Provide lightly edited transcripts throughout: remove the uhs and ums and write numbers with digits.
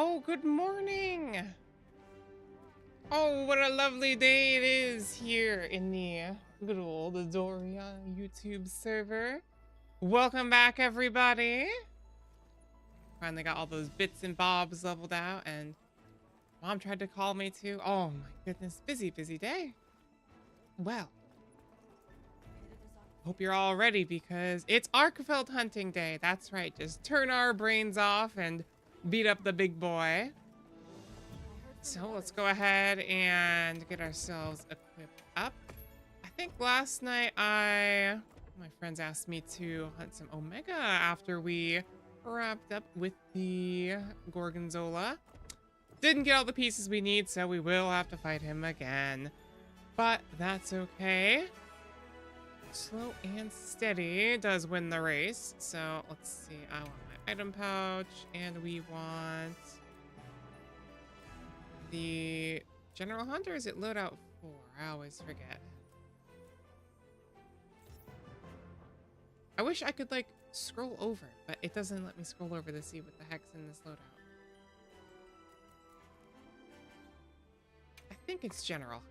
Oh, good morning. Oh, what a lovely day it is here in the good old Adoriana YouTube server. Welcome back, everybody. Finally got all those bits and bobs leveled out, and Mom tried to call me too. Oh my goodness, busy day. Well, hope you're all ready because it's Arkveld hunting day. That's right, just turn our brains off and beat up the big boy. So let's go ahead and get ourselves equipped up. I think last night my friends asked me to hunt some Omega after we wrapped up with the Gorgonzola. Didn't get all the pieces we need, so we will have to fight him again. But that's okay. Slow and steady does win the race. So let's see. I want my item pouch, and we want the General Hunter. Is it loadout 4? I always forget. I wish I could like scroll over, but it doesn't let me scroll over to see what the heck's in this loadout. I think it's General.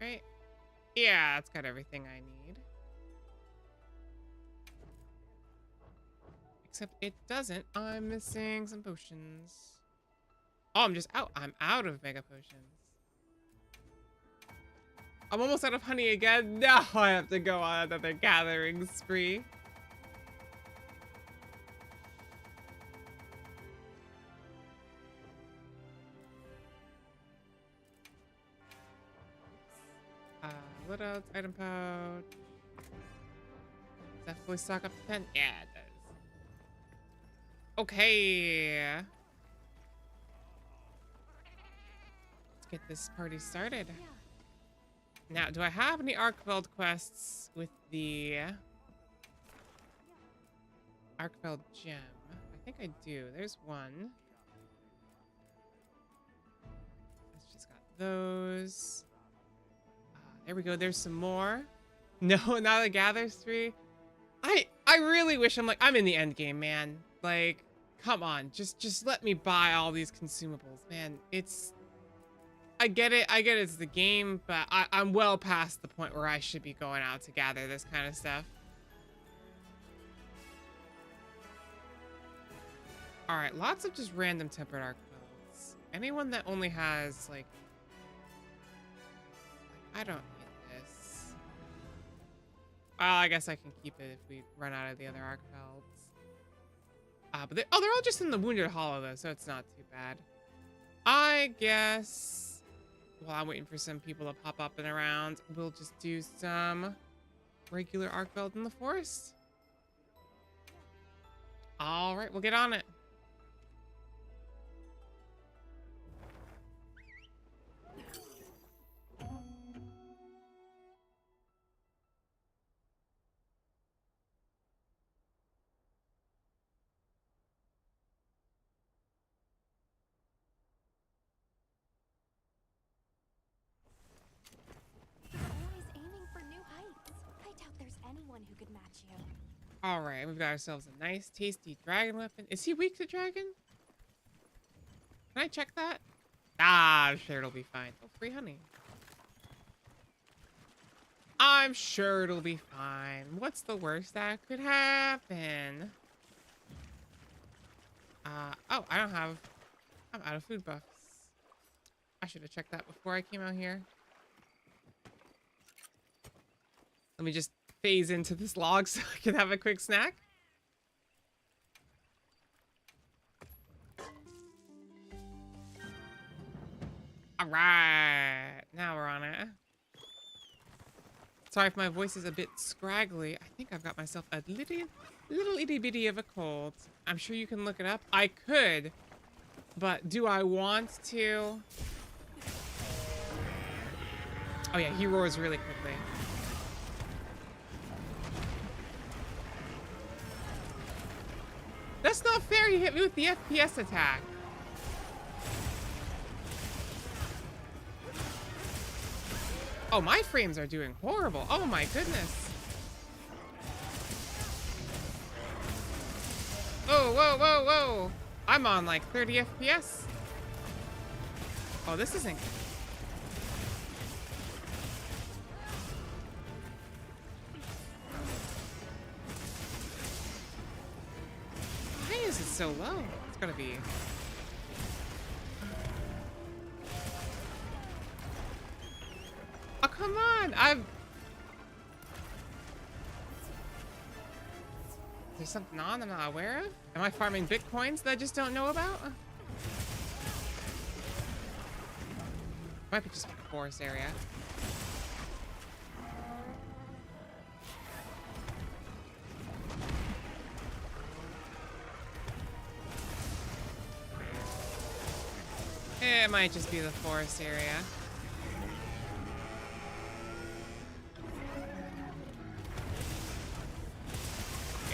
Right? Yeah, it's got everything I need. Except it doesn't. I'm missing some potions. Oh, I'm just out. I'm out of mega potions. I'm almost out of honey again. Now I have to go on another gathering spree. What else? Item pouch. Does that fully stock up to 10? Yeah, it does. Okay. Let's get this party started. Now, do I have any Arkveld quests with the Arkveld gem? I think I do. There's one. Let's just got those. There we go. There's some more. No, not the Gathers 3. I really wish I'm in the end game, man. Like, come on. Just let me buy all these consumables, man. I get it. It's the game, but I'm well past the point where I should be going out to gather this kind of stuff. All right, lots of just random tempered Arkvelds. Anyone that only has like I don't need this. Well, I guess I can keep it if we run out of the other Arkvelds. But they're all just in the Wounded Hollow though, so it's not too bad. I guess while I'm waiting for some people to pop up and around, we'll just do some regular Arkveld in the forest. All right, we'll get on it. Who could match you. All right, we've got ourselves a nice, tasty dragon weapon. Is he weak to dragon? Can I check that? Ah, I'm sure it'll be fine. Oh, free honey. I'm sure it'll be fine. What's the worst that could happen? Oh, I'm out of food buffs. I should have checked that before I came out here. Let me just phase into this log so I can have a quick snack. All right, now we're on it. Sorry if my voice is a bit scraggly. I think I've got myself a little itty bitty of a cold. I'm sure you can look it up. I could, but do I want to? Oh yeah, he roars really quickly. That's not fair. He hit me with the FPS attack. Oh, my frames are doing horrible. Oh my goodness. Oh, whoa, whoa, whoa, whoa. I'm on like 30 FPS. Oh, this isn't good. Why is it so low? It's gonna be. Oh, come on. There's something on I'm not aware of? Am I farming bitcoins that I just don't know about? Might be just a forest area. It might just be the forest area.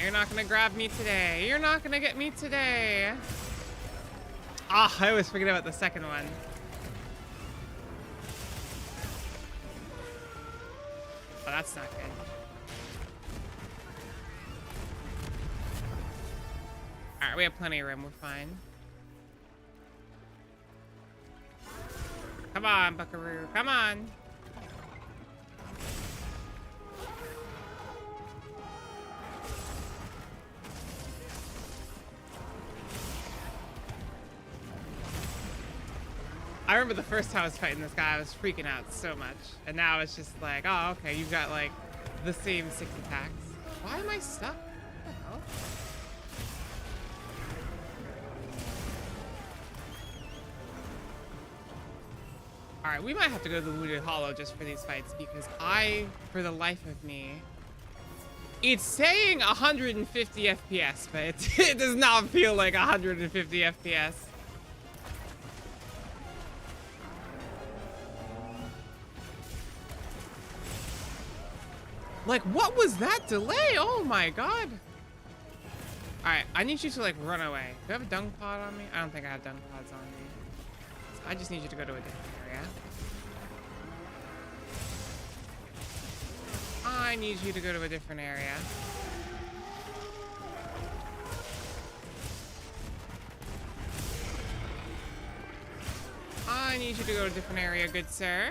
You're not gonna grab me today. You're not gonna get me today. Ah, I always forget about the second one. Oh, that's not good. Alright, we have plenty of room. We're fine. Come on, buckaroo. Come on. I remember the first time I was fighting this guy, I was freaking out so much. And now it's just like, oh, okay, you've got like the same 6 attacks. Why am I stuck? What the hell? All right, we might have to go to the Wounded Hollow just for these fights because for the life of me, it's saying 150 FPS, but it does not feel like 150 FPS. Like, what was that delay? Oh my god. Alright, I need you to like run away. Do I have a dung pod on me? I don't think I have dung pods on me. So I just need you to go to a different area. I need you to go to a different area. I need you to go to a different area, good sir.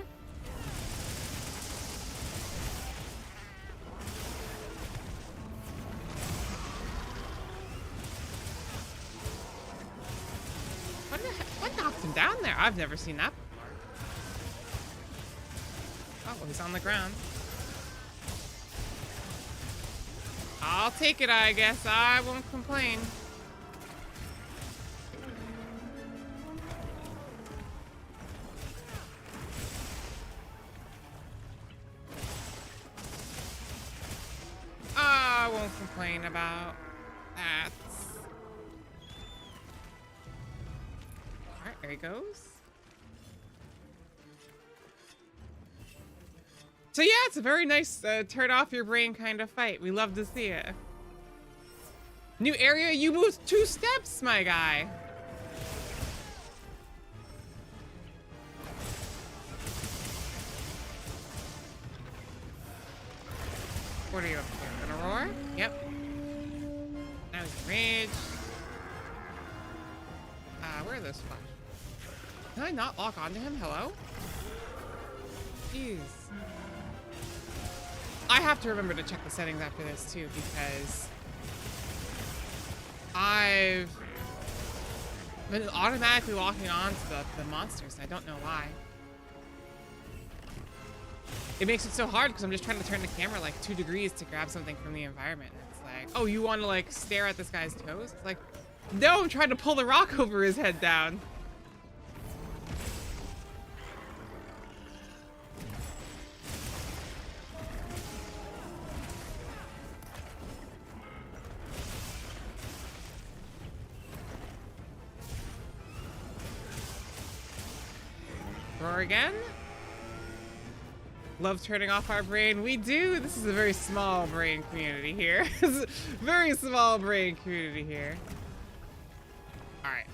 What knocked him down there? I've never seen that before. Oh, well, he's on the ground. I'll take it, I guess. I won't complain. I won't complain about that. Alright, there he goes. So yeah, it's a very nice turn off your brain kind of fight. We love to see it. New area, you moved 2 steps, my guy. What are you up to? Gonna roar? Yep. Now he's rage. Where are those flash? Can I not lock onto him? Hello? Jeez. I have to remember to check the settings after this too, because I've been automatically locking on to the monsters, and I don't know why. It makes it so hard because I'm just trying to turn the camera like 2 degrees to grab something from the environment. And it's like, oh, you want to like stare at this guy's toes? It's like, no, I'm trying to pull the rock over his head down. Roar again. Love turning off our brain. We do. This is a very small brain community here. Very small brain community here. All right.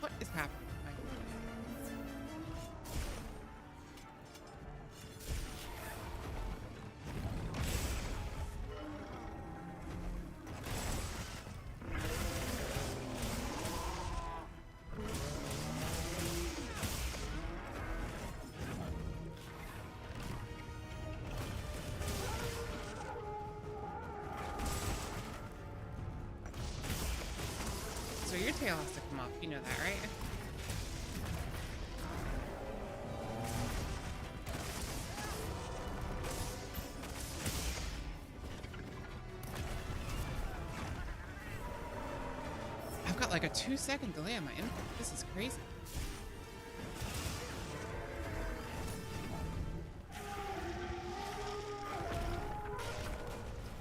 What is happening? your tail has to come off. You know that, right? I've got like a 2-second delay on my input. This is crazy.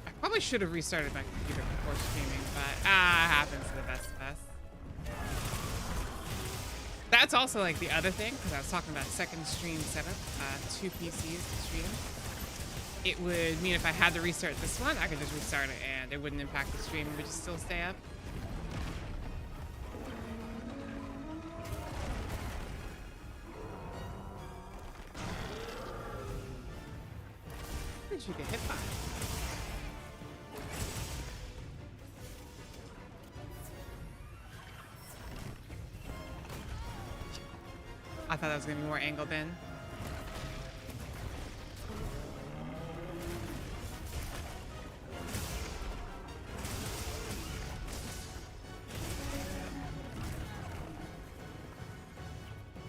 I probably should have restarted my computer before streaming, but happens to the best of us. That's also like the other thing, because I was talking about second stream setup, 2 PCs to stream. It would mean if I had to restart this one, I could just restart it and it wouldn't impact the stream. It would just still stay up. What did you get hit by? I thought that was gonna be more angled in.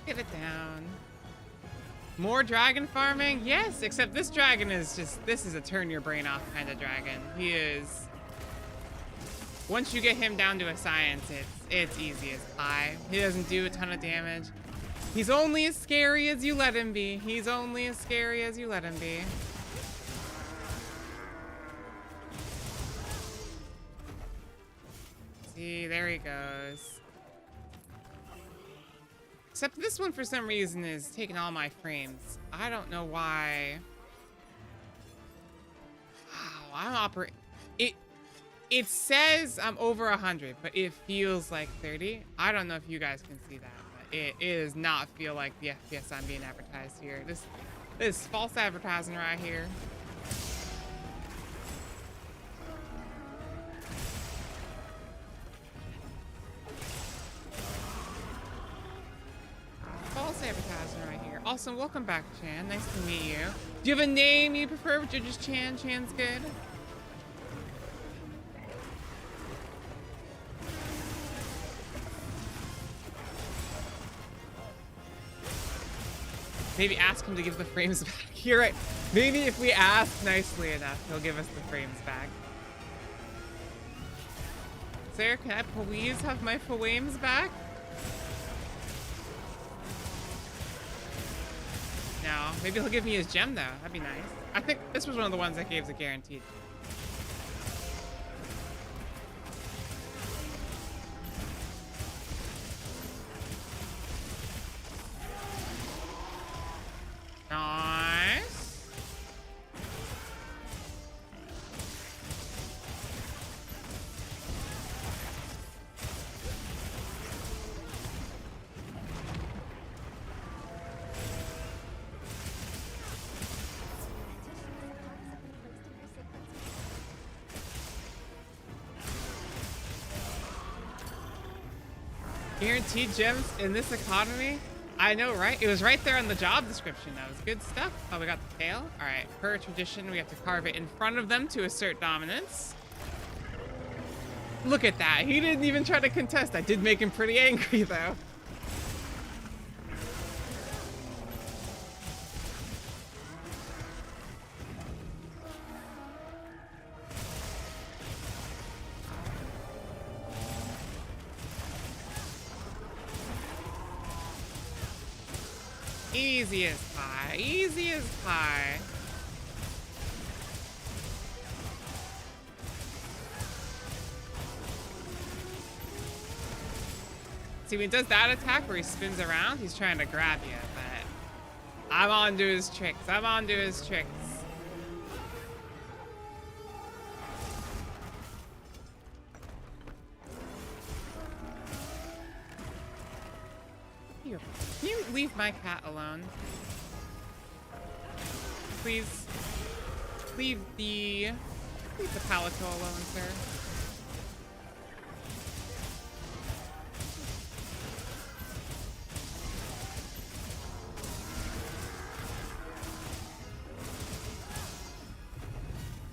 Get it down. More dragon farming? Yes, except this dragon is just, this is a turn your brain off kind of dragon. He is, once you get him down to a science, it's easy as pie. He doesn't do a ton of damage. He's only as scary as you let him be. He's only as scary as you let him be. See, there he goes. Except this one, for some reason, is taking all my frames. I don't know why. Wow, I'm operating. It says I'm over 100, but it feels like 30. I don't know if you guys can see that. It does not feel like the FPS I'm being advertised here. This is false advertising right here. False advertising right here. Awesome, welcome back, Chan. Nice to meet you. Do you have a name you prefer? Would you just Chan? Chan's good. Maybe ask him to give the frames back. You're right. Maybe if we ask nicely enough, he'll give us the frames back. Sir, can I please have my frames back? No. Maybe he'll give me his gem, though. That'd be nice. I think this was one of the ones that gave the guaranteed. Nice. Guaranteed gems in this economy? I know, right? It was right there on the job description. That was good stuff. Oh, we got the tail. All right, per tradition, we have to carve it in front of them to assert dominance. Look at that. He didn't even try to contest. I did make him pretty angry, though. Easy as pie. Easy as pie. See, when he does that attack where he spins around, he's trying to grab you, but I'm on to his tricks. I'm on to his tricks. Here, can you leave my cat alone? Please. Leave the palico alone, sir.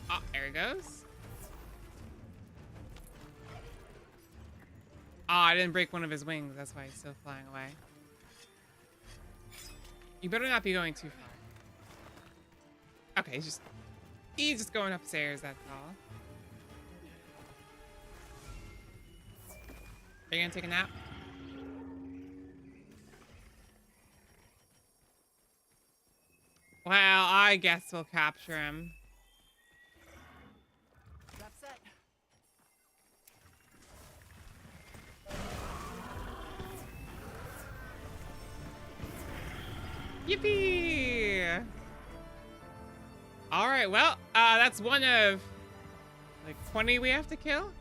Oh, there he goes. I didn't break one of his wings. That's why he's still flying away. You better not be going too far. Okay, he's just going upstairs, that's all. Are you gonna take a nap? Well, I guess we'll capture him. Yippee! All right, well, that's one of like 20 we have to kill.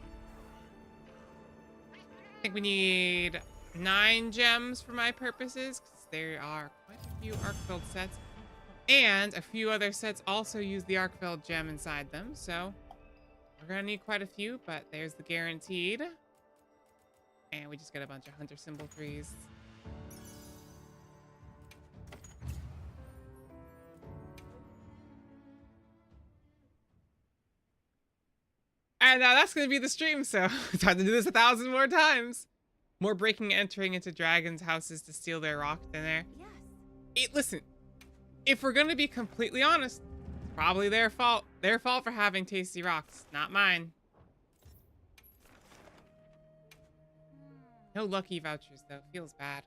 I think we need 9 gems for my purposes, because there are quite a few Arkveld sets. And a few other sets also use the Arkveld gem inside them, so we're gonna need quite a few, but there's the guaranteed. And we just get a bunch of hunter symbol 3s. And that's gonna be the stream, so time to do this 1,000 more times. More breaking and entering into dragons' houses to steal their rock in there. Yes. Listen, if we're gonna be completely honest, it's probably their fault. Their fault for having tasty rocks, not mine. No lucky vouchers though, feels bad.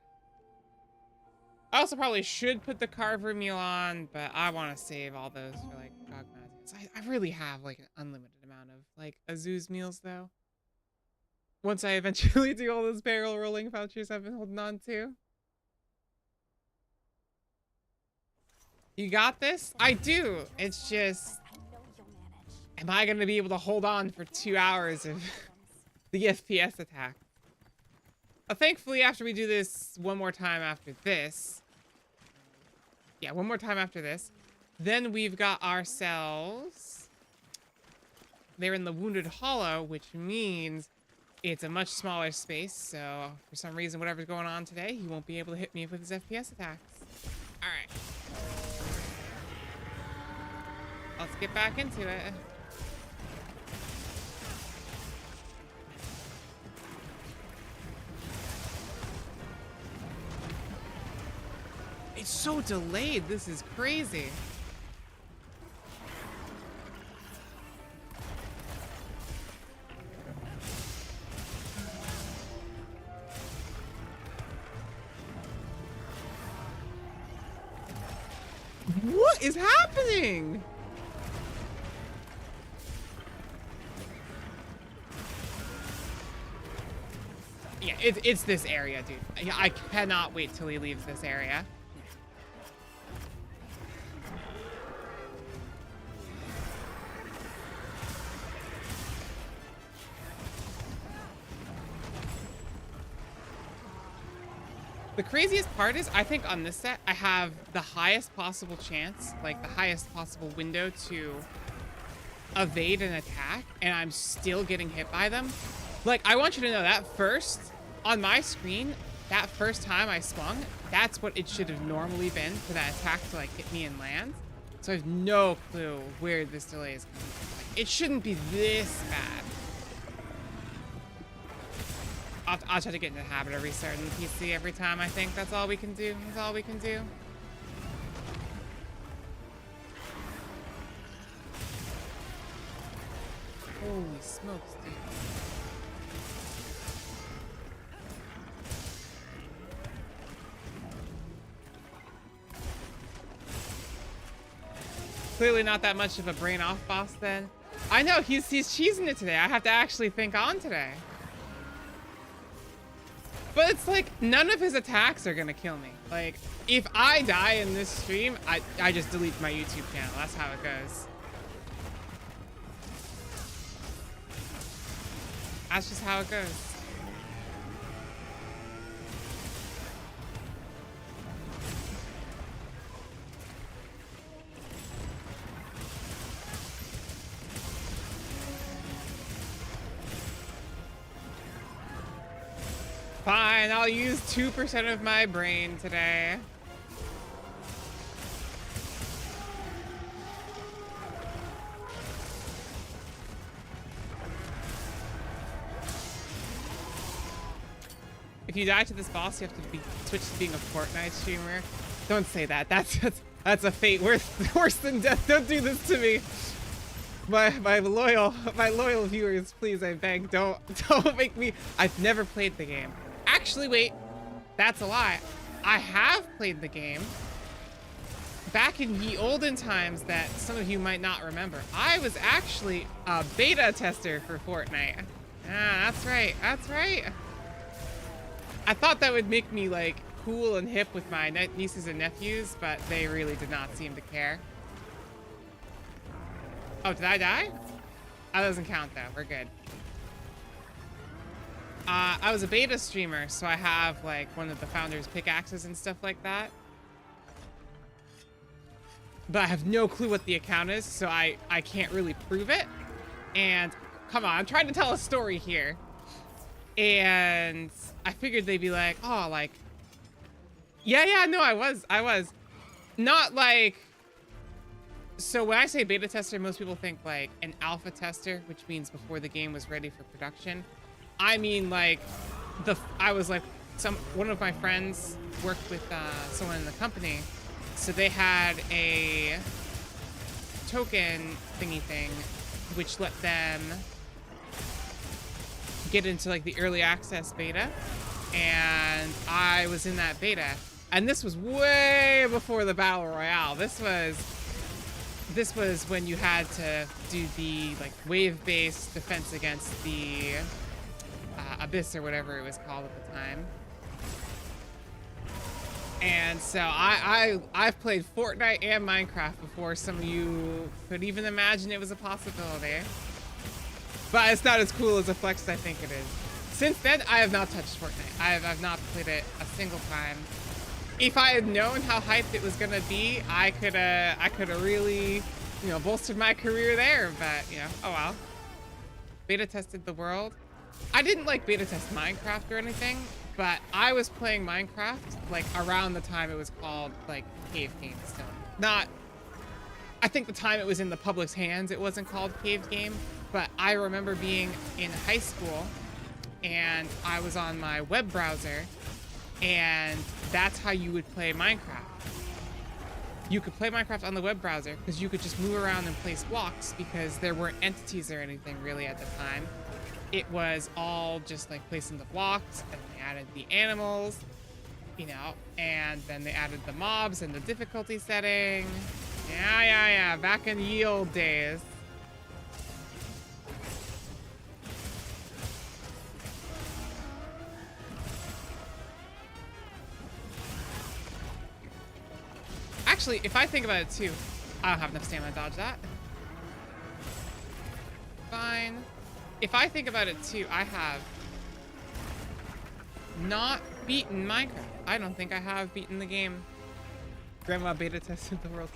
I also probably should put the carver meal on, but I want to save all those for like 𝘠𝘏𝘴𝘢𝘥𝘥. I really have like an unlimited amount of like Azu's meals though. Once I eventually do all those barrel rolling vouchers I've been holding on to. You got this? I do. It's just, I know you'll manage. am I going to be able to hold on for 2 hours of the FPS attack? Thankfully, after we do this one more time after this, yeah, one more time after this, then we've got ourselves, they're in the Wounded Hollow, which means it's a much smaller space, so for some reason, whatever's going on today, he won't be able to hit me with his FPS attacks. All right. Let's get back into it. It's so delayed. This is crazy. What is happening? Yeah, it's this area, dude. I cannot wait till he leaves this area. The craziest part is, I think on this set, I have the highest possible chance, like the highest possible window to evade an attack, and I'm still getting hit by them. Like, I want you to know that first, on my screen, that first time I swung, that's what it should have normally been for that attack to, like, hit me and land. So I have no clue where this delay is coming from. Like, it shouldn't be this bad. I'll try to get in the habit of restarting the PC every time. I think that's all we can do. That's all we can do. Holy smokes, dude. Clearly not that much of a brain off boss then. I know, he's cheesing it today. I have to actually think on today. But it's like, none of his attacks are gonna kill me. Like, if I die in this stream, I just delete my YouTube channel. That's how it goes. That's just how it goes. Fine, I'll use 2% of my brain today. If you die to this boss, you have to switch to being a Fortnite streamer. Don't say that. That's a fate worse than death. Don't do this to me. My loyal viewers, please, I beg, don't make me. I've never played the game. Actually, wait, that's a lie. I have played the game back in ye olden times that some of you might not remember. I was actually a beta tester for Fortnite. Ah, that's right. That's right. I thought that would make me like cool and hip with my nieces and nephews, but they really did not seem to care. Oh, did I die? That doesn't count though. We're good. I was a beta streamer, so I have like one of the founders' pickaxes and stuff like that. But I have no clue what the account is, so I can't really prove it. And come on, I'm trying to tell a story here. And I figured they'd be like, oh, like, yeah, no, I was. Not like, so when I say beta tester, most people think like an alpha tester, which means before the game was ready for production. I mean, like, I was like, one of my friends worked with someone in the company, so they had a token thingy thing, which let them get into like the early access beta, and I was in that beta, and this was way before the battle royale. This was when you had to do the like wave-based defense against the Abyss or whatever it was called at the time. And so I've played Fortnite and Minecraft before some of you could even imagine it was a possibility. But it's not as cool as a flex I think it is. Since then, I have not touched Fortnite. I've not played it a single time. If I had known how hyped it was gonna be, I could have really, you know, bolstered my career there. But you know, oh well. Beta tested the world. I didn't like beta test Minecraft or anything, but I was playing Minecraft like around the time it was called like Cave Game still. Not, I think the time it was in the public's hands, it wasn't called Cave Game, but I remember being in high school and I was on my web browser, and that's how you would play Minecraft. You could play Minecraft on the web browser because you could just move around and place blocks because there weren't entities or anything really at the time. It was all just like placing the blocks, and they added the animals, you know, and then they added the mobs and the difficulty setting. Yeah, back in the old days. Actually, if I think about it too, I don't have enough stamina to dodge that. Fine. If I think about it too, I have not beaten Minecraft. I don't think I have beaten the game. Grandma beta tested the world.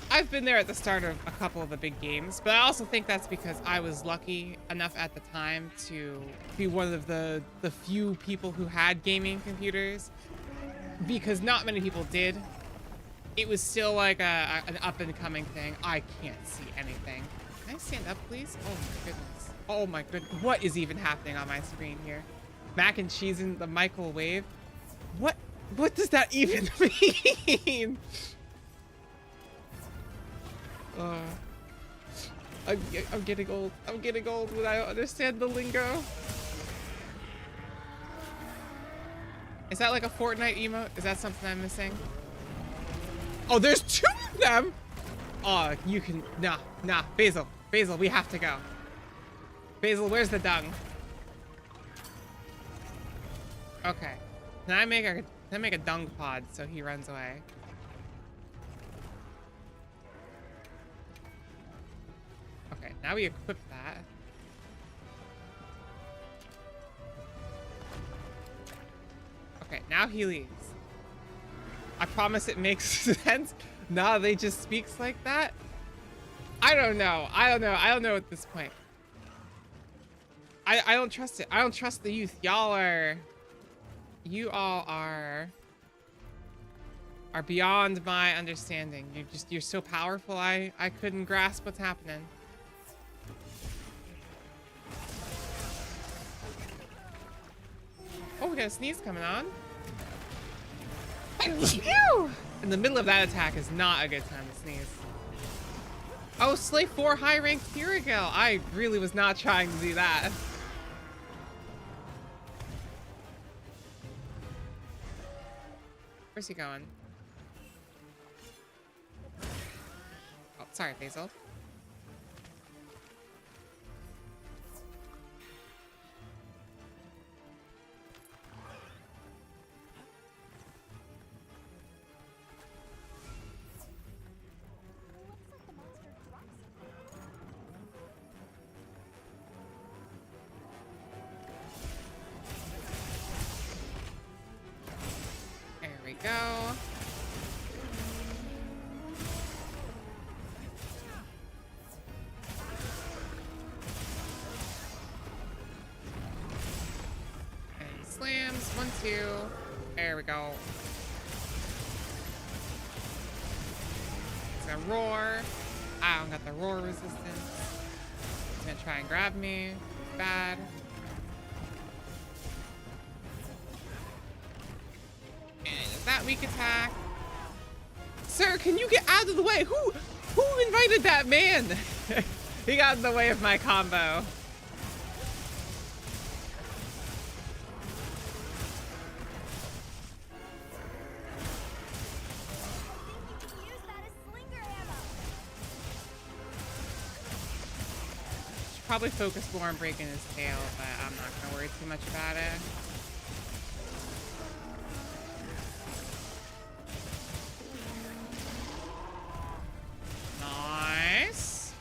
I've been there at the start of a couple of the big games, but I also think that's because I was lucky enough at the time to be one of the few people who had gaming computers, because not many people did. It was still like an up and coming thing. I can't see anything. Can I stand up, please? Oh my goodness. Oh my goodness. What is even happening on my screen here? Mac and cheese in the microwave? What does that even mean? I'm getting old. I'm getting old when I don't understand the lingo. Is that like a Fortnite emote? Is that something I'm missing? Oh, there's two of them! Oh, you can... Nah. Basil, we have to go. Basil, where's the dung? Okay. Can I make a dung pod so he runs away? Okay, now we equip that. Okay, now he leaves. I promise it makes sense. Nah, they just speaks like that. I don't know at this point. I don't trust it. I don't trust the youth. You all are beyond my understanding. You're so powerful. I couldn't grasp what's happening. we got a sneeze coming on. Phew! In the middle of that attack is not a good time to sneeze. Oh, slay 4 high-ranked 𝘰𝘰𝘮𝘰. I really was not trying to do that. Where's he going? Oh, sorry, Basil. Go. And slams. 1, 2. There we go. It's gonna roar. I don't got the roar resistance. It's gonna try and grab me. Bad. That weak attack. Sir, can you get out of the way? Who invited that man? He got in the way of my combo. Should probably focus more on breaking his tail, but I'm not gonna worry too much about it. Nice.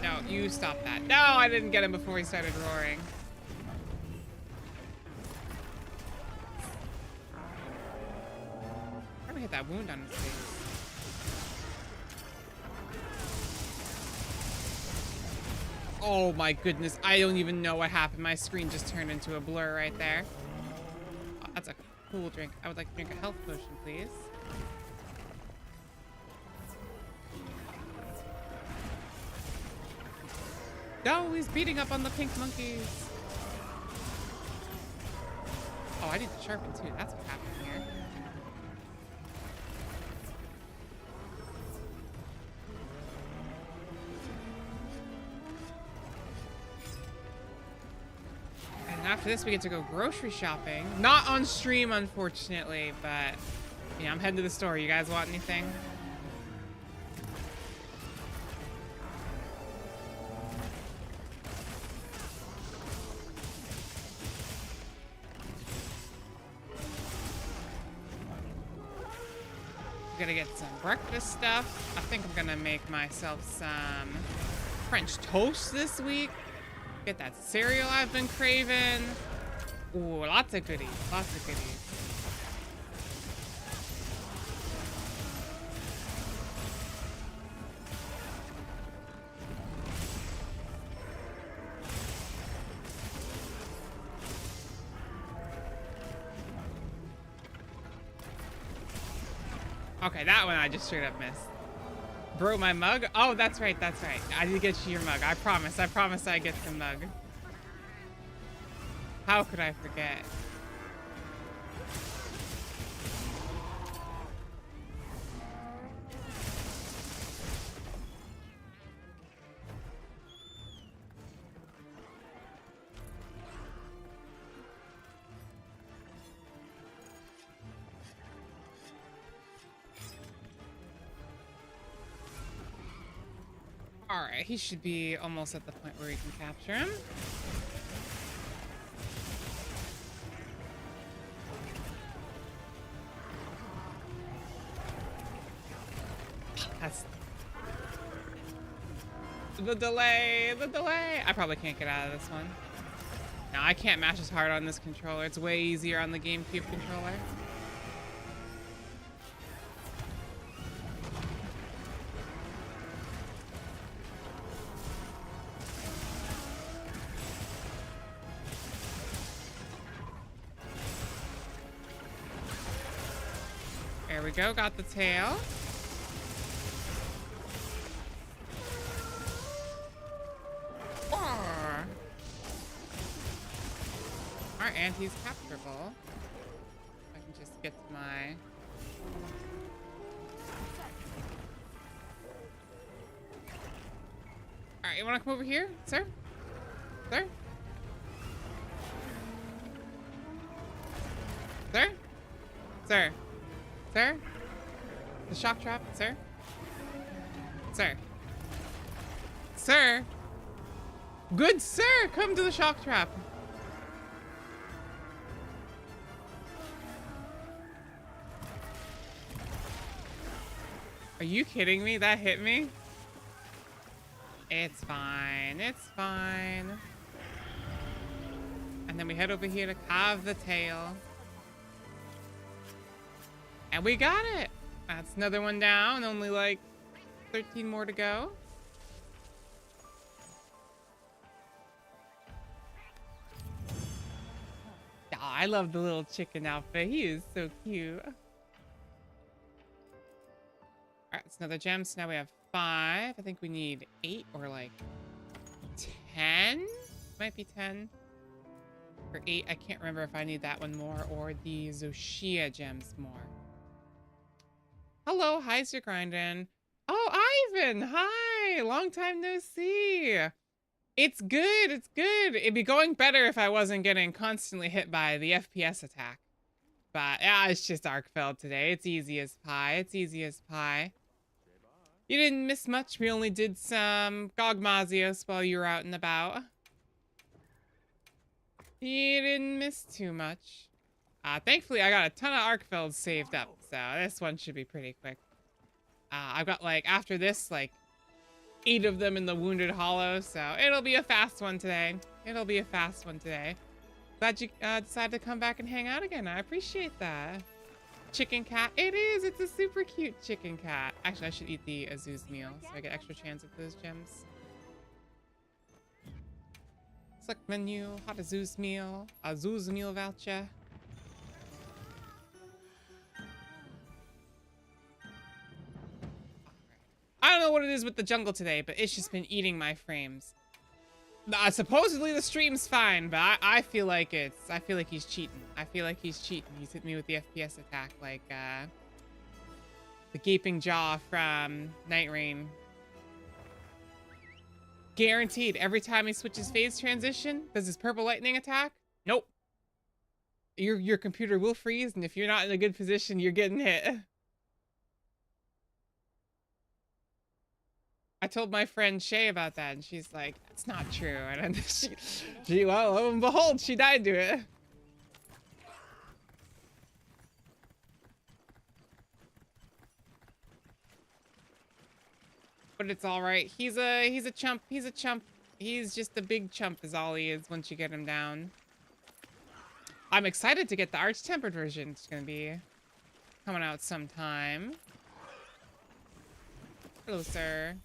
No, you stop that. No, I didn't get him before he started roaring. Probably hit that wound on his face. Oh my goodness, I don't even know what happened. My screen just turned into a blur right there. Oh, that's a cool drink. I would like to drink a health potion, please. No, he's beating up on the pink monkeys. Oh, I need to sharpen too. That's what's happening here. After this, we get to go grocery shopping. Not on stream, unfortunately, but yeah, I'm heading to the store. You guys want anything? I'm gonna get some breakfast stuff. I think I'm gonna make myself some French toast this week. Get that cereal I've been craving. Ooh, lots of goodies. Lots of goodies. Okay, that one I just straight up missed. Bro, my mug? Oh, that's right, that's right. I did get you your mug. I promise I get the mug. How could I forget? All right, he should be almost at the point where we can capture him. That's the delay, the delay. I probably can't get out of this one. No, I can't match as hard on this controller. It's way easier on the GameCube controller. we go. Got the tail. Our anti's capturable. I can just get to my... Alright, you wanna come over here, sir? Sir? Sir? Sir? Sir? The shock trap, sir? Sir? Sir? Good sir, come to the shock trap. Are you kidding me? That hit me? It's fine. It's fine. And then we head over here to carve the tail. And we got it. That's another one down. Only like 13 more to go. Oh, I love the little chicken outfit. He is so cute. Alright, it's another gem. So now we have 5. I think we need 8 or like 10. Might be 10. Or 8. I can't remember if I need that one more or the Zoshia gems more. Hello, how's your grinding? Oh, Ivan, hi! Long time no see. It's good, it's good. It'd be going better if I wasn't getting constantly hit by the FPS attack. But yeah, it's just Arkveld today. It's easy as pie. It's easy as pie. You didn't miss much. We only did some 𝘠𝘵𝘥𝘬𝘢𝘆 while you were out and about. You didn't miss too much. Thankfully, I got a ton of Arkvelds saved up, so this one should be pretty quick. I've got, like, after this, like, 8 of them in the Wounded Hollow, so it'll be a fast one today. It'll be a fast one today. Glad you decided to come back and hang out again. I appreciate that. Chicken cat. It is. It's a super cute chicken cat. Actually, I should eat the Azuz meal so I get extra chance at those gems. Select menu. Hot Azuz meal. Azuz meal voucher. I don't know what it is with the jungle today, but it's just been eating my frames. Supposedly the stream's fine, but I feel like I feel like he's cheating. I feel like he's cheating. He's hit me with the FPS attack like the gaping jaw from Night Rain. Guaranteed. Every time he switches phase transition, does his purple lightning attack? Nope. Your computer will freeze, and if you're not in a good position, you're getting hit. I told my friend Shay about that, and she's like, "That's not true." And then she well, lo and behold, she died to it. But it's all right. He's a chump. He's a chump. He's just a big chump, is all he is. Once you get him down, I'm excited to get the arch-tempered version. It's gonna be coming out sometime. Hello, sir.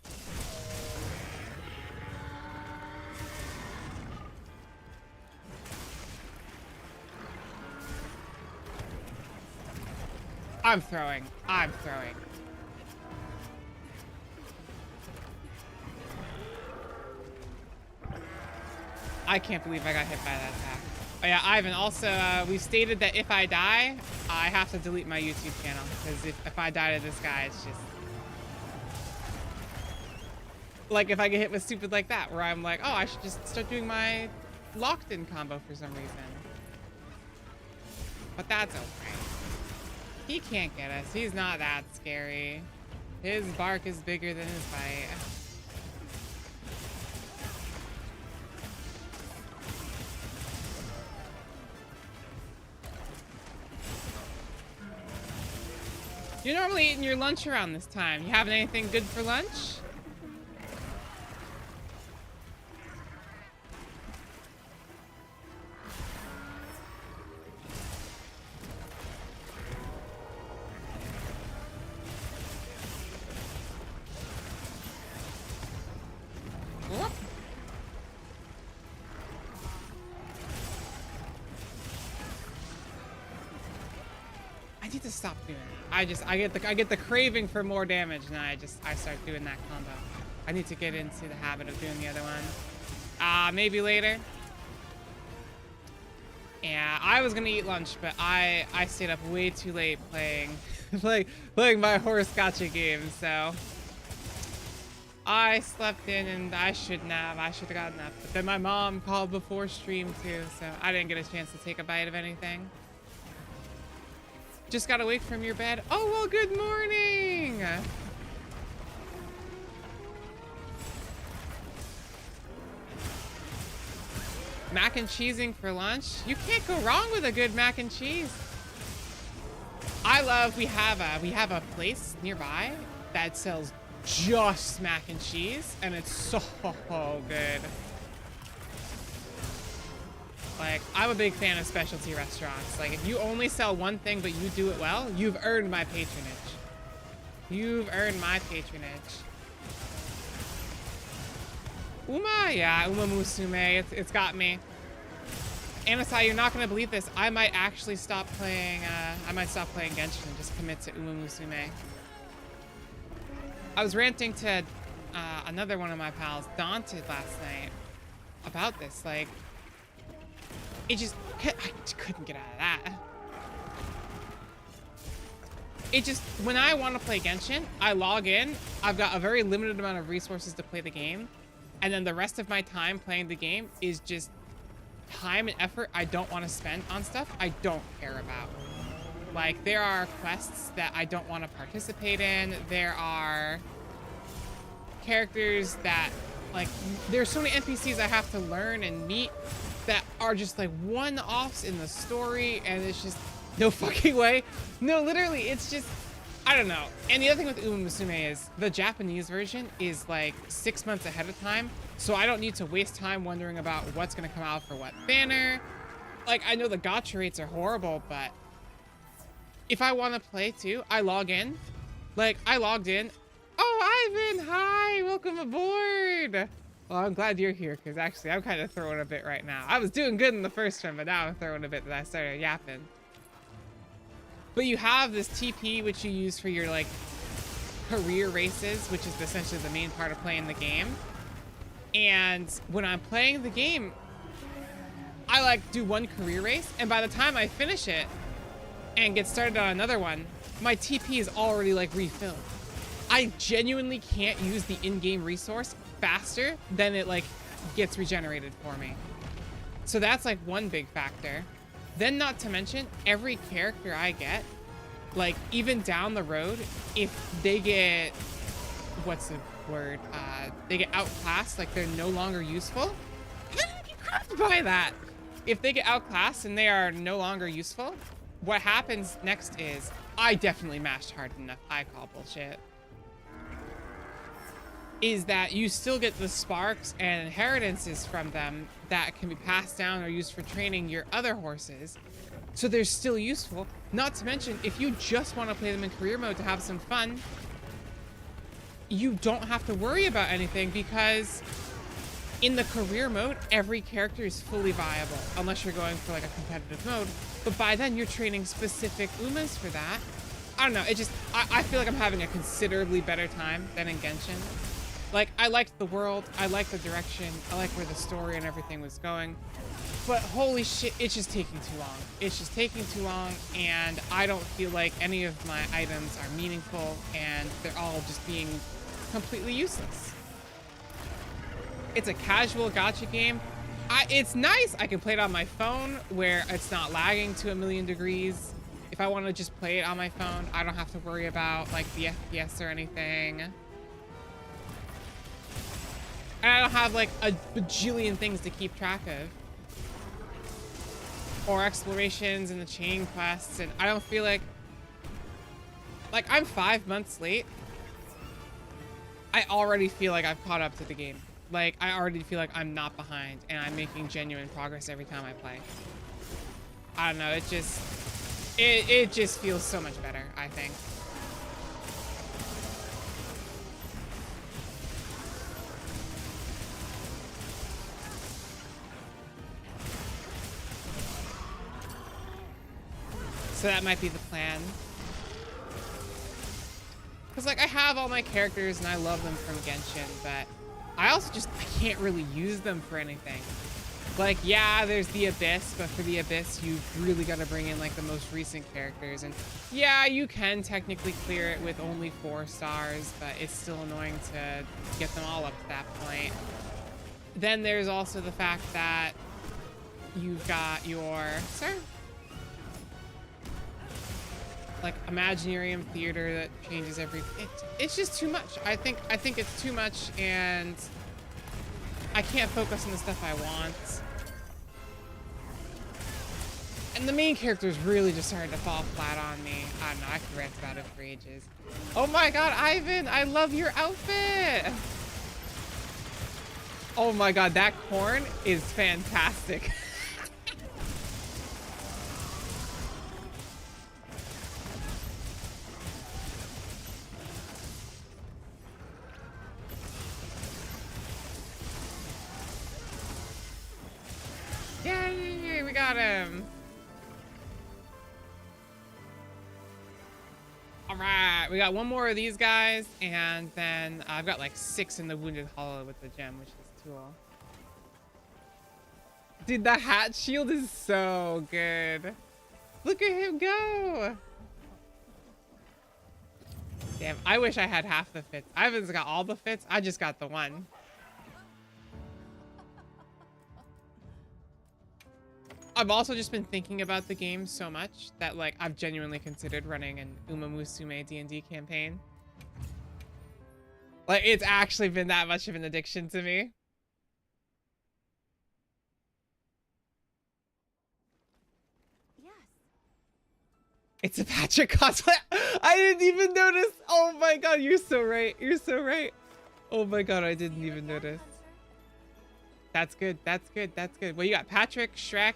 I'm throwing. I'm throwing. I can't believe I got hit by that attack. Oh yeah, Ivan, also, we've stated that if I die, I have to delete my YouTube channel. Because if I die to this guy, it's just... like if I get hit with stupid like that, where I'm like, oh, I should just start doing my locked-in combo for some reason. But that's okay. He can't get us. He's not that scary. His bark is bigger than his bite. You're normally eating your lunch around this time. You having anything good for lunch? Whoop. need to stop doing it. I get the craving for more damage, and I start doing that combo. I need to get into the habit of doing the other one. Maybe later. Yeah, I was gonna eat lunch, but I stayed up way too late playing playing my horse gacha game, so I slept in and I shouldn't have. I should have gotten up. But then my mom called before stream too, so I didn't get a chance to take a bite of anything. Just got awake from your bed. Oh, well, good morning. Mac and cheesing for lunch. You can't go wrong with a good mac and cheese. We have a place nearby that sells just mac and cheese, and it's so good. Like, I'm a big fan of specialty restaurants. Like, if you only sell one thing but you do it well, you've earned my patronage. You've earned my patronage. Yeah, 𝘰𝘠𝘥𝘦𝘥𝘚, it's got me. Anasai, you're not gonna believe this. I might actually stop playing, I might stop playing Genshin and just commit to 𝘰𝘠𝘥𝘦. I was ranting to another one of my pals, Daunted, last night about this. Like, I just couldn't get out of that. It just, when I want to play Genshin, I log in, I've got a very limited amount of resources to play the game, and then the rest of my time playing the game is just time and effort I don't want to spend on stuff I don't care about. Like, there are quests that I don't want to participate in. There are characters that, like, there's so many NPCs I have to learn and meet that are just like one-offs in the story, and it's just no fucking way. No, literally, it's just, I don't know. And the other thing with 𝘰𝘠𝘥𝘦𝘥 is the Japanese version is like 6 months ahead of time, so I don't need to waste time wondering about what's gonna come out for what banner. Like, I know the gacha rates are horrible, but if I want to play too, I log in. Like, I logged in. Oh, Ivan, hi, welcome aboard. Well, I'm glad you're here, because actually I'm kind of throwing a bit right now. I was doing good in the first one, but now I'm throwing a bit that I started yapping. But you have this TP, which you use for your, like, career races, which is essentially the main part of playing the game. And when I'm playing the game, I, like, do one career race, and by the time I finish it and get started on another one, my TP is already, like, refilled. I genuinely can't use the in-game resource faster than it, like, gets regenerated for me. So that's, like, one big factor. Then, not to mention, every character I get, like, even down the road, if they get, what's the word? They get outclassed, like they're no longer useful. You have to buy that. If they get outclassed and they are no longer useful, what happens next is, I definitely mashed hard enough, I call bullshit, is that you still get the sparks and inheritances from them that can be passed down or used for training your other horses. So they're still useful. Not to mention, if you just want to play them in career mode to have some fun, you don't have to worry about anything, because in the career mode, every character is fully viable, unless you're going for like a competitive mode. But by then, you're training specific Umas for that. I don't know, it just, I feel like I'm having a considerably better time than in Genshin. Like, I liked the world, I liked the direction, I liked where the story and everything was going. But holy shit, it's just taking too long. It's just taking too long, and I don't feel like any of my items are meaningful, and they're all just being completely useless. It's a casual gacha game. It's nice. I can play it on my phone where it's not lagging to 1,000,000 degrees. If I want to just play it on my phone, I don't have to worry about like the FPS or anything. And I don't have like a bajillion things to keep track of. Or explorations and the chain quests, and I don't feel like I'm 5 months late. I already feel like I've caught up to the game. Like, I already feel like I'm not behind, and I'm making genuine progress every time I play. I don't know, it just feels so much better, I think. So that might be the plan. Because, like, I have all my characters and I love them from Genshin, but I also I can't really use them for anything. Like, yeah, there's the Abyss, but for the Abyss, you've really got to bring in, like, the most recent characters. And yeah, you can technically clear it with only 4 stars, but it's still annoying to get them all up to that point. Then there's also the fact that you've got your... Sir? Like, Imaginarium Theater that changes every... It's just too much. I think it's too much, and I can't focus on the stuff I want. And the main characters really just started to fall flat on me. I don't know, I could rant about it for ages. Oh my god, Ivan, I love your outfit! Oh my god, that corn is fantastic. Yay, we got him. All right, we got one more of these guys, and then I've got like 6 in the Wounded Hollow with the gem, which is cool. Dude, the hat shield is so good. Look at him go. Damn, I wish I had half the fits. Ivan's got all the fits. I just got the one. I've also just been thinking about the game so much that, like, I've genuinely considered running an 𝘰𝘵𝘥𝘬𝘴𝘢 D&D campaign. Like, it's actually been that much of an addiction to me. Yes. It's a Patrick cosplay. I didn't even notice. Oh my god, you're so right. You're so right. Oh my god, I didn't even notice. That's good. That's good. That's good. Well, you got Patrick, Shrek,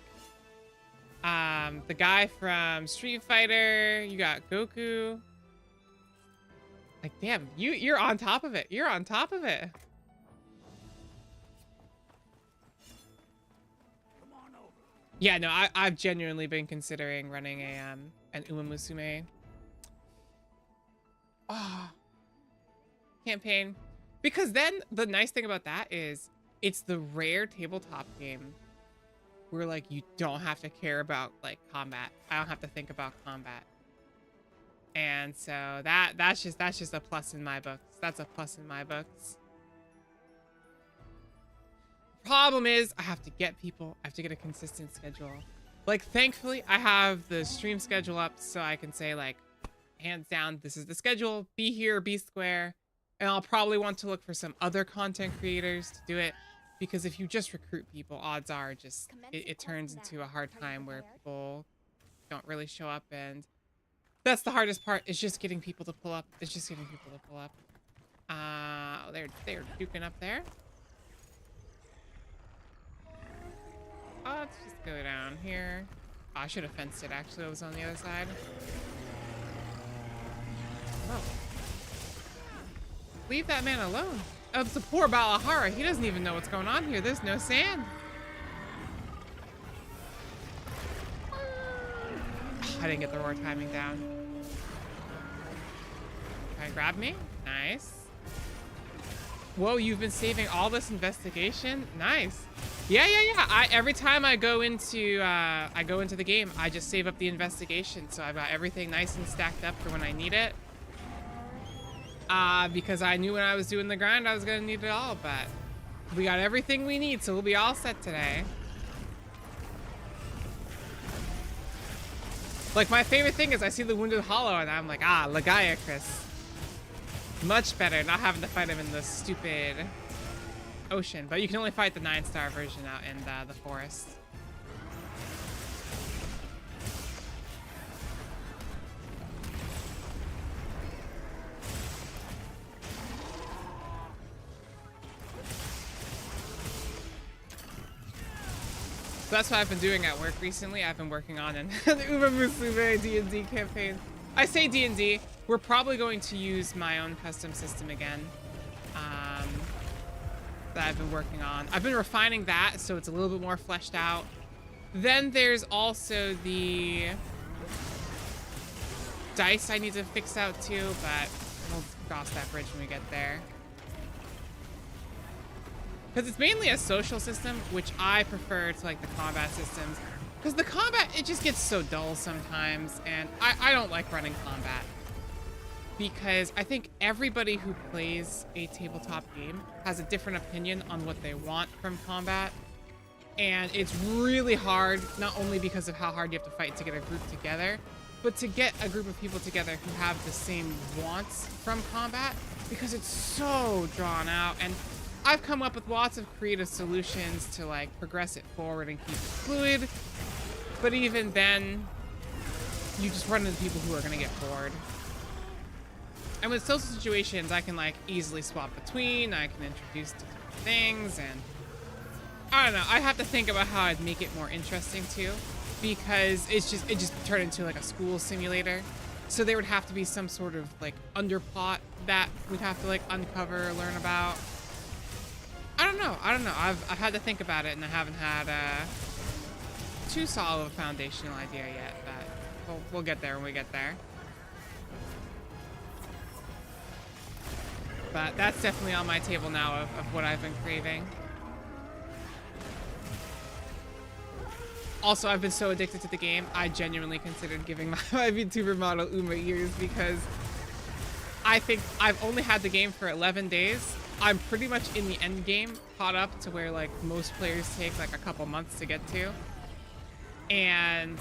the guy from Street Fighter. You got Goku. Like, damn, you're on top of it. You're on top of it. Yeah, no, I've genuinely been considering running a an 𝘰𝘰𝘥𝘬𝘴𝘢 campaign, because then the nice thing about that is it's the rare tabletop game where, like, you don't have to care about, like, combat. I don't have to think about combat. And so that's just a plus in my books. That's a plus in my books. Problem is, I have to get people. I have to get a consistent schedule. Like, thankfully, I have the stream schedule up so I can say, like, hands down, this is the schedule. Be here, be square. And I'll probably want to look for some other content creators to do it. Because if you just recruit people, odds are just it turns into a hard time where people don't really show up, and that's the hardest part, is just getting people to pull up. It's just getting people to pull up. They're duking up there. Let's just go down here. Oh, I should have fenced it, actually. I was on the other side. Oh. Leave that man alone. Oh, it's the poor 𝘰𝘥𝘥𝘥. He doesn't even know what's going on here. There's no sand. I didn't get the roar timing down. Try and grab me. Nice. Whoa, you've been saving all this investigation? Nice. Yeah. Every time I go into the game, I just save up the investigation, so I've got everything nice and stacked up for when I need it. Because I knew when I was doing the grind I was gonna need it all, but we got everything we need, so we'll be all set today. Like, my favorite thing is I see the Wounded Hollow and I'm like, Legaia-Chris. Much better not having to fight him in the stupid ocean, but you can only fight the 9-star version out in the forest. So that's what I've been doing at work recently. I've been working on an 𝘰𝘰𝘥𝘬𝘴𝘢 D&D campaign. I say D&D. We're probably going to use my own custom system again. That I've been working on. I've been refining that so it's a little bit more fleshed out. Then there's also the dice I need to fix out too, but we'll cross that bridge when we get there. Because it's mainly a social system, which I prefer to like the combat systems. Because the combat, it just gets so dull sometimes, and I don't like running combat. Because I think everybody who plays a tabletop game has a different opinion on what they want from combat. And it's really hard, not only because of how hard you have to fight to get a group together, but to get a group of people together who have the same wants from combat, because it's so drawn out. And I've come up with lots of creative solutions to like progress it forward and keep it fluid. But even then, you just run into people who are gonna get bored. And with social situations, I can like easily swap between, I can introduce different things, and I don't know, I have to think about how I'd make it more interesting too, because it just turned into like a school simulator. So there would have to be some sort of like underplot that we'd have to like uncover or learn about. I don't know. I've had to think about it, and I haven't had too solid a foundational idea yet, but we'll get there when we get there. But that's definitely on my table now of what I've been craving. Also, I've been so addicted to the game, I genuinely considered giving my VTuber model 𝘰𝘥𝘥𝘥𝘢𝑥 ears, because I think I've only had the game for 11 days. I'm pretty much in the end game, caught up to where like most players take like a couple months to get to. And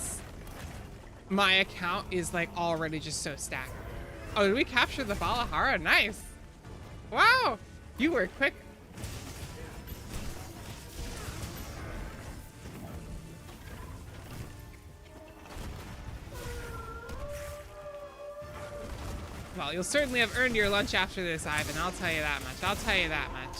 my account is like already just so stacked. Oh, did we capture the 𝘰𝘪𝘥𝘥𝘥? Nice. Wow, you were quick. Well, you'll certainly have earned your lunch after this, Ivan. I'll tell you that much. I'll tell you that much.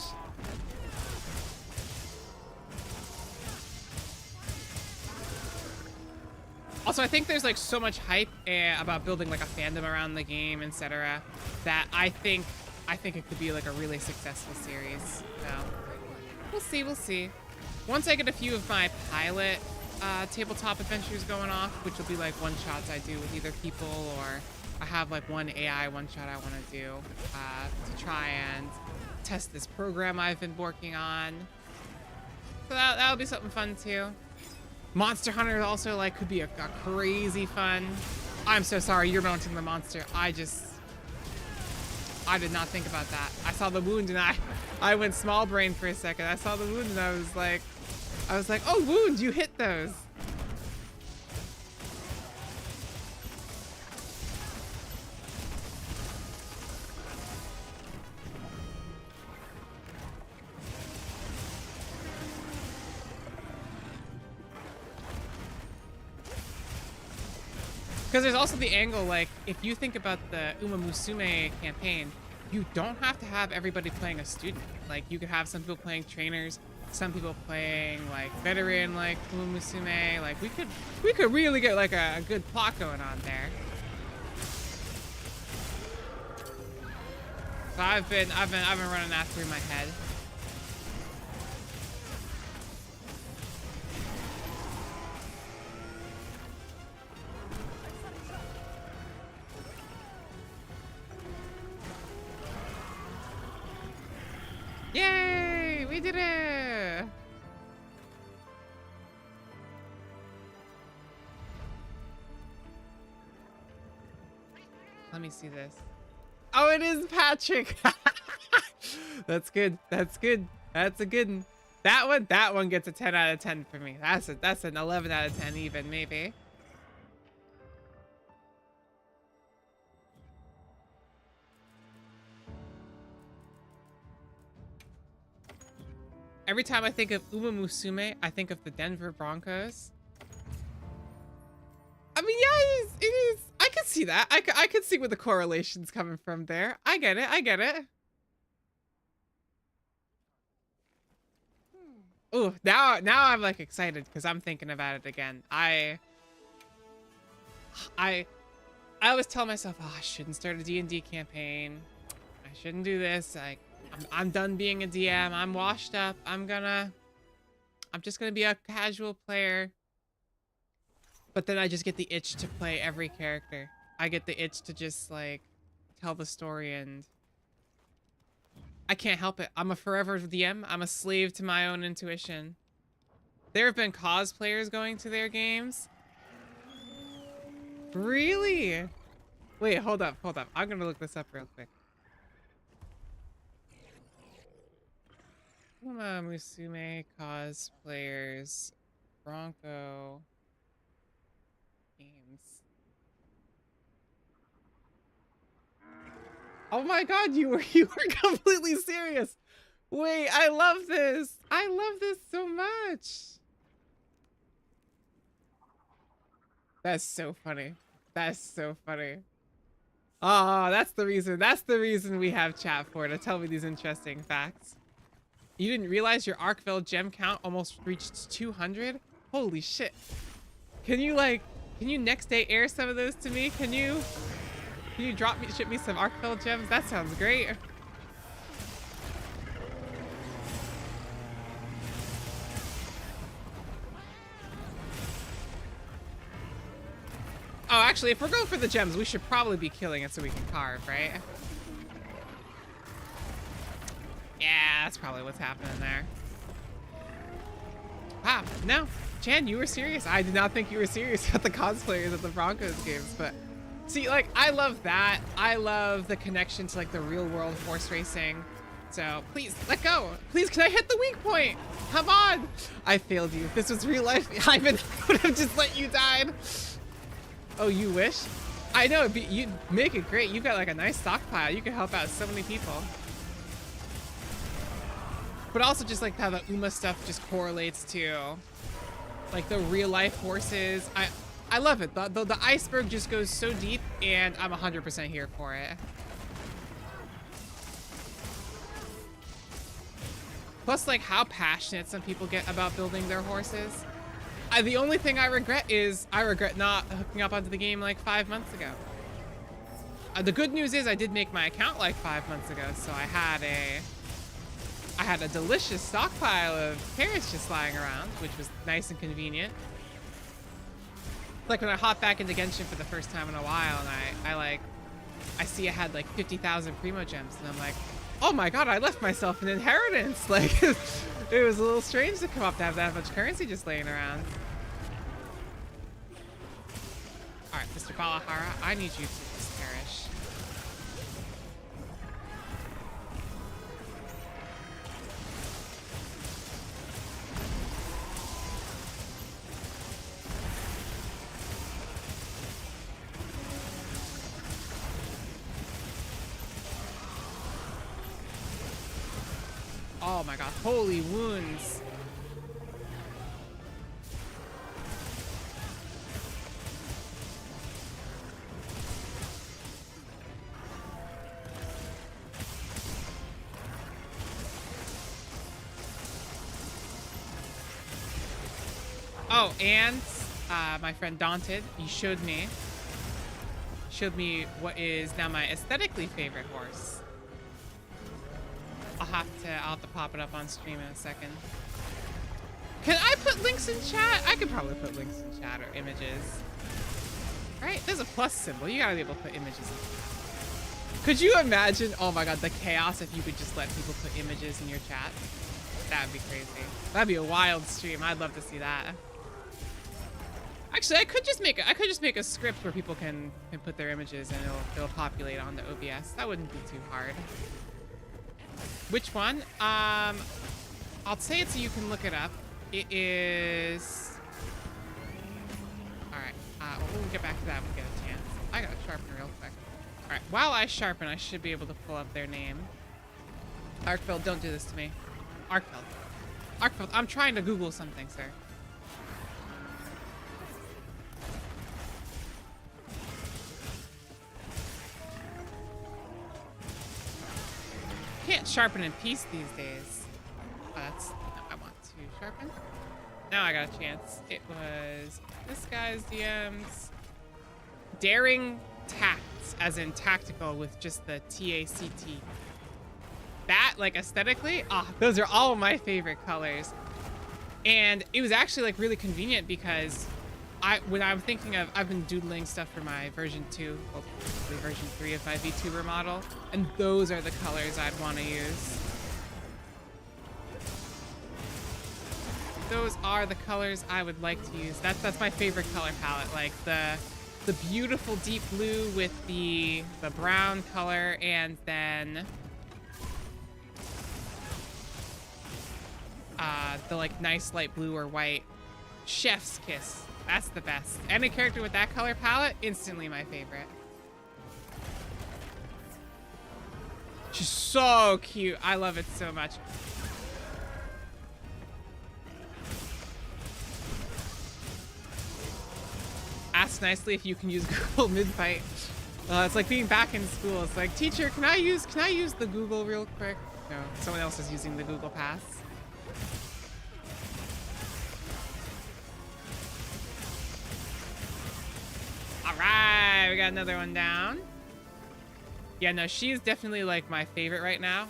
Also, I think there's like so much hype about building like a fandom around the game, etc., that I think it could be like a really successful series. So we'll see. Once I get a few of my pilot tabletop adventures going off, which will be like one-shots I do with either people, or I have like one AI one-shot I want to do to try and test this program I've been working on. So that'll be something fun too. Monster Hunter also like could be a crazy fun. I'm so sorry you're mounting the monster. I did not think about that. I saw the wound and I went small brain for a second. I saw the wound and I was like, oh, wound, you hit those. Because there's also the angle, like, if you think about the 𝘰𝘥𝘥𝘥𝘥 campaign, you don't have to have everybody playing a student. Like, you could have some people playing trainers, some people playing, like, veteran, like, 𝘰𝘥𝘥𝘥𝘥. Like, we could really get, like, a good plot going on there. So I've been running that through my head. Yay! We did it! Let me see this. Oh, it is Patrick! That's good. That's good. That's a good one. That one gets a 10 out of 10 for me. That's an 11 out of 10 even, maybe. Every time I think of 𝘰𝘥𝘥𝘥𝘥, I think of the Denver Broncos. I mean, yeah, it is. I could see that. I could see where the correlation's coming from there. I get it. Ooh, now I'm like excited because I'm thinking about it again. I always tell myself, oh, I shouldn't start a D&D campaign. I shouldn't do this. I'm done being a DM. I'm washed up. I'm just gonna be a casual player. But then I just get the itch to play every character. I get the itch to just like tell the story, and I can't help it. I'm a forever DM. I'm a slave to my own intuition. There have been cosplayers going to their games. Really? Wait, hold up, hold up. I'm gonna look this up real quick. Musume cosplayers Bronco games. Oh my god, you were completely serious. Wait, I love this. I love this so much. That's so funny. That's so funny. Oh, that's the reason. That's the reason we have chat for, to tell me these interesting facts. You didn't realize your Arkveld gem count almost reached 200? Holy shit. Can you next day air some of those to me? Can you ship me some Arkveld gems? That sounds great. Oh, actually, if we're going for the gems, we should probably be killing it so we can carve, right? Yeah, that's probably what's happening there. Wow, no. Chan, you were serious. I did not think you were serious about the cosplayers at the Broncos games, but see, like, I love that. I love the connection to, like, the real world horse racing. So, please, let go. Please, can I hit the weak point? Come on. I failed you. If this was real life, I would have just let you die. Oh, you wish? I know, you'd make it great. You've got, like, a nice stockpile. You could help out so many people. But also just, like, how the 𝘠𝘥𝘆 stuff just correlates to, like, the real life horses. I love it. The iceberg just goes so deep, and I'm 100% here for it. Plus, like, how passionate some people get about building their horses. The only thing I regret is I regret not hooking up onto the game like 5 months ago. The good news is I did make my account like 5 months ago, so I had a delicious stockpile of carrots just lying around, which was nice and convenient. Like when I hopped back into Genshin for the first time in a while, and I see I had like 50,000 Primo gems, and I'm like, oh my god, I left myself an inheritance. Like, it was a little strange to come up to have that much currency just laying around. All right, Mr. Balahara, I need you to just perish. Oh my god, holy wounds. Oh, and my friend Daunted, you showed me what is now my aesthetically favorite horse. I'll have to pop it up on stream in a second. Can I put links in chat? I could probably put links in chat or images. Right? There's a plus symbol. You gotta be able to put images in chat. Could you imagine, oh my god, the chaos if you could just let people put images in your chat? That'd be crazy. That'd be a wild stream. I'd love to see that. Actually, I could just make a script where people can put their images and it'll populate on the OBS. That wouldn't be too hard. Which one? I'll say it so you can look it up. It is... Alright, we'll get back to that when we get a chance. I gotta sharpen real quick. Alright, while I sharpen, I should be able to pull up their name. Arkveld, don't do this to me. Arkveld, I'm trying to Google something, sir. Can't sharpen in peace these days. Oh, that's no, I want to sharpen. Now I got a chance. It was this guy's DMs. Daring Tacts, as in tactical with just the T-A-C-T. That, like, aesthetically, those are all my favorite colors. And it was actually like really convenient because when I'm thinking of, I've been doodling stuff for my version 2, well, version 3 of my VTuber model, and those are the colors I'd want to use. Those are the colors I would like to use. That's my favorite color palette, like the beautiful deep blue with the brown color, and then the like nice light blue or white. Chef's kiss. That's the best. Any character with that color palette, instantly my favorite. She's so cute. I love it so much. Ask nicely if you can use Google mid-fight. It's like being back in school. It's like, teacher, can I use the Google real quick? No, someone else is using the Google Pass. All right, we got another one down. Yeah, no, she's definitely like my favorite right now.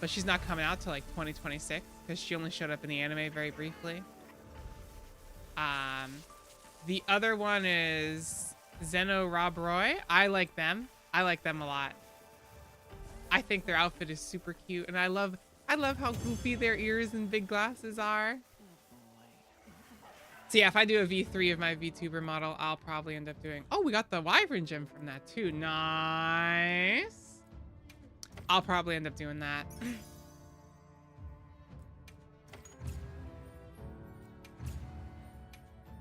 But she's not coming out till like 2026 because she only showed up in the anime very briefly. The other one is 𝘗𝘁𝘥𝘬𝘥𝘪𝘆. I like them. I like them a lot. I think their outfit is super cute, and I love how goofy their ears and big glasses are. So yeah, if I do a V3 of my VTuber model, I'll probably end up doing... Oh, we got the Wyvern gem from that too. Nice. I'll probably end up doing that.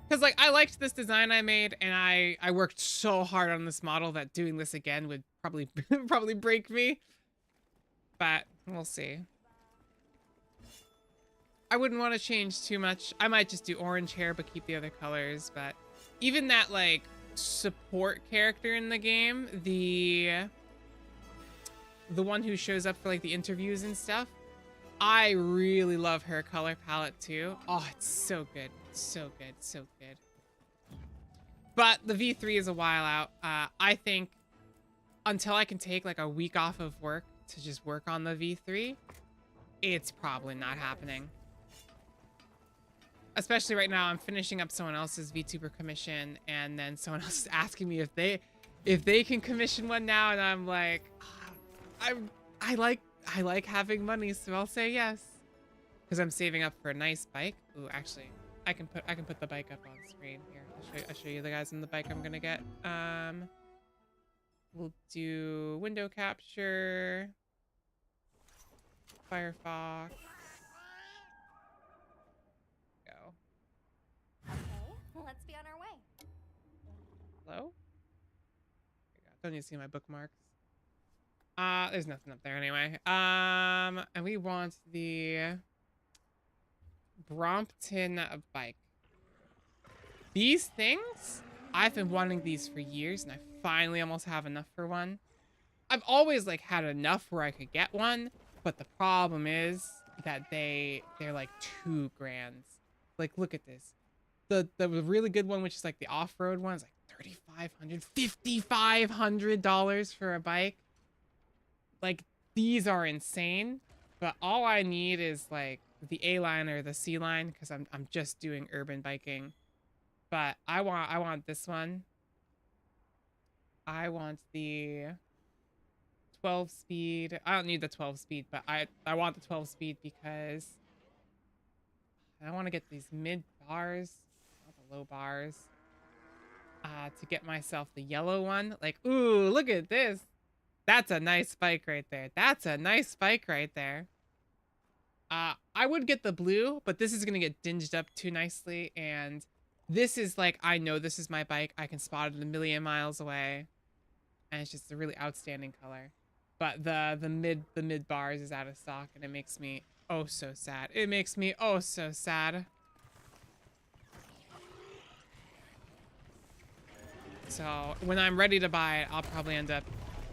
Because like I liked this design I made, and I worked so hard on this model that doing this again would probably probably break me. But we'll see. I wouldn't want to change too much. I might just do orange hair but keep the other colors. But even that like support character in the game, the one who shows up for like the interviews and stuff, I really love her color palette too. Oh, it's so good. So good, so good. But the V3 is a while out. I think until I can take like a week off of work to just work on the V3, it's probably not happening. Especially right now, I'm finishing up someone else's VTuber commission, and then someone else is asking me if they can commission one now, and I'm like, I like having money, so I'll say yes, because I'm saving up for a nice bike. Ooh, actually, I can put the bike up on screen here. I'll show you the guys on the bike I'm gonna get. We'll do window capture, Firefox. Go. Okay, let's be on our way. Hello? Don't need to see my bookmarks. There's nothing up there anyway. And we want the 𝘗𝘠𝘥𝘦 bike. These things, I've been wanting these for years, and I finally almost have enough for one. I've always like had enough where I could get one, but the problem is that they're like $2 grand. Like, look at this. The really good one, which is like the off-road one, is like $3,500, $5,500 for a bike. Like, these are insane, but all I need is like the A line or the C line, because I'm just doing urban biking. But I want this one. I want the 12 speed. I don't need the 12 speed, but I want the 12 speed because I want to get these mid bars, not the low bars, to get myself the yellow one. Like, ooh, look at this. That's a nice bike right there. That's a nice bike right there. I would get the blue, but this is going to get dinged up too nicely. And this is like, I know this is my bike. I can spot it a million miles away. And it's just a really outstanding color. But the mid bars is out of stock, and it makes me oh so sad. It makes me oh so sad. So when I'm ready to buy it, I'll probably end up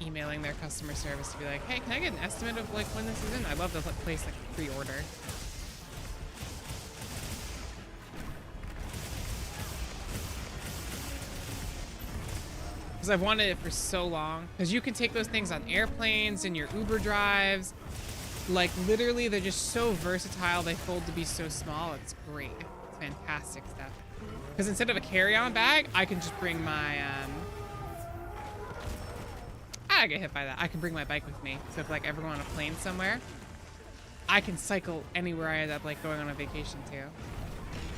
emailing their customer service to be like, hey, can I get an estimate of like when this is in? I'd love to place like a pre-order. Because I've wanted it for so long. Because you can take those things on airplanes and your Uber drives. Like, literally, they're just so versatile. They fold to be so small. It's great. It's fantastic stuff. Because instead of a carry-on bag, I can just bring my, I get hit by that. I can bring my bike with me. So if like ever go on a plane somewhere, I can cycle anywhere I end up like going on a vacation to.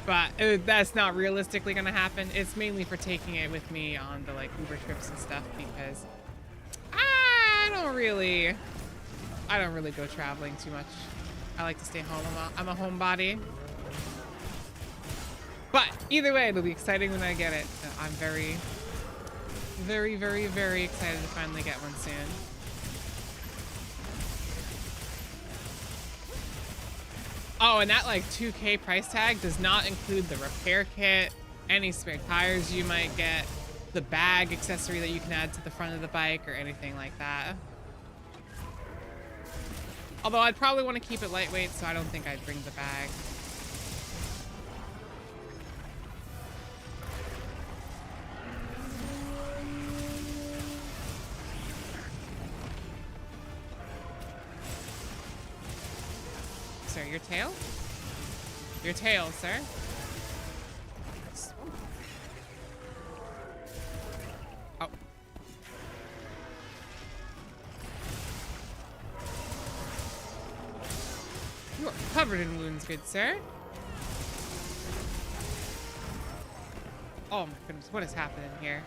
But that's not realistically gonna happen. It's mainly for taking it with me on the like Uber trips and stuff because I don't really go traveling too much. I like to stay home. I'm a homebody. But either way, it'll be exciting when I get it. I'm very, very, very, very excited to finally get one soon. Oh, and that like 2K price tag does not include the repair kit, any spare tires you might get, the bag accessory that you can add to the front of the bike or anything like that. Although I'd probably want to keep it lightweight, so I don't think I'd bring the bag. Sir, your tail? Your tail, sir. Oh. You are covered in wounds, good sir. Oh my goodness, what is happening here?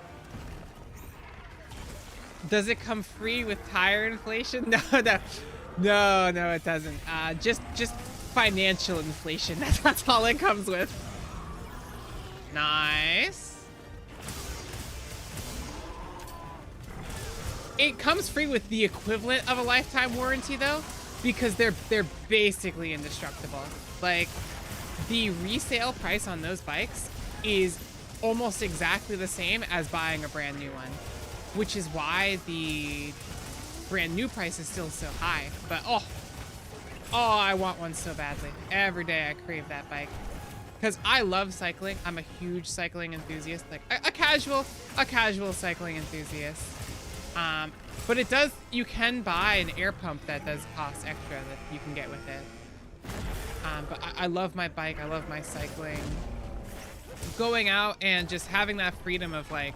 Does it come free with tire inflation? No, it doesn't. Just financial inflation. That's all it comes with. Nice. It comes free with the equivalent of a lifetime warranty though, because they're basically indestructible. Like the resale price on those bikes is almost exactly the same as buying a brand new one, which is why the brand new price is still so high. But oh, I want one so badly. Every day I crave that bike because I love cycling. I'm a huge cycling enthusiast, like a casual cycling enthusiast. But you can buy an air pump that does cost extra that you can get with it. But I love my bike. I love my cycling. Going out and just having that freedom of like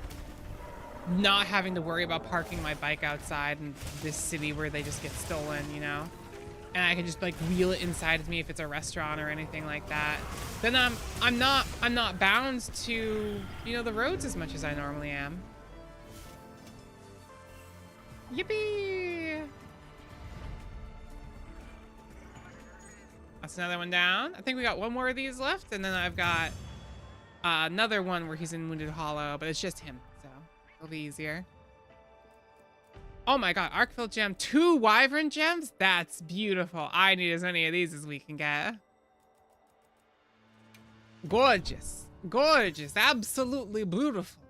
not having to worry about parking my bike outside in this city where they just get stolen, you know? And I can just like wheel it inside of me if it's a restaurant or anything like that. Then I'm not bound to, you know, the roads as much as I normally am. Yippee! That's another one down. I think we got one more of these left, and then I've got another one where he's in Wounded Hollow, but it's just him, so it'll be easier. Oh my god, Arkveld gem, 2 wyvern gems? That's beautiful. I need as many of these as we can get. Gorgeous. Gorgeous. Absolutely beautiful.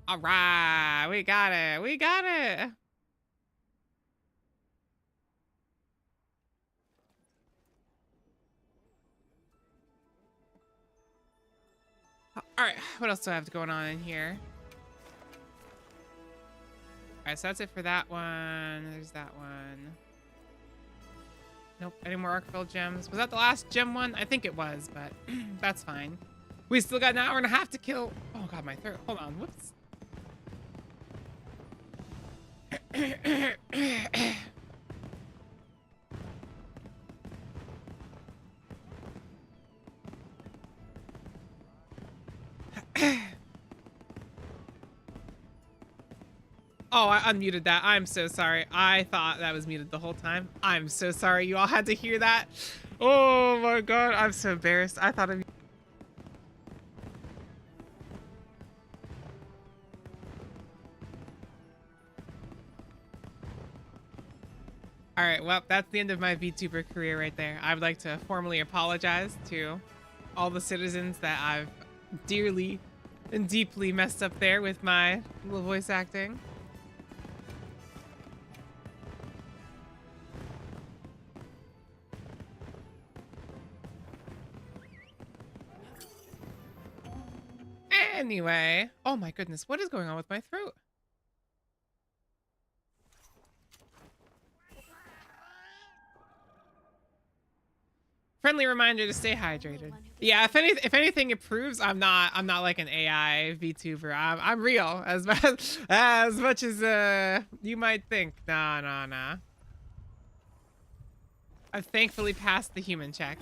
All right, we got it. We got it. All right, what else do I have going on in here? All right, so that's it for that one. There's that one. Nope, any more Arkveld gems? Was that the last gem one? I think it was, but that's fine. We still got an hour and a half to kill. Oh god, my throat. Hold on, whoops. Oh, I unmuted that. I'm so sorry. I thought that was muted the whole time. I'm so sorry you all had to hear that. Oh my god, I'm so embarrassed. I thought of. All right, well, that's the end of my VTuber career right there. I would like to formally apologize to all the citizens that I've dearly and deeply messed up there with my little voice acting. Anyway, oh my goodness, what is going on with my throat? Friendly reminder to stay hydrated. Yeah, if anything, it proves I'm not like an AI VTuber. I'm real as much as you might think. Nah. I've thankfully passed the human check.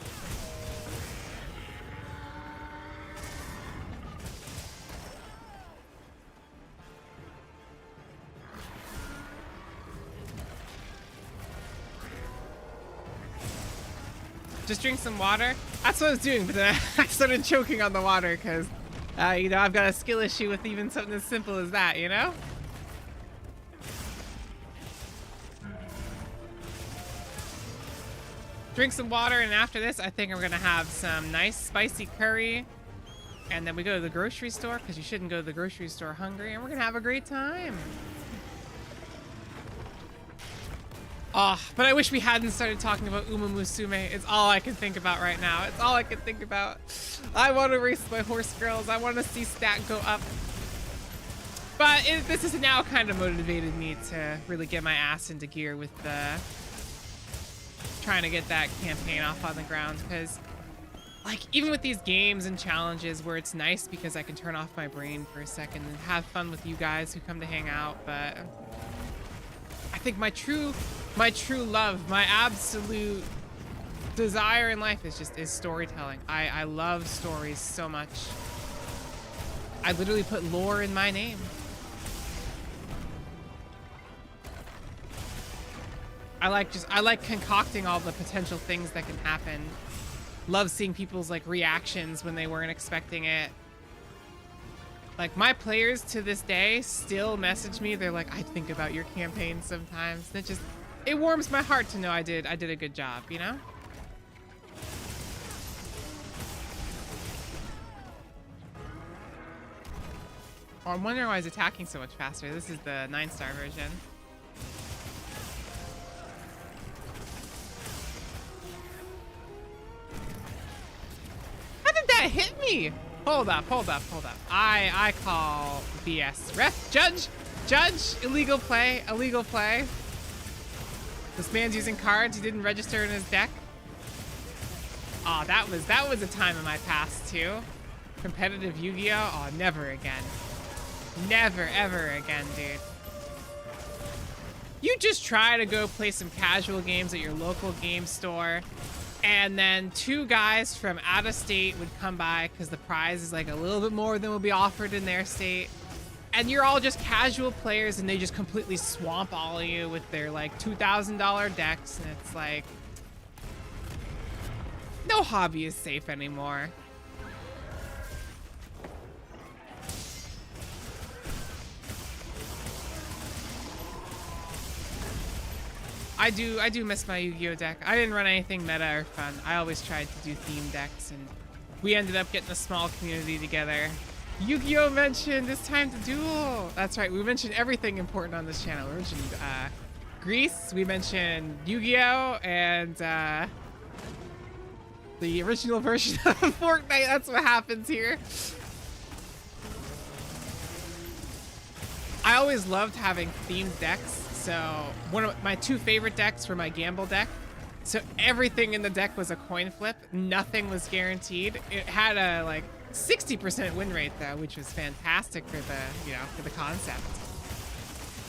Just drink some water. That's what I was doing, but then I started choking on the water because, you know, I've got a skill issue with even something as simple as that, you know? Drink some water, and after this, I think we're gonna have some nice spicy curry. And then we go to the grocery store, because you shouldn't go to the grocery store hungry, and we're gonna have a great time. Oh, but I wish we hadn't started talking about 𝘰𝘠𝘥𝘬𝘴𝘢𝘠. It's all I can think about right now. It's all I can think about. I want to race my horse girls. I want to see stat go up. But this has now kind of motivated me to really get my ass into gear with trying to get that campaign off on the ground. Because, like, even with these games and challenges where it's nice because I can turn off my brain for a second and have fun with you guys who come to hang out, but I think my true love, my absolute desire in life is storytelling. I love stories so much. I literally put lore in my name. I like concocting all the potential things that can happen. Love seeing people's like reactions when they weren't expecting it. Like, my players to this day still message me. They're like, I think about your campaign sometimes. And it warms my heart to know I did a good job, you know? Oh, I'm wondering why he's attacking so much faster. This is the 9-star version. How did that hit me? Hold up. I call BS. Ref, judge, illegal play. This man's using cards he didn't register in his deck. Oh, that was a time in my past too. Competitive Yu-Gi-Oh! Oh, never again. Never, ever again, dude. You just try to go play some casual games at your local game store, and then 2 guys from out of state would come by because the prize is like a little bit more than will be offered in their state. And you're all just casual players, and they just completely swamp all of you with their like $2,000 decks, and it's like, no hobby is safe anymore. I do miss my Yu-Gi-Oh deck. I didn't run anything meta or fun. I always tried to do theme decks, and we ended up getting a small community together. Yu-Gi-Oh mentioned it's time to duel. That's right. We mentioned everything important on this channel. We mentioned Greece. We mentioned Yu-Gi-Oh and the original version of Fortnite. That's what happens here. I always loved having themed decks. So one of my 2 favorite decks were my gamble deck. So everything in the deck was a coin flip. Nothing was guaranteed. It had a like 60% win rate though, which was fantastic for the concept.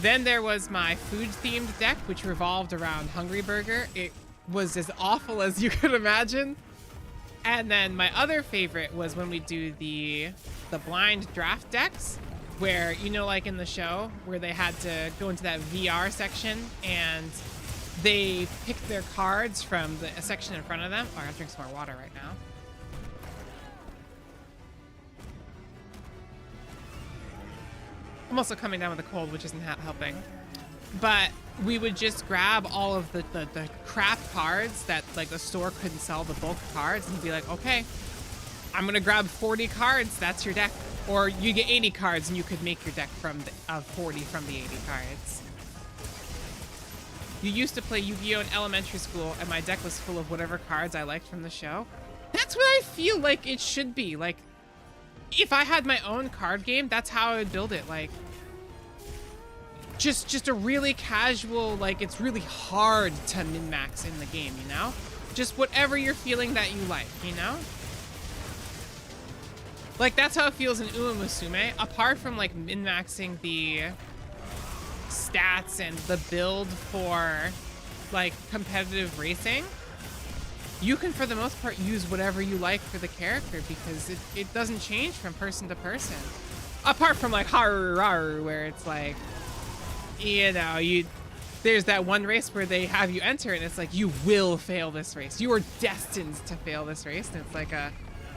Then there was my food themed deck, which revolved around Hungry Burger. It was as awful as you could imagine. And then my other favorite was when we do the blind draft decks, where, you know, like in the show where they had to go into that VR section and they picked their cards from a section in front of them. Oh, I have to drink some more water right now. I'm also coming down with a cold, which isn't helping. But we would just grab all of the crap cards that like the store couldn't sell, the bulk cards, and be like, okay, I'm gonna grab 40 cards, that's your deck. Or you get 80 cards and you could make your deck of 40 from the 80 cards. You used to play Yu-Gi-Oh! In elementary school, and my deck was full of whatever cards I liked from the show. That's what I feel like it should be. Like, if I had my own card game, that's how I would build it. Like, just a really casual, like, it's really hard to min-max in the game, you know? Just whatever you're feeling that you like, you know? Like, that's how it feels in 𝘰𝘓𝘥𝘬𝘴. Apart from, like, min-maxing the stats and the build for, like, competitive racing, you can, for the most part, use whatever you like for the character because it doesn't change from person to person. Apart from, like, 𝘊𝘰𝘮𝘥𝘪𝘁, where it's like, you know, there's that one race where they have you enter and it's like, you will fail this race. You are destined to fail this race. And it's like a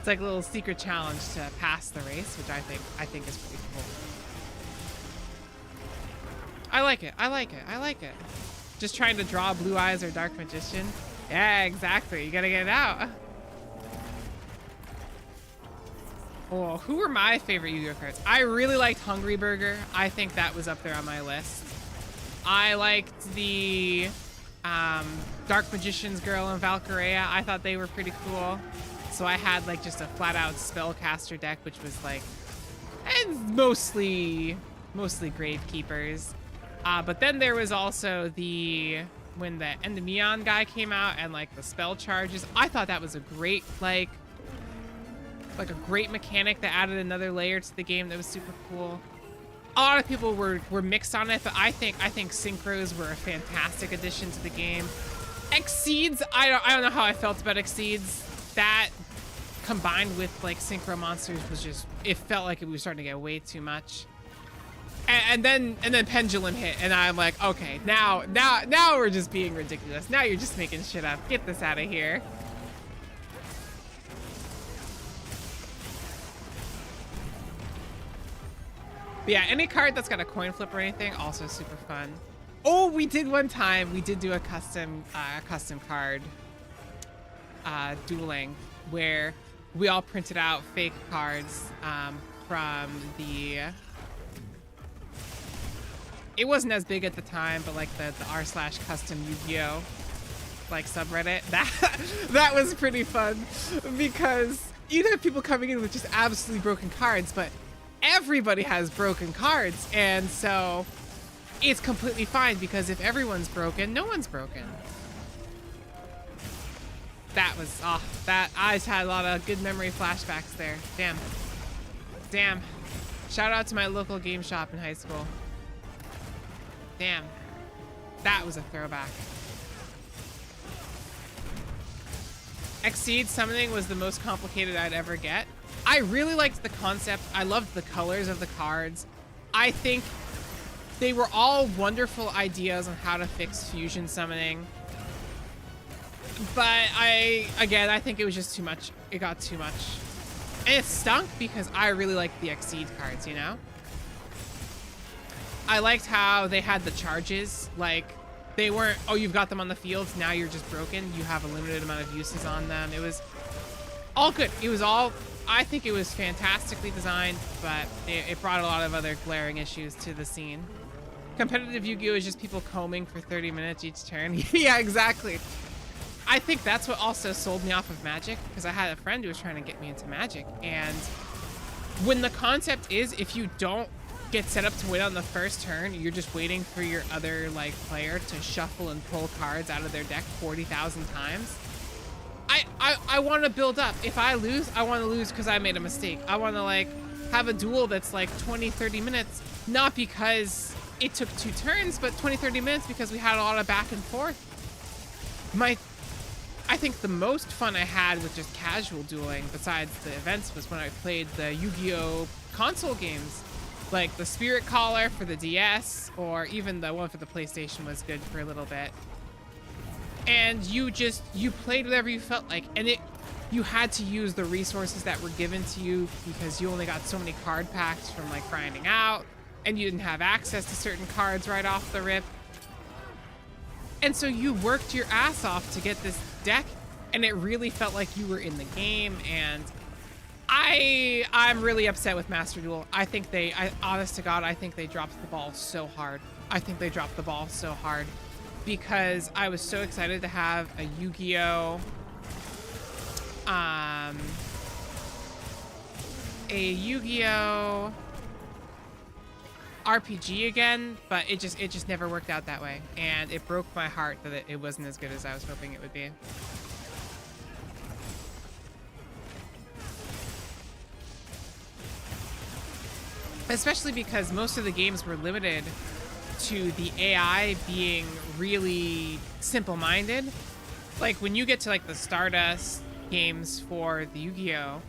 little secret challenge to pass the race, which I think is pretty cool. I like it. I like it. I like it. Just trying to draw blue eyes or dark magician. Yeah, exactly. You gotta get it out. Oh, who were my favorite Yu-Gi-Oh cards? I really liked Hungry Burger. I think that was up there on my list. I liked the Dark Magician's Girl and Valkyria. I thought they were pretty cool. So I had like just a flat out spellcaster deck, which was like, and mostly Gravekeepers. But then there was also when the Endymion guy came out and like the spell charges. I thought that was a great like a great mechanic that added another layer to the game that was super cool. A lot of people were mixed on it, but I think synchros were a fantastic addition to the game. Exceeds, I don't know how I felt about Exceeds. That combined with like synchro monsters was just, it felt like it was starting to get way too much. And then Pendulum hit, and I'm like, okay, now we're just being ridiculous. Now you're just making shit up. Get this out of here. But yeah, any card that's got a coin flip or anything, also super fun. Oh, we did one time. We did do a custom card dueling where we all printed out fake cards from the. It wasn't as big at the time, but like the r/custom Yu-Gi-Oh like subreddit. That was pretty fun because you'd have people coming in with just absolutely broken cards, but everybody has broken cards, and so it's completely fine because if everyone's broken, no one's broken. That was I just had a lot of good memory flashbacks there. Damn. Shout out to my local game shop in high school. Damn. That was a throwback. Exceed summoning was the most complicated I'd ever get. I really liked the concept. I loved the colors of the cards. I think they were all wonderful ideas on how to fix fusion summoning. But I think it was just too much. It got too much. And it stunk because I really liked the Exceed cards, you know? I liked how they had the charges. Like, they weren't, oh, you've got them on the field, now you're just broken. You have a limited amount of uses on them. It was all good. It was all, I think it was fantastically designed, but it brought a lot of other glaring issues to the scene. Competitive Yu-Gi-Oh! Is just people combing for 30 minutes each turn. Yeah, exactly. I think that's what also sold me off of Magic, because I had a friend who was trying to get me into Magic, and when the concept is if you don't get set up to win on the first turn, you're just waiting for your other like player to shuffle and pull cards out of their deck 40,000 times. I want to build up. If I lose, I want to lose because I made a mistake. I want to like have a duel that's like 20-30 minutes, not because it took 2 turns, but 20-30 minutes because we had a lot of back and forth. I think the most fun I had with just casual dueling besides the events was when I played the Yu-Gi-Oh! Console games. Like the Spirit Caller for the DS, or even the one for the PlayStation was good for a little bit. And you played whatever you felt like, and you had to use the resources that were given to you because you only got so many card packs from like grinding out, and you didn't have access to certain cards right off the rip. And so you worked your ass off to get this deck, and it really felt like you were in the game. And I'm really upset with Master Duel. I think honest to God, I think they dropped the ball so hard. I think they dropped the ball so hard because I was so excited to have a Yu-Gi-Oh! RPG again, but it just never worked out that way, and it broke my heart that it wasn't as good as I was hoping it would be. Especially because most of the games were limited to the AI being really simple-minded. Like when you get to like the Stardust games for the Yu-Gi-Oh,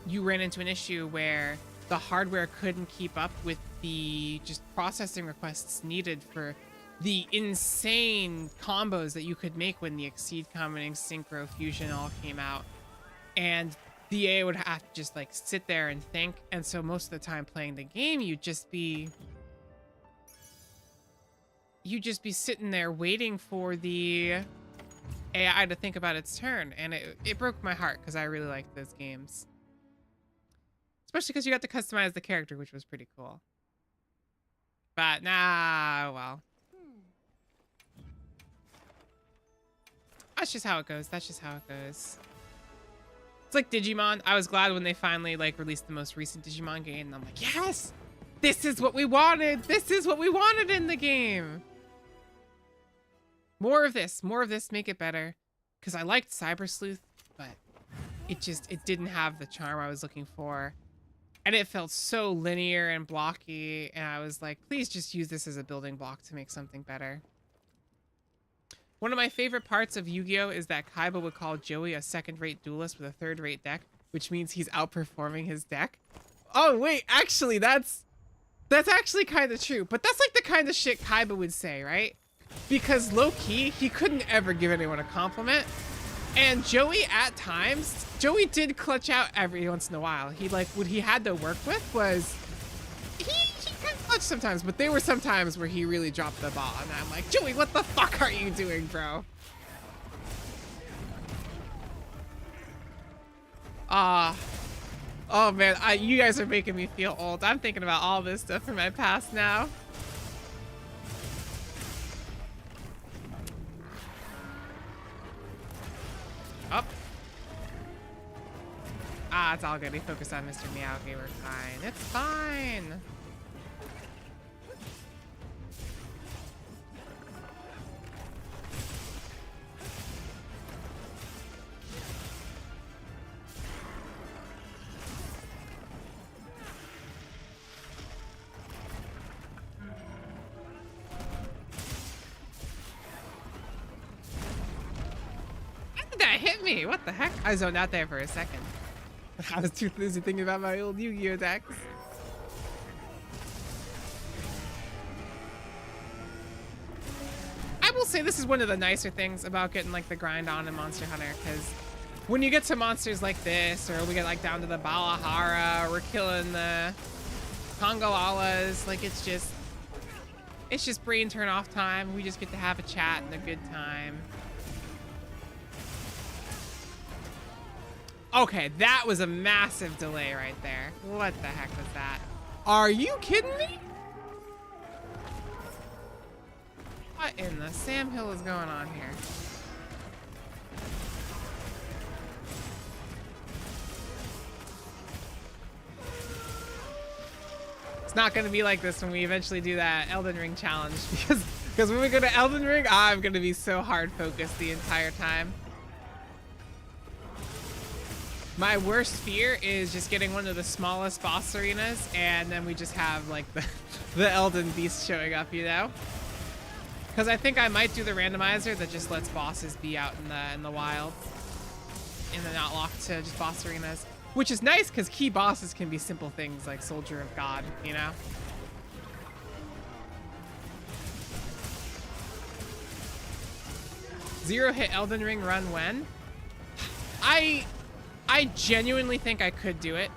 you ran into an issue where the hardware couldn't keep up with the just processing requests needed for the insane combos that you could make when the Exceed Combining Synchro Fusion all came out. And the AI would have to just like sit there and think. And so most of the time playing the game, you'd just be sitting there waiting for the AI to think about its turn. And it broke my heart because I really liked those games. Especially because you got to customize the character, which was pretty cool. But nah, well. That's just how it goes. That's just how it goes. It's like Digimon. I was glad when they finally like released the most recent Digimon game. And I'm like, yes, this is what we wanted. This is what we wanted in the game. More of this, make it better. Because I liked Cyber Sleuth, but it didn't have the charm I was looking for. And it felt so linear and blocky. And I was like, please just use this as a building block to make something better. One of my favorite parts of Yu-Gi-Oh! Is that Kaiba would call Joey a second-rate duelist with a third-rate deck, which means he's outperforming his deck. Oh, wait, actually, that's actually kind of true. But that's like the kind of shit Kaiba would say, right? Because low-key, he couldn't ever give anyone a compliment. And Joey, at times, Joey did clutch out every once in a while. He, like, what he had to work with was... He could clutch sometimes, but there were some times where he really dropped the ball. And I'm like, Joey, what the fuck are you doing, bro? Oh man, you guys are making me feel old. I'm thinking about all this stuff from my past now. Up. Ah, it's all good. We focus on Mr. Miyagi. We're fine. It's fine. That hit me. What the heck? I zoned out there for a second. I was too busy thinking about my old Yu-Gi-Oh decks. I will say this is one of the nicer things about getting like the grind on in Monster Hunter, because when you get to monsters like this, or we get like down to the Balahara, or we're killing the Kongalalas, like it's just brain turn off time. We just get to have a chat and a good time. Okay, that was a massive delay right there. What the heck was that? Are you kidding me? What in the Sam Hill is going on here? It's not gonna be like this when we eventually do that Elden Ring challenge, because when we go to Elden Ring, I'm gonna be so hard focused the entire time. My worst fear is just getting one of the smallest boss arenas, and then we just have like the Elden Beast showing up, you know? Because I think I might do the randomizer that just lets bosses be out in the wild, and then not locked to just boss arenas, which is nice because key bosses can be simple things like Soldier of God, you know? Zero hit Elden Ring run when? I genuinely think I could do it.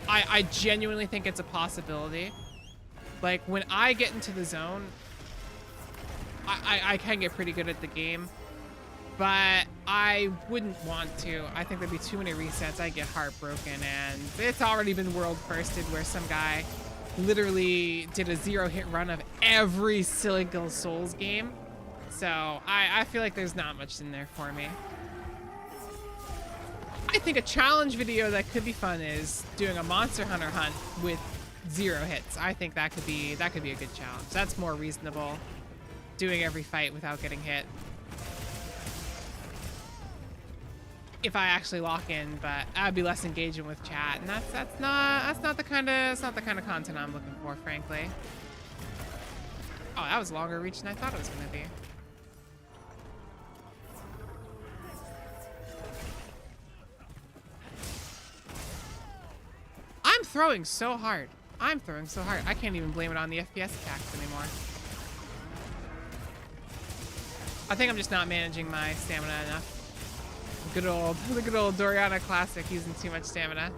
I genuinely think it's a possibility. Like, when I get into the zone, I can get pretty good at the game, but I wouldn't want to. I think there'd be too many resets. I'd get heartbroken, and it's already been world firsted where some guy literally did a 0-hit run of every single Souls game. So I feel like there's not much in there for me. I think a challenge video that could be fun is doing a Monster Hunter hunt with 0 hits. I think that could be a good challenge. That's more reasonable. Doing every fight without getting hit. if I actually lock in, but I'd be less engagement with chat, and that's not the kind of content I'm looking for, frankly. Oh, that was longer reach than I thought it was gonna be. I'm throwing so hard. I'm throwing so hard. I can't even blame it on the FPS attacks anymore. I think I'm just not managing my stamina enough. The good old 𝘠𝘪iana classic, using too much stamina.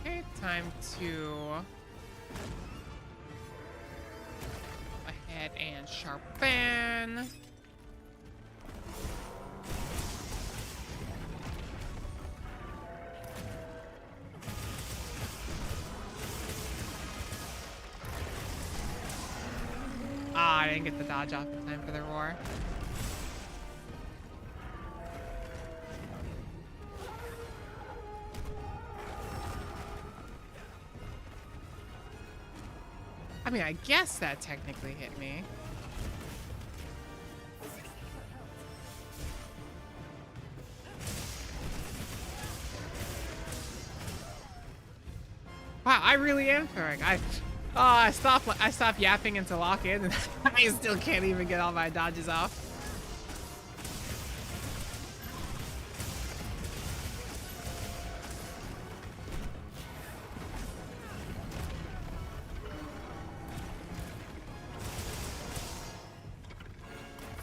Okay, time to go ahead and sharpen. Ah, I didn't get the dodge off in time for the roar. I mean, I guess that technically hit me. Wow, I really am throwing. I stopped yapping into lock in, and I still can't even get all my dodges off.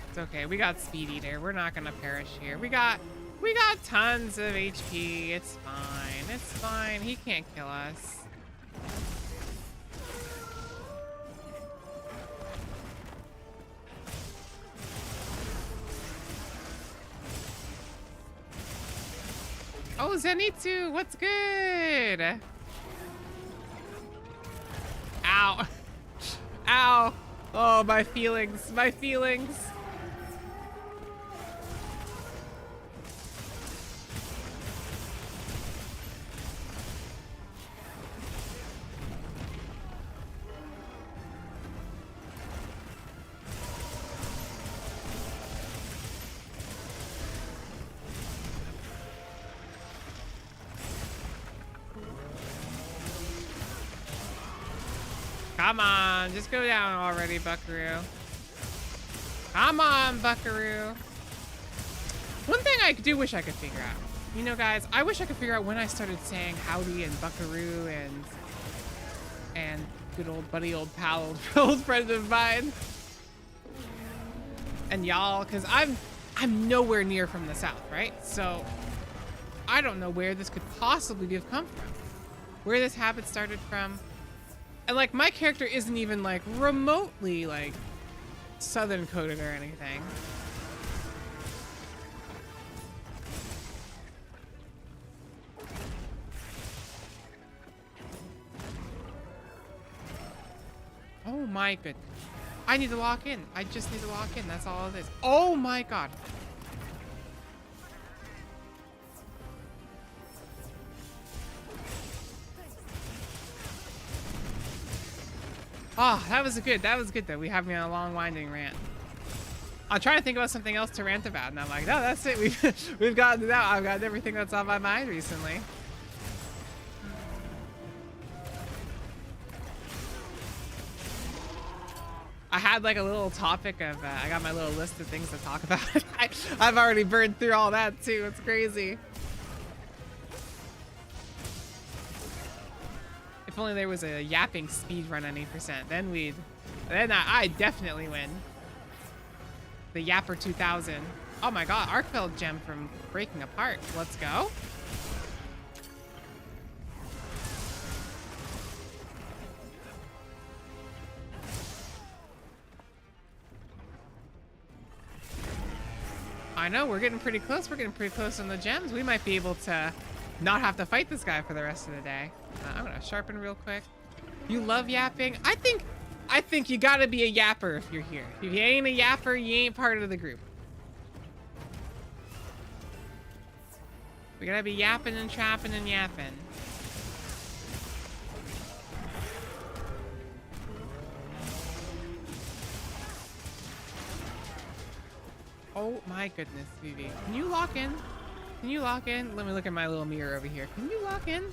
It's okay. We got Speed Eater. We're not gonna perish here. We got tons of HP. It's fine. It's fine. He can't kill us. Oh, Zenitsu, what's good? Ow. Ow. Oh, my feelings. My feelings. Come on, just go down already, Buckaroo. Come on, Buckaroo. One thing I do wish I could figure out, you know, guys, I wish I could figure out when I started saying howdy and Buckaroo and good old buddy, old pal, old friend of mine, and y'all, because I'm nowhere near from the South, right? So I don't know where this could possibly have come from, where this habit started from. And like, my character isn't even like remotely like Southern coded or anything. Oh my goodness. I need to lock in. I just need to lock in. That's all it is. Oh my god. Oh, that was good though. We have me on a long winding rant. I'll try to think about something else to rant about, and I'm like, no, that's it. We've gotten it out. I've got everything that's on my mind recently. I had like a little topic of, I got my little list of things to talk about. I've already burned through all that too. It's crazy. If only there was a yapping speed run any percent, then I'd definitely win. The Yapper 2000. Oh my god, Arkveld gem from Breaking Apart. Let's go. I know, we're getting pretty close. We're getting pretty close on the gems. We might be able to not have to fight this guy for the rest of the day. I'm gonna sharpen real quick. You love yapping? I think you gotta be a yapper if you're here. If you ain't a yapper, you ain't part of the group. We gotta be yapping and trapping and yapping. Oh my goodness, Vivi. Can you lock in? Can you lock in? Let me look at my little mirror over here. Can you lock in?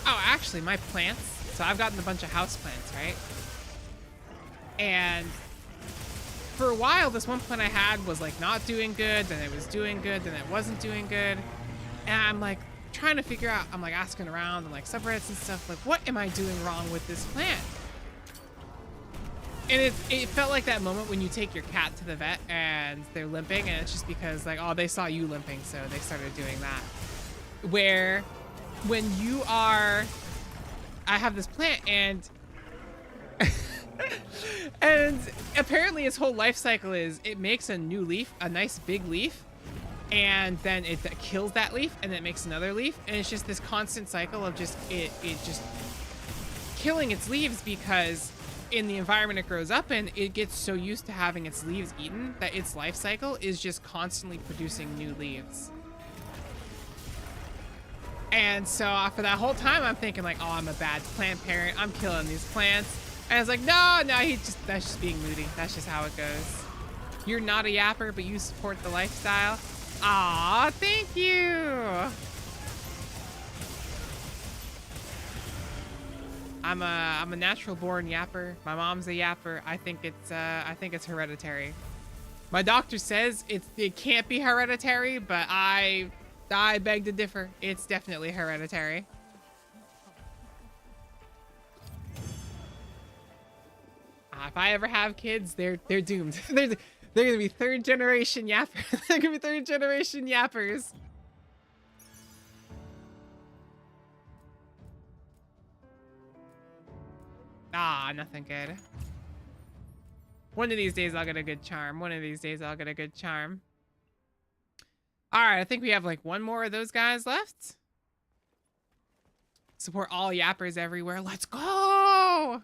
Oh, actually, my plants. So I've gotten a bunch of house plants, right? And for a while, this one plant I had was like not doing good, then it was doing good, then it wasn't doing good. And I'm like trying to figure out, I'm like asking around and like subreddits and stuff, like what am I doing wrong with this plant? And it felt like that moment when you take your cat to the vet and they're limping, and it's just because like, oh, they saw you limping, so they started doing that. Where when you are, I have this plant and and apparently its whole life cycle is it makes a new leaf, a nice big leaf, and then it kills that leaf and then it makes another leaf, and it's just this constant cycle of just it just killing its leaves, because in the environment it grows up in, it gets so used to having its leaves eaten that its life cycle is just constantly producing new leaves. And so for that whole time I'm thinking like, oh, I'm a bad plant parent, I'm killing these plants. And I was like, no, that's just being moody. That's just how it goes. You're not a yapper, but you support the lifestyle. Aw, thank you. I'm a natural born yapper. My mom's a yapper. I think it's hereditary. My doctor says it can't be hereditary, but I beg to differ. It's definitely hereditary. If I ever have kids, they're doomed. they're gonna be third generation yappers. They're gonna be third generation yappers. Ah, nothing good. One of these days I'll get a good charm. One of these days I'll get a good charm. All right, I think we have like one more of those guys left. Support all yappers everywhere. Let's go!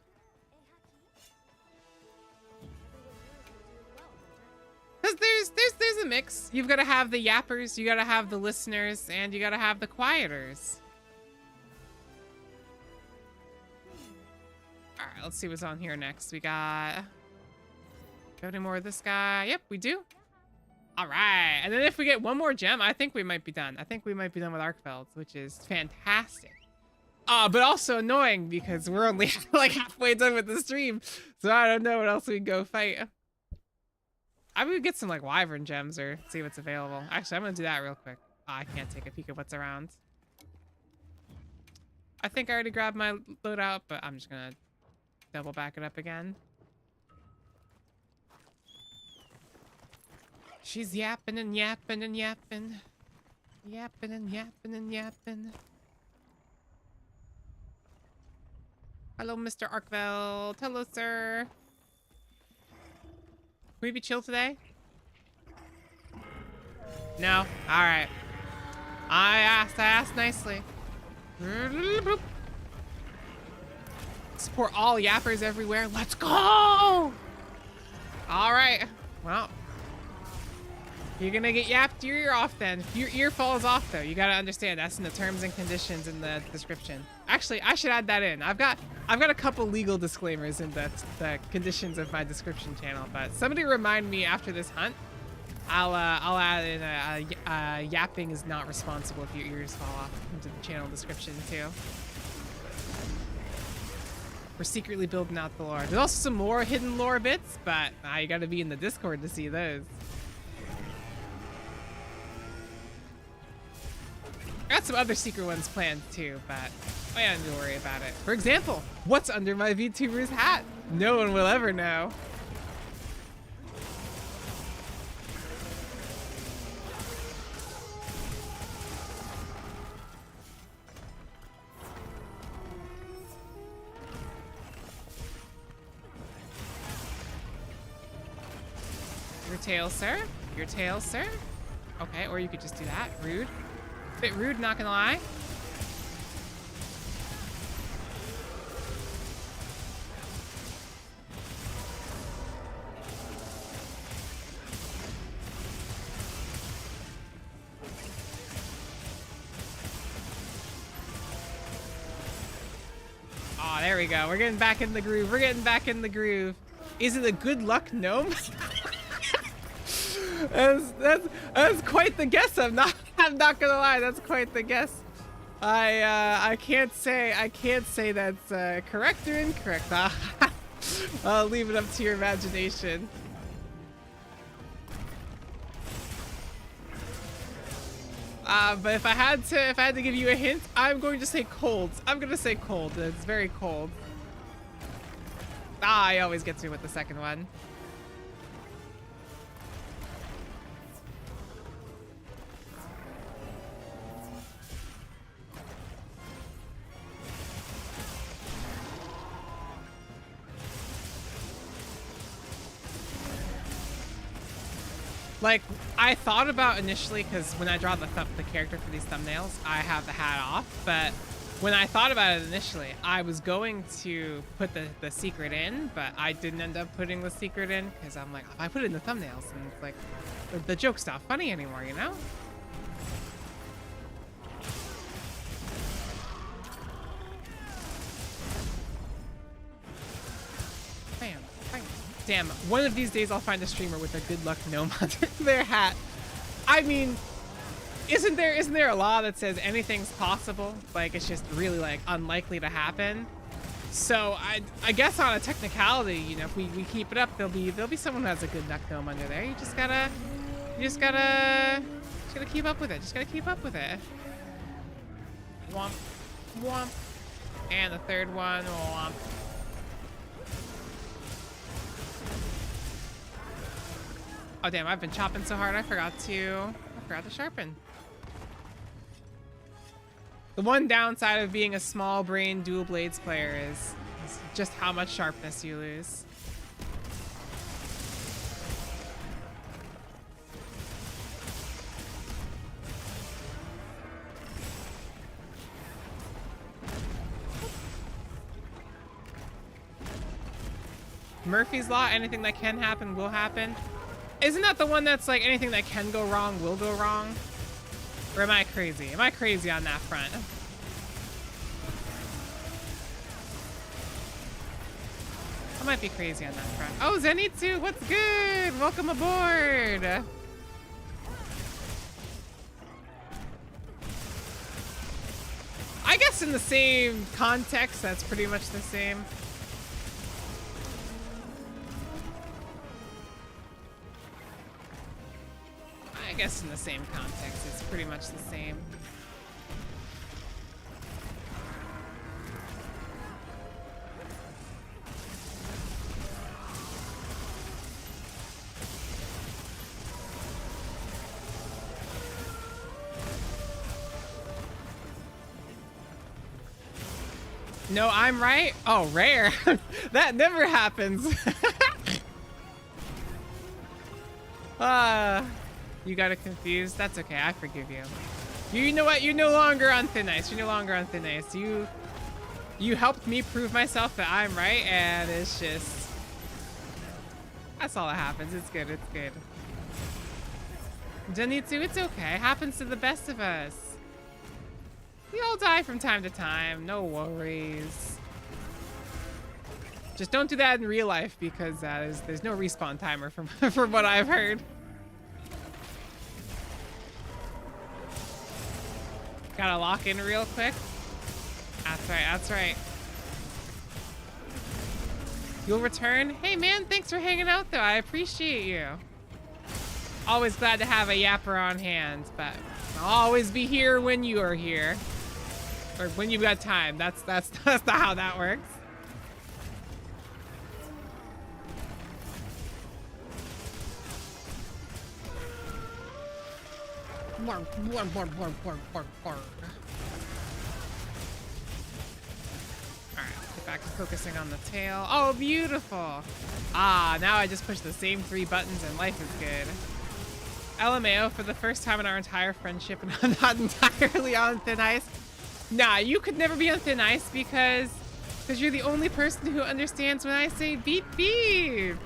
Because there's a mix. You've got to have the yappers, you got to have the listeners, and you got to have the quieters. All right, let's see what's on here next. We got... Do we have any more of this guy? Yep, we do. All right, and then if we get one more gem, I think we might be done. I think we might be done with Arkveld, which is fantastic. But also annoying because we're only like halfway done with the stream, so I don't know what else we can go fight. I would get some like wyvern gems or see what's available. Actually, I'm gonna do that real quick. Oh, I can't take a peek at what's around. I think I already grabbed my loadout, but I'm just gonna double back it up again. She's yapping and yapping and yapping. Yapping and yapping and yapping. Hello, Mr. Arkveld. Hello, sir. Can we be chill today? No? Alright. I asked nicely. Support all yappers everywhere. Let's go! Alright. Well. You're gonna get yapped your ear off then. If your ear falls off though, you gotta understand that's in the terms and conditions in the description. Actually, I should add that in. I've got a couple legal disclaimers in the conditions of my description channel, but somebody remind me after this hunt. I'll add in yapping is not responsible if your ears fall off into the channel description too. We're secretly building out the lore. There's also some more hidden lore bits, but you gotta be in the Discord to see those. I got some other secret ones planned too, but I don't need to worry about it. For example, what's under my VTuber's hat? No one will ever know. Your tail, sir. Your tail, sir. Okay, or you could just do that. Rude. Bit rude, not gonna lie. Oh, there we go. We're getting back in the groove. We're getting back in the groove. Is it a good luck gnome? that's quite the guess. I'm not gonna lie. That's quite the guess. I can't say that's correct or incorrect. I'll leave it up to your imagination. But if I had to give you a hint, I'm going to say cold. I'm gonna say cold. It's very cold. Ah, he always gets me with the second one. Like, I thought about initially, because when I draw the character for these thumbnails, I have the hat off, but when I thought about it initially, I was going to put the secret in, but I didn't end up putting the secret in, because I'm like, if I put it in the thumbnails, and it's like, the joke's not funny anymore, you know? Bam, bam. Damn, one of these days I'll find a streamer with a good luck gnome under their hat. I mean, isn't there a law that says anything's possible? Like, it's just really, like, unlikely to happen. So I guess on a technicality, you know, if we keep it up, there'll be someone who has a good luck gnome under there. You just gotta keep up with it. Just gotta keep up with it. Womp, womp, and the third one, womp. Oh damn, I've been chopping so hard I forgot to sharpen. The one downside of being a small brain dual blades player is just how much sharpness you lose. Murphy's Law, anything that can happen will happen. Isn't that the one that's like anything that can go wrong will go wrong? Or am I crazy? Am I crazy on that front? I might be crazy on that front. Oh, Zenitsu, what's good? Welcome aboard. I guess in the same context, that's pretty much the same. I guess in the same context, it's pretty much the same. No, I'm right? Oh, rare. That never happens. You got it confused. That's okay. I forgive you. You know what? You're no longer on thin ice. You're no longer on thin ice. You helped me prove myself that I'm right, and it's just... That's all that happens. It's good. It's good. Zenitsu, it's okay. It happens to the best of us. We all die from time to time. No worries. Just don't do that in real life because there's no respawn timer from from what I've heard. Gotta lock in real quick. That's right, that's right. You'll return? Hey man, thanks for hanging out though. I appreciate you. Always glad to have a yapper on hand, but I'll always be here when you are here. Or when you've got time. That's not how that works. Alright, get back to focusing on the tail. Oh, beautiful. Ah, now I just push the same 3 buttons and life is good. LMAO, for the first time in our entire friendship, and I'm not entirely on thin ice. Nah, you could never be on thin ice because you're the only person who understands when I say beep beep.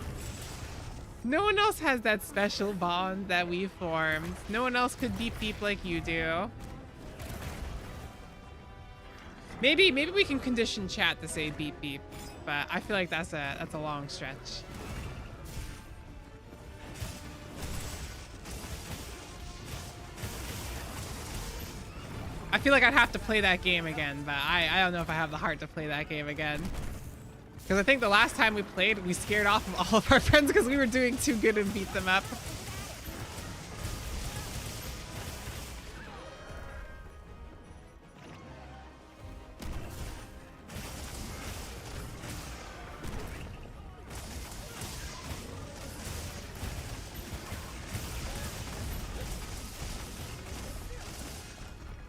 No one else has that special bond that we formed. No one else could beep beep like you do. Maybe we can condition chat to say beep beep, but I feel like that's a long stretch. I feel like I'd have to play that game again, but I don't know if I have the heart to play that game again. Because I think the last time we played, we scared off all of our friends because we were doing too good and beat them up.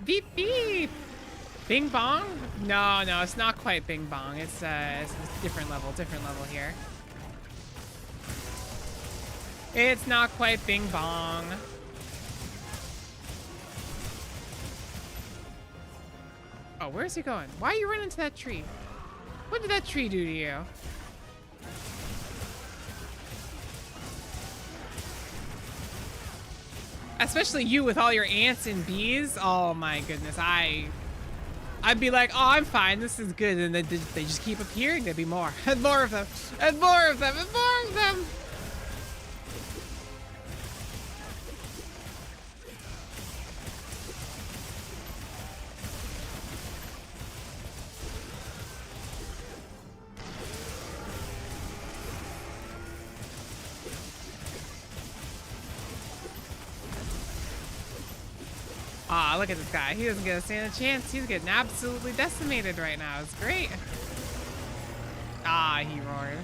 Beep beep. Bing bong? No, it's not quite bing bong. It's a different level here. It's not quite bing bong. Oh, where's he going? Why are you running into that tree? What did that tree do to you? Especially you with all your ants and bees. Oh my goodness, I'd be like, oh, I'm fine, this is good, and then they just keep appearing. There'd be more, and more of them, and more of them, and more of them. Aw, look at this guy. He doesn't get a stand a chance. He's getting absolutely decimated right now. It's great. Ah, he roared.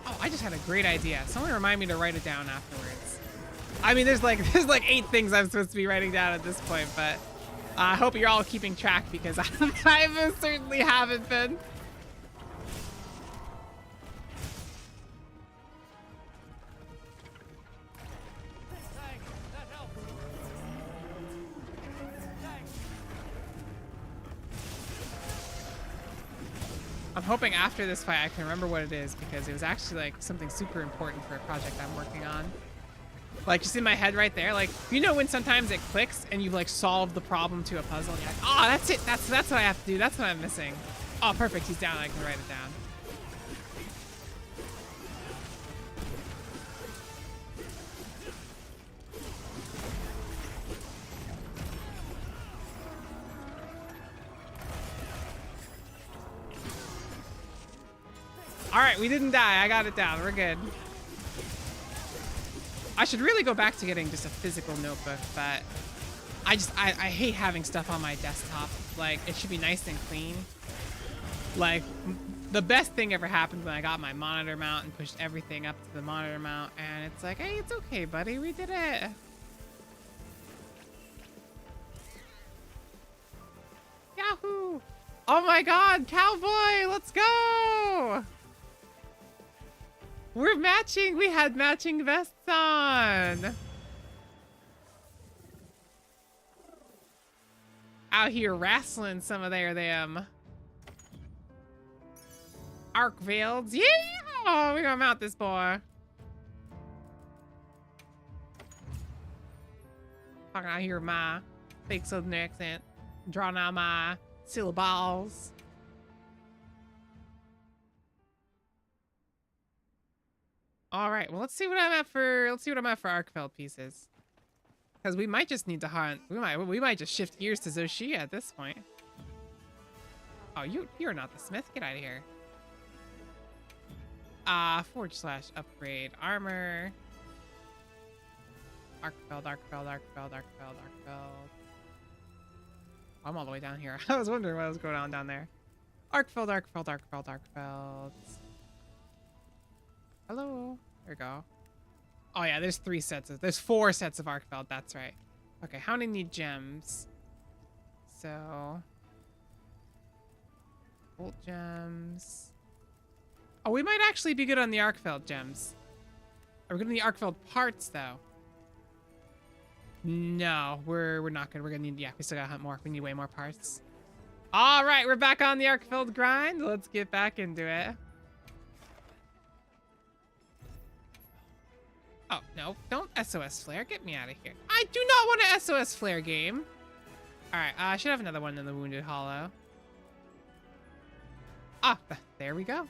Oh, I just had a great idea. Someone remind me to write it down afterwards. I mean, there's like 8 things I'm supposed to be writing down at this point, but I hope you're all keeping track because I most certainly haven't been. I'm hoping after this fight I can remember what it is because it was actually like something super important for a project I'm working on. Like just in my head right there, like, you know when sometimes it clicks and you've like solved the problem to a puzzle and you're like, oh, that's it, that's what I have to do, that's what I'm missing. Oh, perfect, he's down, I can write it down. All right, we didn't die, I got it down, we're good. I should really go back to getting just a physical notebook, but I hate having stuff on my desktop. Like, it should be nice and clean. Like, the best thing ever happened when I got my monitor mount and pushed everything up to the monitor mount, and it's like, hey, it's okay, buddy, we did it. Yahoo! Oh my god, cowboy, let's go! We're matching! We had matching vests on! Out here wrestling some of them. Arkvelds, yeah! Oh, we're gonna mount this boy. Talking out here my fake southern accent. Drawing out my syllables. All right, well, let's see what I'm at for Arkveld pieces. Because we might just need to hunt. We might just shift gears to 𝘂𝘐𝘐 at this point. Oh, you're not the smith. Get out of here. Forge/upgrade armor. Arkveld. I'm all the way down here. I was wondering what was going on down there. Arkveld. Hello. There we go. Oh yeah, there's 4 sets of Arkveld. That's right. Okay, how many need gems? So... Bolt gems. Oh, we might actually be good on the Arkveld gems. Are we good on the Arkveld parts, though? No, we're not good. We're gonna need, yeah, we still gotta hunt more. We need way more parts. All right, we're back on the Arkveld grind. Let's get back into it. Oh, no, don't SOS flare. Get me out of here. I do not want an SOS flare game. All right, I should have another one in the Wounded Hollow. Ah, there we go.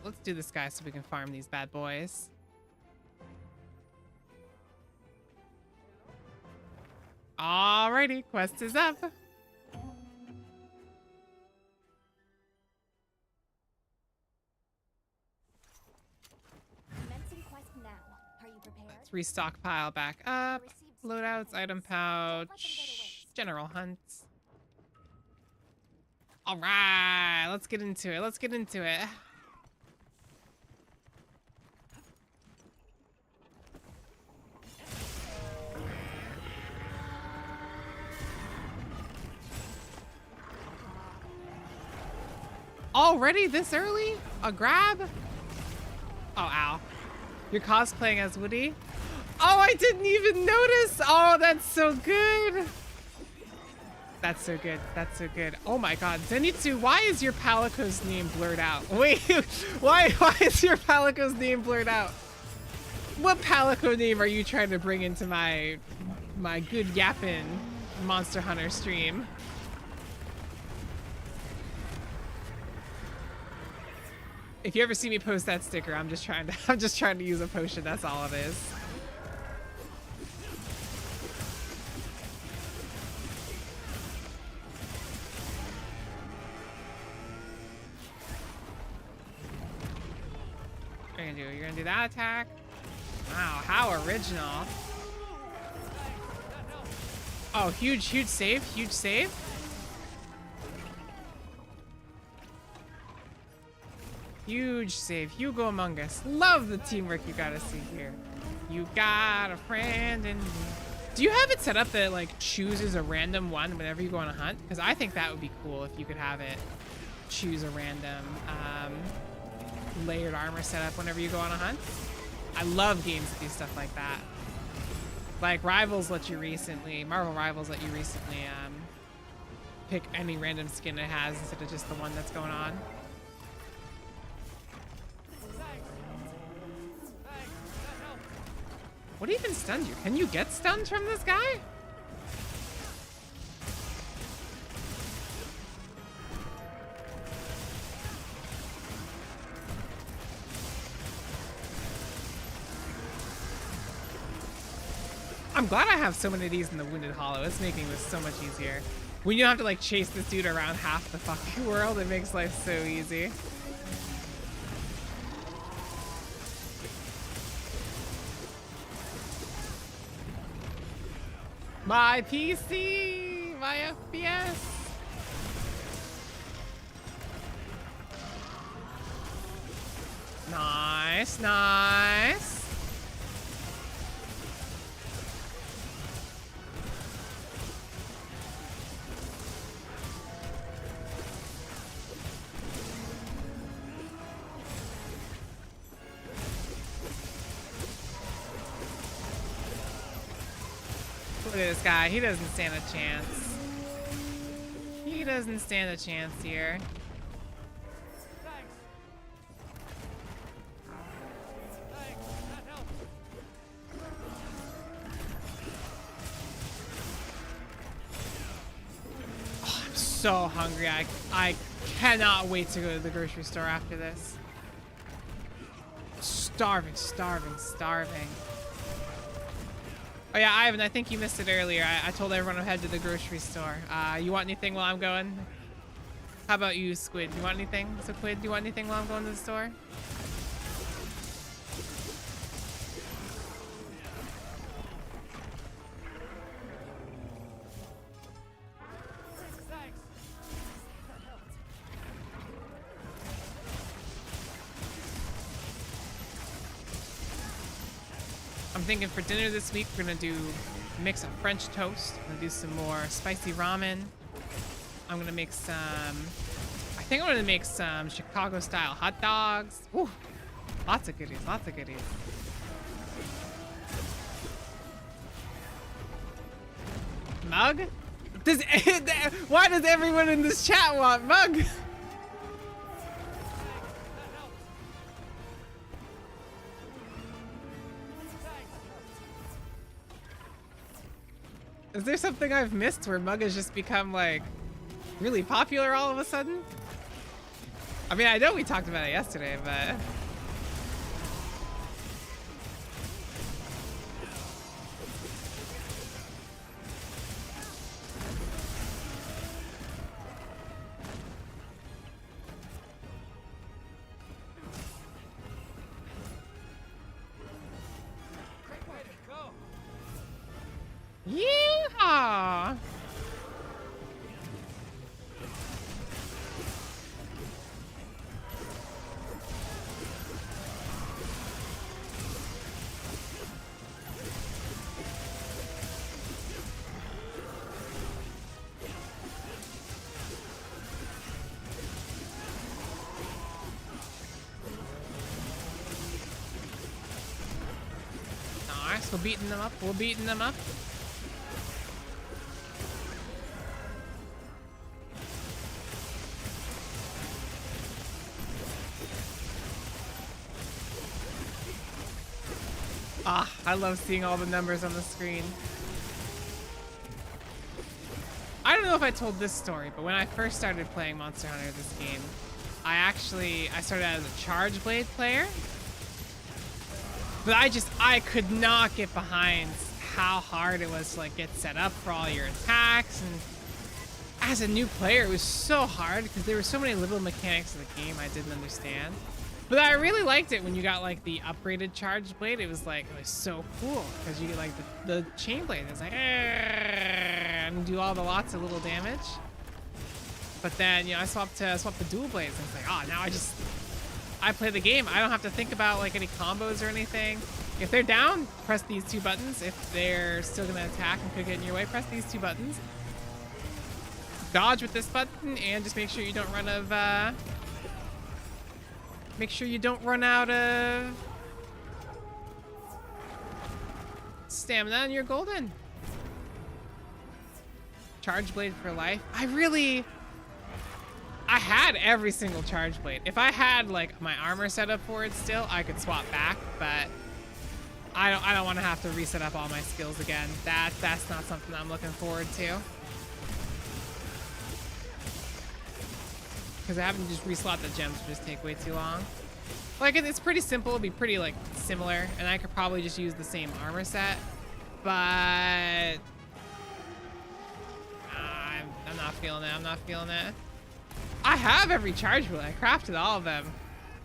Let's do this guy so we can farm these bad boys. Alrighty, quest is up. Commencing quest now. Are you prepared? Let's restockpile back up. Loadouts, item pouch, general hunts. All right, let's get into it. Let's get into it. Already this early? A grab? Oh, ow. You're cosplaying as Woody? Oh, I didn't even notice. Oh, that's so good. That's so good. That's so good. Oh my god. Zenitsu, why is your Palico's name blurred out? Wait, why is your Palico's name blurred out? What Palico name are you trying to bring into my good yappin' Monster Hunter stream? If you ever see me post that sticker, I'm just trying to use a potion. That's all it is. What are you gonna do? You're gonna do that attack? Wow, how original. Oh, huge save, huge save. Huge save. 𝘰𝘵𝘥𝘦𝘥𝘚. Love the teamwork you gotta see here. You got a friend in me. Do you have it set up that it, like, chooses a random one whenever you go on a hunt? Because I think that would be cool if you could have it choose a random layered armor setup whenever you go on a hunt. I love games that do stuff like that. Like Rivals let you recently, Marvel Rivals let you recently pick any random skin it has instead of just the one that's going on. What even stunned you? Can you get stunned from this guy? I'm glad I have so many of these in the Wounded Hollow. It's making this so much easier. When you don't have to like chase this dude around half the fucking world, it makes life so easy. My PC, my FPS. Nice, nice. Look at this guy. He doesn't stand a chance. He doesn't stand a chance here. Oh, I'm so hungry. I cannot wait to go to the grocery store after this. Starving, starving, starving. Oh yeah, Ivan, I think you missed it earlier. I told everyone to head to the grocery store. You want anything while I'm going? How about you, Squid? You want anything? So Quid, do you want anything while I'm going to the store? I'm thinking for dinner this week, we're gonna do a mix of French toast. I'm gonna do some more spicy ramen. I'm gonna make some, I think I'm gonna make some Chicago style hot dogs. Woo, lots of goodies, lots of goodies. Mug? Why does everyone in this chat want mug? Is there something I've missed where mug has just become like really popular all of a sudden? I mean, I know we talked about it yesterday, but yeehaw! Nice, we're beating them up, we're beating them up. Ah, I love seeing all the numbers on the screen. I don't know if I told this story, but when I first started playing Monster Hunter this game, I started out as a Charge Blade player. But I could not get behind how hard it was to like get set up for all your attacks, and as a new player, it was so hard because there were so many little mechanics of the game I didn't understand. But I really liked it when you got like the upgraded Charge Blade. It was so cool because you get like the chain blade. It's like and do all the lots of little damage. But then I swapped the dual blades, and it's like, oh, now I play the game. I don't have to think about like any combos or anything. If they're down, press these two buttons. If they're still gonna attack and could get in your way, press these two buttons. Dodge with this button, and just make sure you don't run out of stamina, and you're golden. Charge Blade for life. I had every single Charge Blade. If I had like my armor set up for it still, I could swap back, but I don't want to have to reset up all my skills again. That's not something I'm looking forward to. Because having to just reslot the gems would just take way too long. Like, it's pretty simple, it'd be pretty like similar, and I could probably just use the same armor set, but I'm not feeling it. I'm not feeling it. I have every Charge Blade. I crafted all of them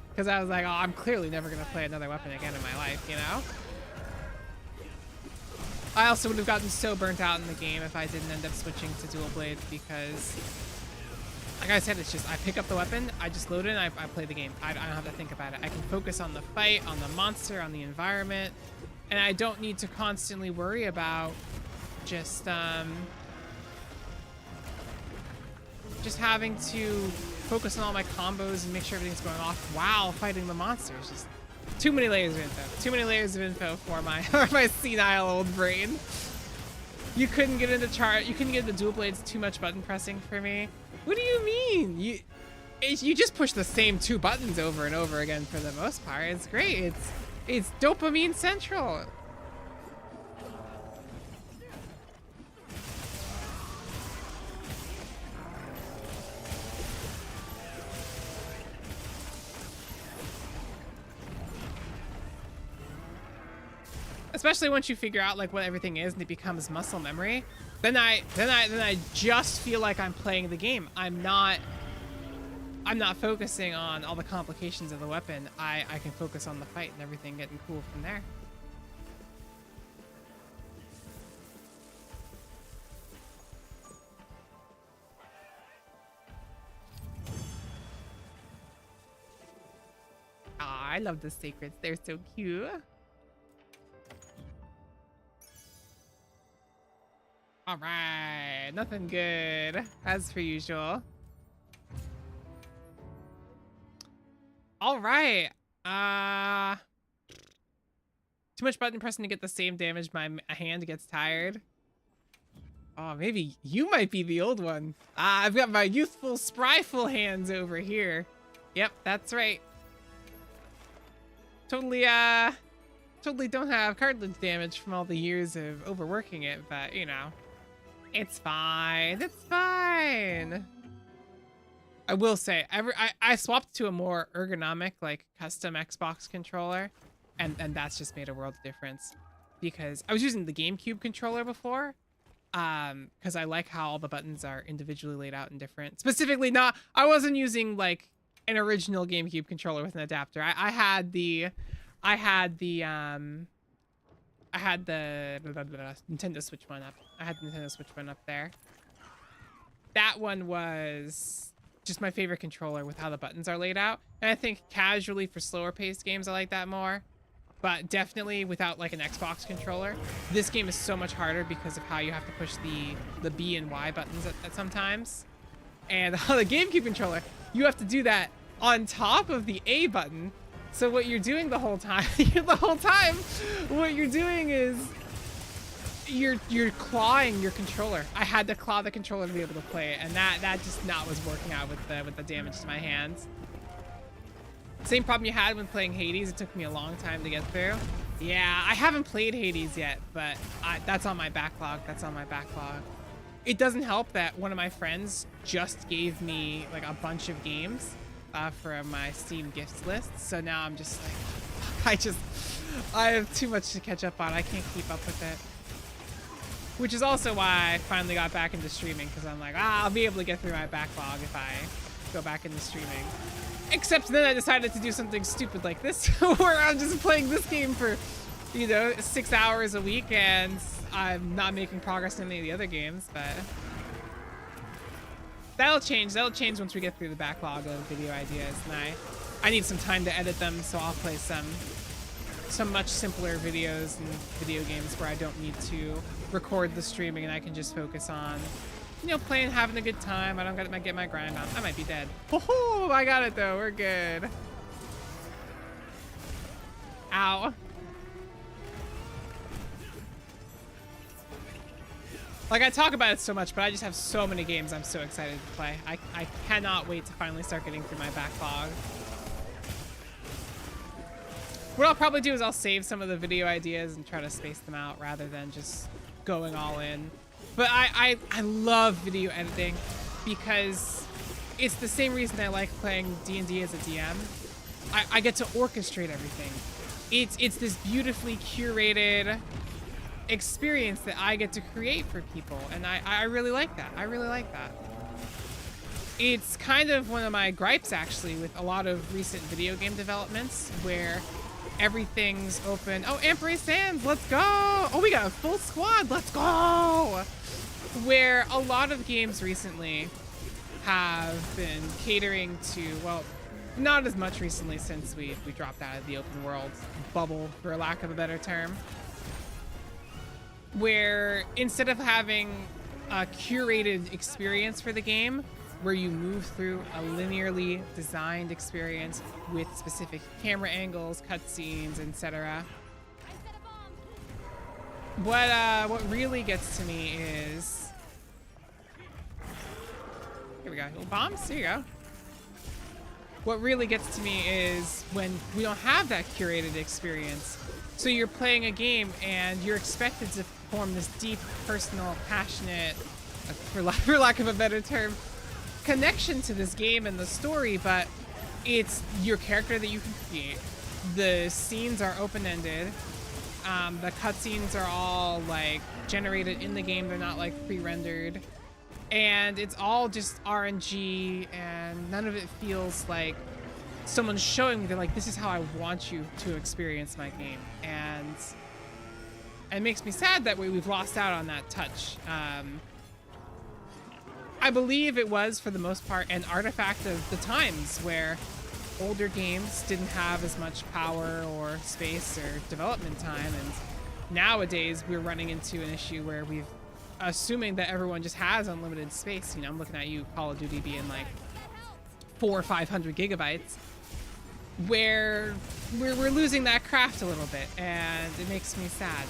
because I was like, oh, I'm clearly never gonna play another weapon again in my life, you know? I also would have gotten so burnt out in the game if I didn't end up switching to dual blade, because like I said, it's just I pick up the weapon, I just load it, and I play the game. I don't have to think about it. I can focus on the fight, on the monster, on the environment, and I don't need to constantly worry about just having to focus on all my combos and make sure everything's going off while fighting the monsters. Just too many layers of info. Too many layers of info for my senile old brain. You couldn't get into dual blades. Too much button pressing for me. What do you mean? You just push the same two buttons over and over again for the most part. It's great. It's dopamine central. Especially once you figure out like what everything is and it becomes muscle memory, then I just feel like I'm playing the game. I'm not focusing on all the complications of the weapon. I can focus on the fight and everything getting cool from there. Aw, I love the sacreds. They're so cute. All right, nothing good as per usual. All right, too much button pressing to get the same damage. My hand gets tired. Oh, maybe you might be the old one. I've got my youthful, spryful hands over here. Yep, that's right. Totally, totally don't have cartilage damage from all the years of overworking it, but you know, it's fine. It's fine. I will say, I swapped to a more ergonomic, like custom Xbox controller, and that's just made a world of difference. Because I was using the GameCube controller before, because I like how all the buttons are individually laid out and different. Specifically, I wasn't using like an original GameCube controller with an adapter. I had the Nintendo Switch one up. I had the Nintendo Switch one up there. That one was just my favorite controller with how the buttons are laid out. And I think casually for slower paced games, I like that more. But definitely without like an Xbox controller, this game is so much harder because of how you have to push the B and Y buttons at sometimes. And on the GameCube controller, you have to do that on top of the A button. So what you're doing the whole time, what you're doing is you're clawing your controller. I had to claw the controller to be able to play it, and that just was working out with the damage to my hands. Same problem you had when playing Hades. It took me a long time to get through. Yeah, I haven't played Hades yet, but that's on my backlog. That's on my backlog. It doesn't help that one of my friends just gave me like a bunch of games for my Steam gifts list. So now I'm just like, I have too much to catch up on. I can't keep up with it. Which is also why I finally got back into streaming, because I'm like, I'll be able to get through my backlog if I go back into streaming. Except then I decided to do something stupid like this, where I'm just playing this game for, 6 hours a week, and I'm not making progress in any of the other games, but that'll change. That'll change once we get through the backlog of video ideas, and I need some time to edit them, so I'll play some much simpler videos and video games where I don't need to record the streaming, and I can just focus on playing, having a good time. I don't gotta get my grind on. I might be dead. Oh, I got it though. We're good. Ow. Like, I talk about it so much, but I just have so many games I'm so excited to play. I cannot wait to finally start getting through my backlog. What I'll probably do is I'll save some of the video ideas and try to space them out rather than just going all in. But I love video editing because it's the same reason I like playing D&D as a DM. I get to orchestrate everything. It's this beautifully curated experience that I get to create for people, and I really like that. I really like that. It's kind of one of my gripes, actually, with a lot of recent video game developments where everything's open. Oh, Embrace Sands, let's go! Oh, we got a full squad, let's go! Where a lot of games recently have been catering to, well, not as much recently since we dropped out of the open world bubble, for lack of a better term, where instead of having a curated experience for the game, where you move through a linearly designed experience with specific camera angles, cutscenes, etc. What really gets to me is, here we go, little bombs, there you go. What really gets to me is when we don't have that curated experience. So you're playing a game and you're expected to form this deep, personal, passionate, for lack of a better term, connection to this game and the story, but it's your character that you can create. The scenes are open-ended. The cutscenes are all like generated in the game. They're not like pre-rendered, and it's all just RNG, and none of it feels like someone's showing me. They're like, this is how I want you to experience my game, and it makes me sad that we've lost out on that touch. I believe it was, for the most part, an artifact of the times where older games didn't have as much power or space or development time, and nowadays we're running into an issue where we've assuming that everyone just has unlimited space. You know, I'm looking at you, Call of Duty being like 400 or 500 gigabytes, where we're losing that craft a little bit, and it makes me sad.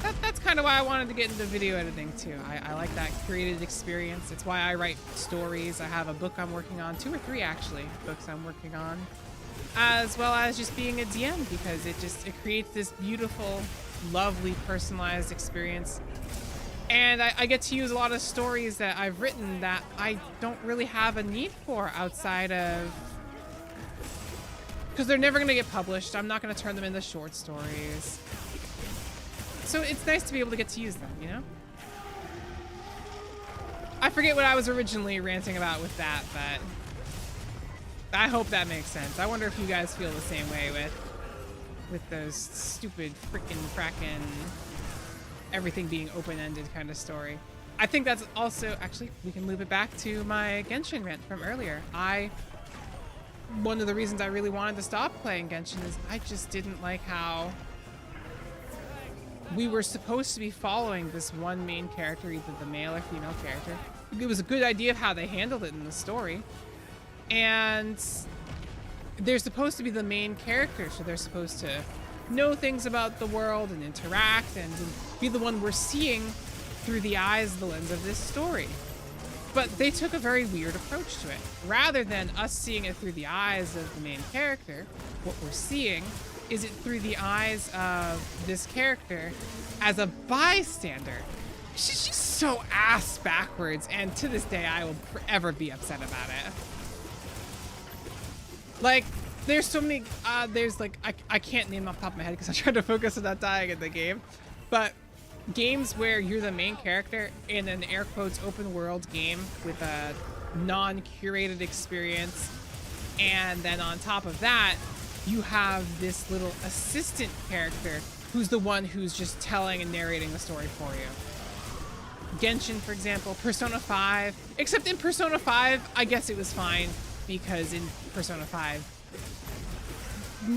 And that's kind of why I wanted to get into video editing too. I like that created experience. It's why I write stories. I have a book I'm working on, 2 or 3 actually, books I'm working on, as well as just being a DM, because it creates this beautiful, lovely, personalized experience. And I get to use a lot of stories that I've written that I don't really have a need for outside of, because they're never going to get published. I'm not going to turn them into short stories. So it's nice to be able to get to use them, you know? I forget what I was originally ranting about with that, but I hope that makes sense. I wonder if you guys feel the same way with those stupid frickin' everything being open-ended kind of story. I think that's also, actually, we can loop it back to my Genshin rant from earlier. One of the reasons I really wanted to stop playing Genshin is I just didn't like how we were supposed to be following this one main character, either the male or female character. It was a good idea of how they handled it in the story. And they're supposed to be the main character, so they're supposed to know things about the world and interact and be the one we're seeing through the eyes, the lens of this story. But they took a very weird approach to it. Rather than us seeing it through the eyes of the main character, what we're seeing is it through the eyes of this character as a bystander. She's just so ass backwards, and to this day I will forever be upset about it. Like, there's so many, there's like, I can't name off the top of my head because I tried to focus on not dying in the game, but games where you're the main character in an air quotes open world game with a non-curated experience, and then on top of that, you have this little assistant character who's the one who's just telling and narrating the story for you. Genshin, for example, Persona 5, except in Persona 5, I guess it was fine, because in Persona 5,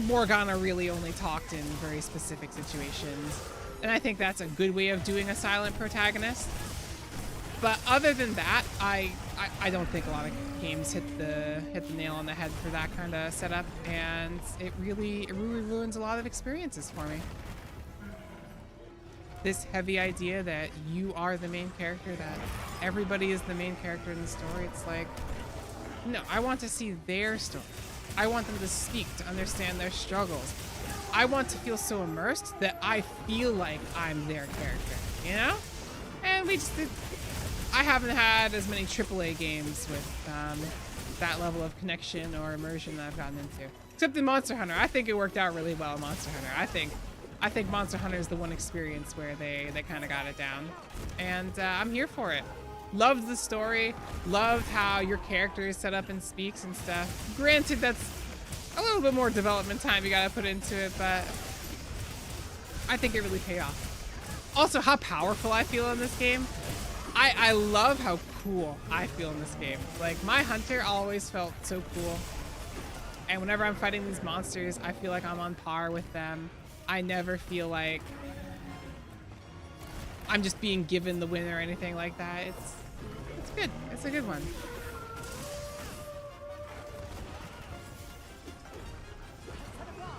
Morgana really only talked in very specific situations. And I think that's a good way of doing a silent protagonist. But other than that, I don't think a lot of games hit the nail on the head for that kind of setup, and it really ruins a lot of experiences for me. This heavy idea that you are the main character, that everybody is the main character in the story, it's like, no, I want to see their story. I want them to speak, to understand their struggles. I want to feel so immersed that I feel like I'm their character, you know? And I haven't had as many AAA games with that level of connection or immersion that I've gotten into. Except in Monster Hunter. I think it worked out really well in Monster Hunter. I think Monster Hunter is the one experience where they kind of got it down. And I'm here for it. Loved the story. Loved how your character is set up and speaks and stuff. Granted, that's a little bit more development time you gotta put into it, but I think it really paid off. Also, how powerful I feel in this game. I love how cool I feel in this game. Like, my hunter always felt so cool. And whenever I'm fighting these monsters, I feel like I'm on par with them. I never feel like I'm just being given the win or anything like that. It's good. It's a good one.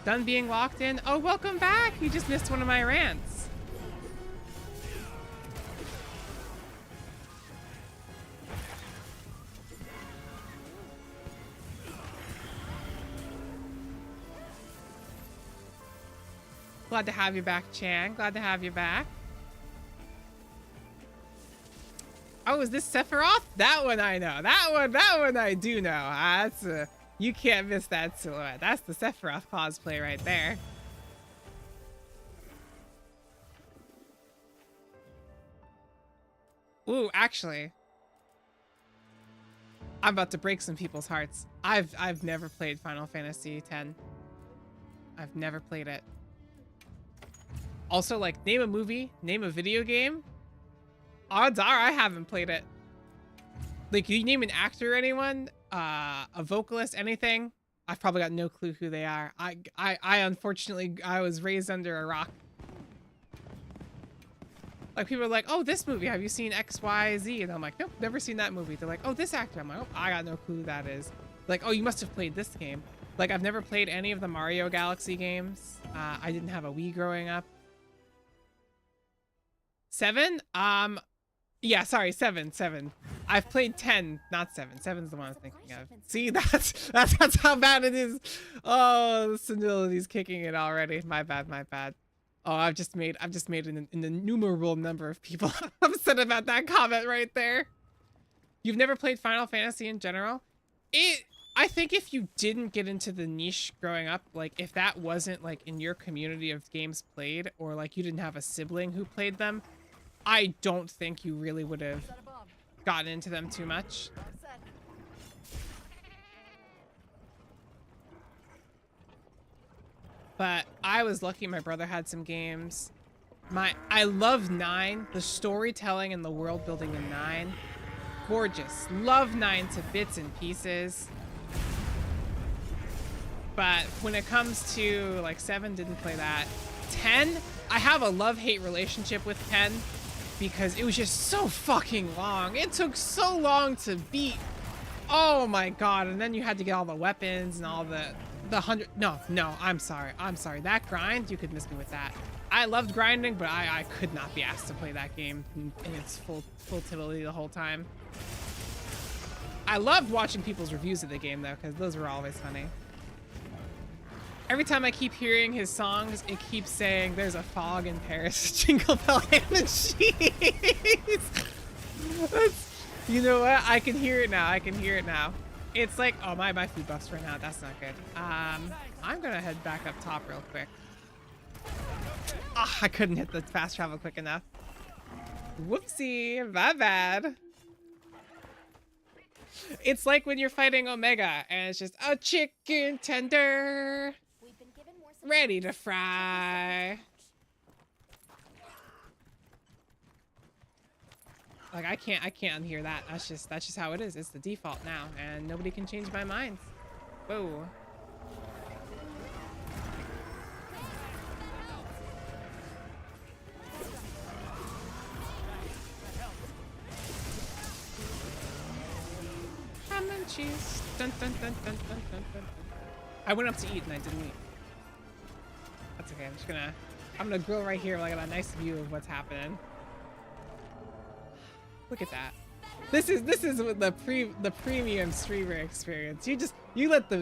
Done being locked in? Oh, welcome back! You just missed one of my rants. Glad to have you back, Chan. Glad to have you back. Oh, is this Sephiroth? That one I know. That one I do know. That's you can't miss that silhouette. That's the Sephiroth cosplay right there. Ooh, actually, I'm about to break some people's hearts. I've never played Final Fantasy X. I've never played it. Also, like, name a movie, name a video game. Odds are I haven't played it. Like, you name an actor or anyone, a vocalist, anything, I've probably got no clue who they are. I unfortunately, I was raised under a rock. Like people are like, oh, this movie, have you seen XYZ? And I'm like, nope, never seen that movie. They're like, oh, this actor. I'm like, oh, I got no clue who that is. Like, oh, you must have played this game. Like, I've never played any of the Mario Galaxy games. I didn't have a Wii growing up. 7? Yeah, sorry, 7. I've played 10, not 7. 7's the one I was thinking of. See, that's how bad it is. Oh, the senility's kicking it already. My bad. Oh, I've just made an innumerable number of people upset about that comment right there. You've never played Final Fantasy in general? I think if you didn't get into the niche growing up, like if that wasn't like in your community of games played, or like you didn't have a sibling who played them, I don't think you really would have gotten into them too much. But I was lucky my brother had some games. I love 9, the storytelling and the world building in 9. Gorgeous. Love 9 to bits and pieces. But when it comes to like 7, didn't play that. 10, I have a love-hate relationship with 10 because it was just so fucking long. It took so long to beat. Oh my god. And then you had to get all the weapons and all the 100. No, I'm sorry. That grind, you could miss me with that. I loved grinding, but I could not be asked to play that game in its full utility the whole time. I loved watching people's reviews of the game though, because those were always funny. Every time I keep hearing his songs, it keeps saying there's a fog in Paris, jingle bell ham and cheese. You know what? I can hear it now. It's like, oh, my food buff's ran out. That's not good. I'm gonna head back up top real quick. Oh, I couldn't hit the fast travel quick enough. Whoopsie, my bad. It's like when you're fighting Omega and it's just a chicken tender ready to fry. Like I can't unhear that. That's just how it is. It's the default now, and nobody can change my mind. Whoa. Ham and cheese. Dun, dun, dun, dun, dun, dun, dun. I went up to eat and I didn't eat. That's okay. I'm gonna grill right here. Like, I got a nice view of what's happening. Look at that. This is the premium streamer experience. You let the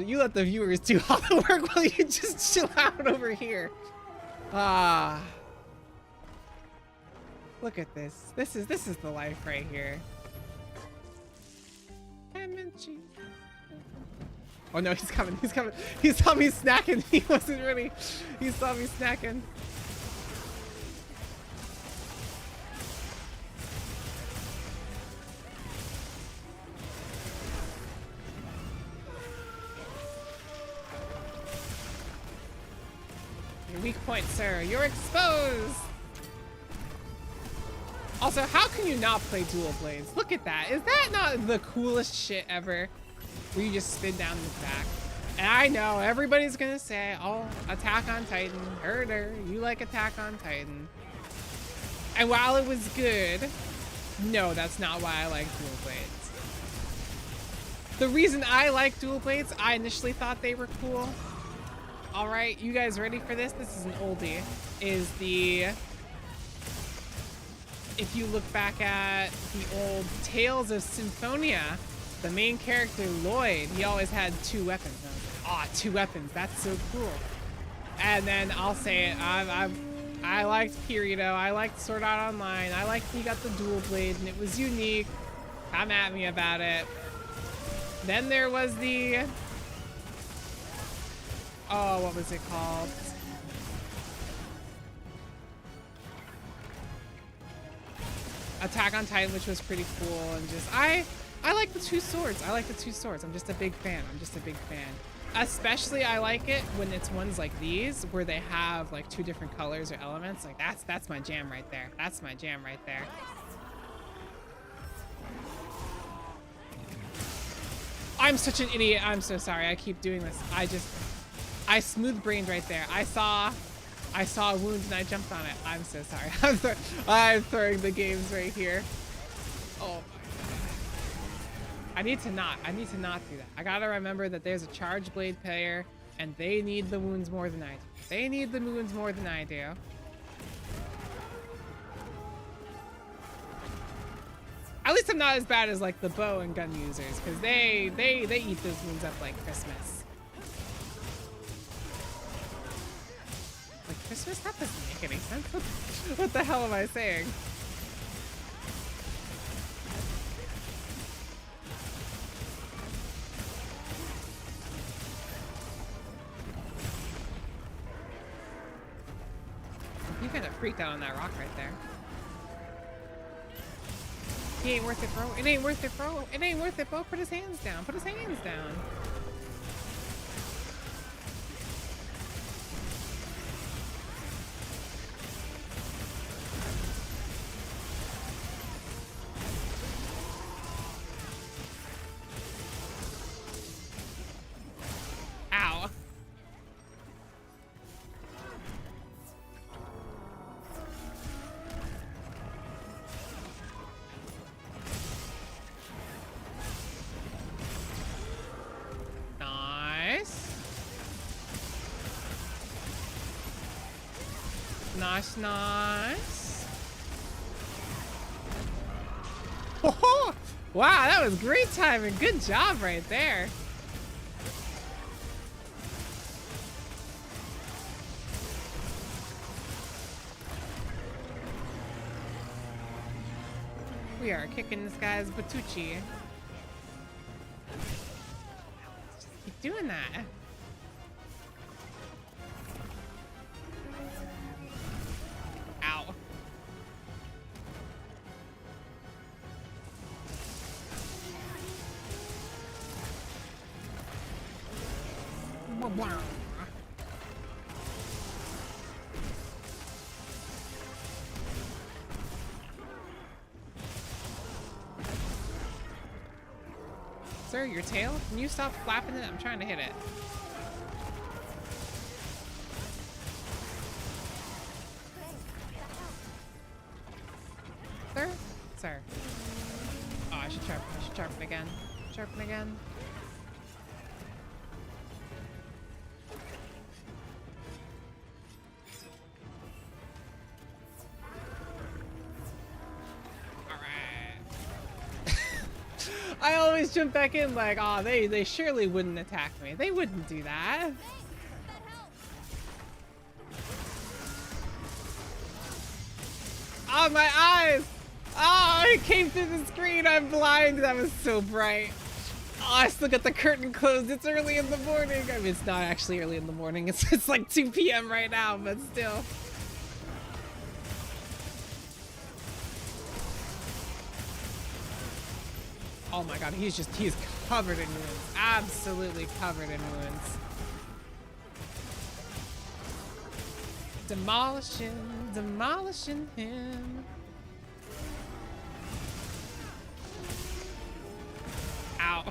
viewers do all the work while you just chill out over here. Ah. Look at this. This is the life right here. Oh no, he's coming. He saw me snacking. He wasn't ready. He saw me snacking. Your weak point, sir. You're exposed. Also, how can you not play dual blades? Look at that. Is that not the coolest shit ever? Where you just spin down the back. And I know everybody's gonna say, oh, Attack on Titan, herder, you like Attack on Titan. And while it was good, no, that's not why I like dual blades. The reason I like dual blades, I initially thought they were cool. All right, you guys ready for this? This is an oldie. Is the, if you look back at the old Tales of Symphonia, the main character, Lloyd, he always had 2 weapons. And I was like, aw, 2 weapons, that's so cool. And then I'll say it, I liked Kirito, I liked Sword Art Online, I liked he got the dual blade and it was unique. Come at me about it. Then there was the, oh, what was it called? Attack on Titan, which was pretty cool, and just I like the 2 swords. I'm just a big fan. Especially I like it when it's ones like these where they have like 2 different colors or elements. Like that's my jam right there. I'm such an idiot. I'm so sorry. I keep doing this. I smooth brained right there. I saw I saw a wound and I jumped on it. I'm so sorry. I'm throwing the games right here. Oh my god. I need to not do that. I gotta remember that there's a charge blade player and they need the wounds more than I do. They need the wounds more than I do. At least I'm not as bad as like the bow and gun users, because they eat those wounds up like Christmas. Like Christmas? That doesn't make any sense. What the hell am I saying? You kind of freaked out on that rock right there. He ain't worth it, bro. It ain't worth it, bro. It ain't worth it, bro. Put his hands down. Put his hands down. Ow. Nice, nice. Oh, wow, that was great timing. Good job right there. We are kicking this guy's Batucci. Just keep doing that. Ow. Sir, your tail? Can you stop flapping it? I'm trying to hit it. Sir? Sir. Oh, I should sharpen again. Sharpen again. I always jump back in like, oh, they surely wouldn't attack me. They wouldn't do that. Oh, my eyes! Oh, it came through the screen. I'm blind. That was so bright. Oh, I still got the curtain closed. It's early in the morning. I mean, it's not actually early in the morning. It's like 2 p.m. right now, but still. Oh my god, he's covered in wounds. Absolutely covered in wounds. Demolishing him. Ow.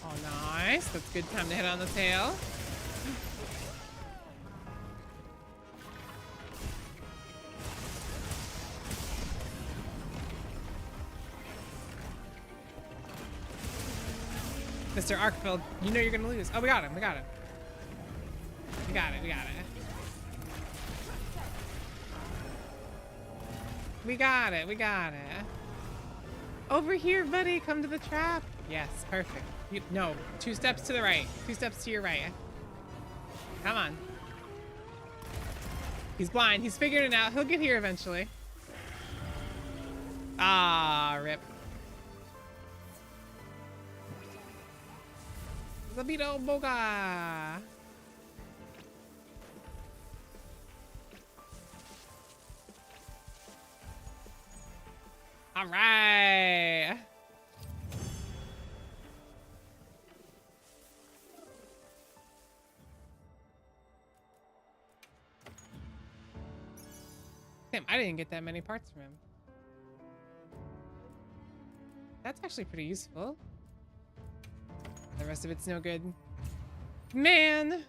Oh, nice. That's a good time to hit on the tail. Mr. Arkveld, you know you're gonna lose. Oh, we got him, we got him. We got it, we got it. We got it, we got it. Over here, buddy, come to the trap. Yes, perfect. No, 2 steps to the right. 2 steps to your right. Come on. He's blind, he's figured it out. He'll get here eventually. Ah, rip. 𝘠𝘪𝘏𝘠𝘠. All right. Damn, I didn't get that many parts from him. That's actually pretty useful. The rest of it's no good. Man!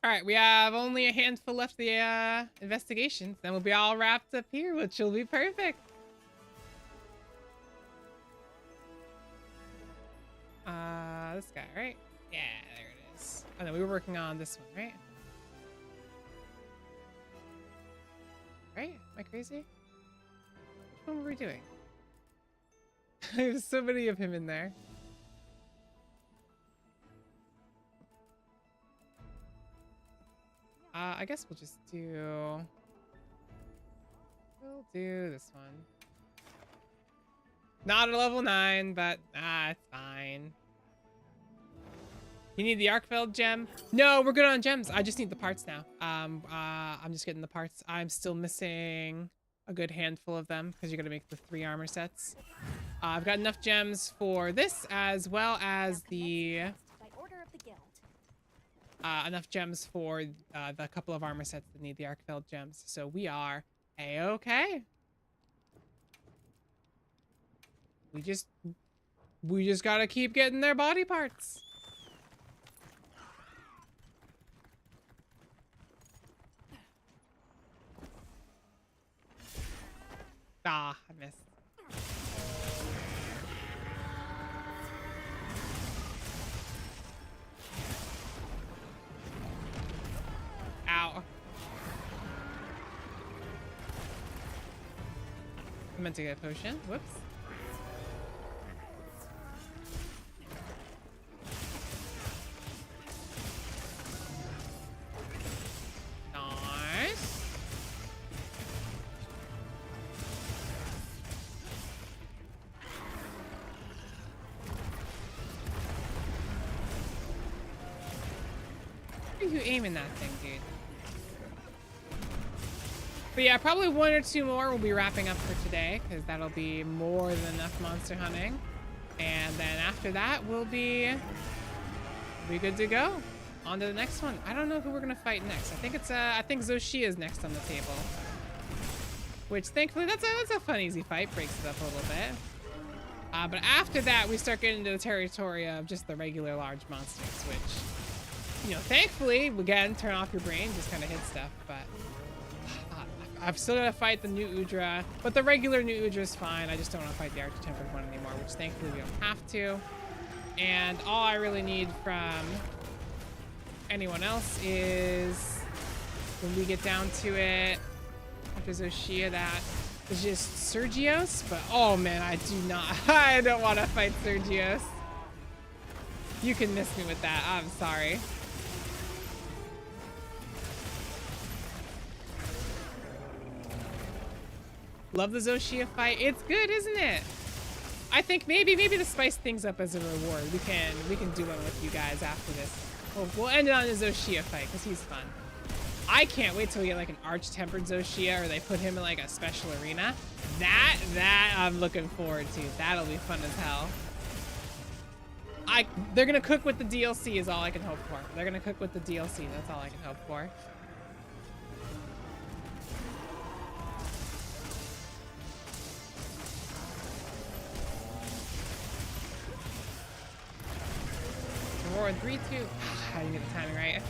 Alright, we have only a handful left of the investigations. Then we'll be all wrapped up here, which will be perfect. This guy, right? Yeah, there it is. Oh no, we were working on this one, right? Right? Am I crazy? Which one were we doing? There's so many of him in there. I guess we'll just do... We'll do this one. Not a level 9, but it's fine. You need the Arkveld gem? No, we're good on gems. I just need the parts now. I'm just getting the parts. I'm still missing a good handful of them because you're gonna make the 3 armor sets. I've got enough gems for this as well as the enough gems for the couple of armor sets that need the Arkveld gems. So we are a-okay. We just gotta keep getting their body parts. Ah, I missed. Ow. I meant to get a potion. Whoops. Nice. Where are you aiming that thing, dude? But yeah, probably 1 or 2 more we'll be wrapping up for today, because that'll be more than enough monster hunting. And then after that, we'll be good to go. On to the next one. I don't know who we're gonna fight next. I think 𝘂𝘥𝘆 is next on the table. Which thankfully that's a fun, easy fight. Breaks it up a little bit. But after that, we start getting into the territory of just the regular large monsters, which, you know, thankfully, again, turn off your brain, just kind of hit stuff. But I've still got to fight the new 𝘬𝘐𝘅, but the regular new 𝘬𝘐𝘅 is fine. I just don't want to fight the arch-tempered one anymore, which thankfully we don't have to. And all I really need from anyone else is, when we get down to it, if there's 𝘂𝘆 that is just Sergios, but oh man, I don't want to fight Sergios. You can miss me with that, I'm sorry. Love the 𝘂𝘆 fight. It's good, isn't it? I think maybe to spice things up as a reward, we can do one with you guys after this. We'll end it on a 𝘂𝘆 fight because he's fun. I can't wait till we get like an arch-tempered 𝘂𝘆, or they put him in like a special arena. That I'm looking forward to. That'll be fun as hell. They're gonna cook with the DLC is all I can hope for. They're gonna cook with the DLC. That's all I can hope for. Roar in 3, 2. I didn't get the timing right.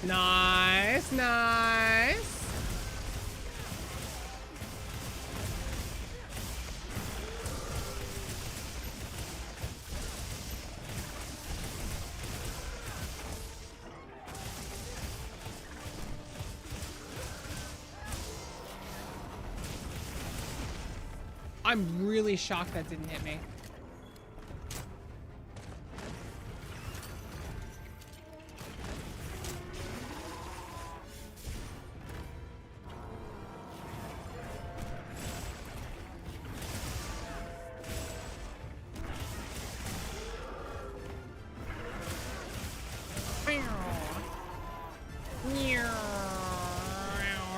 Nice, nice. I'm really shocked that didn't hit me.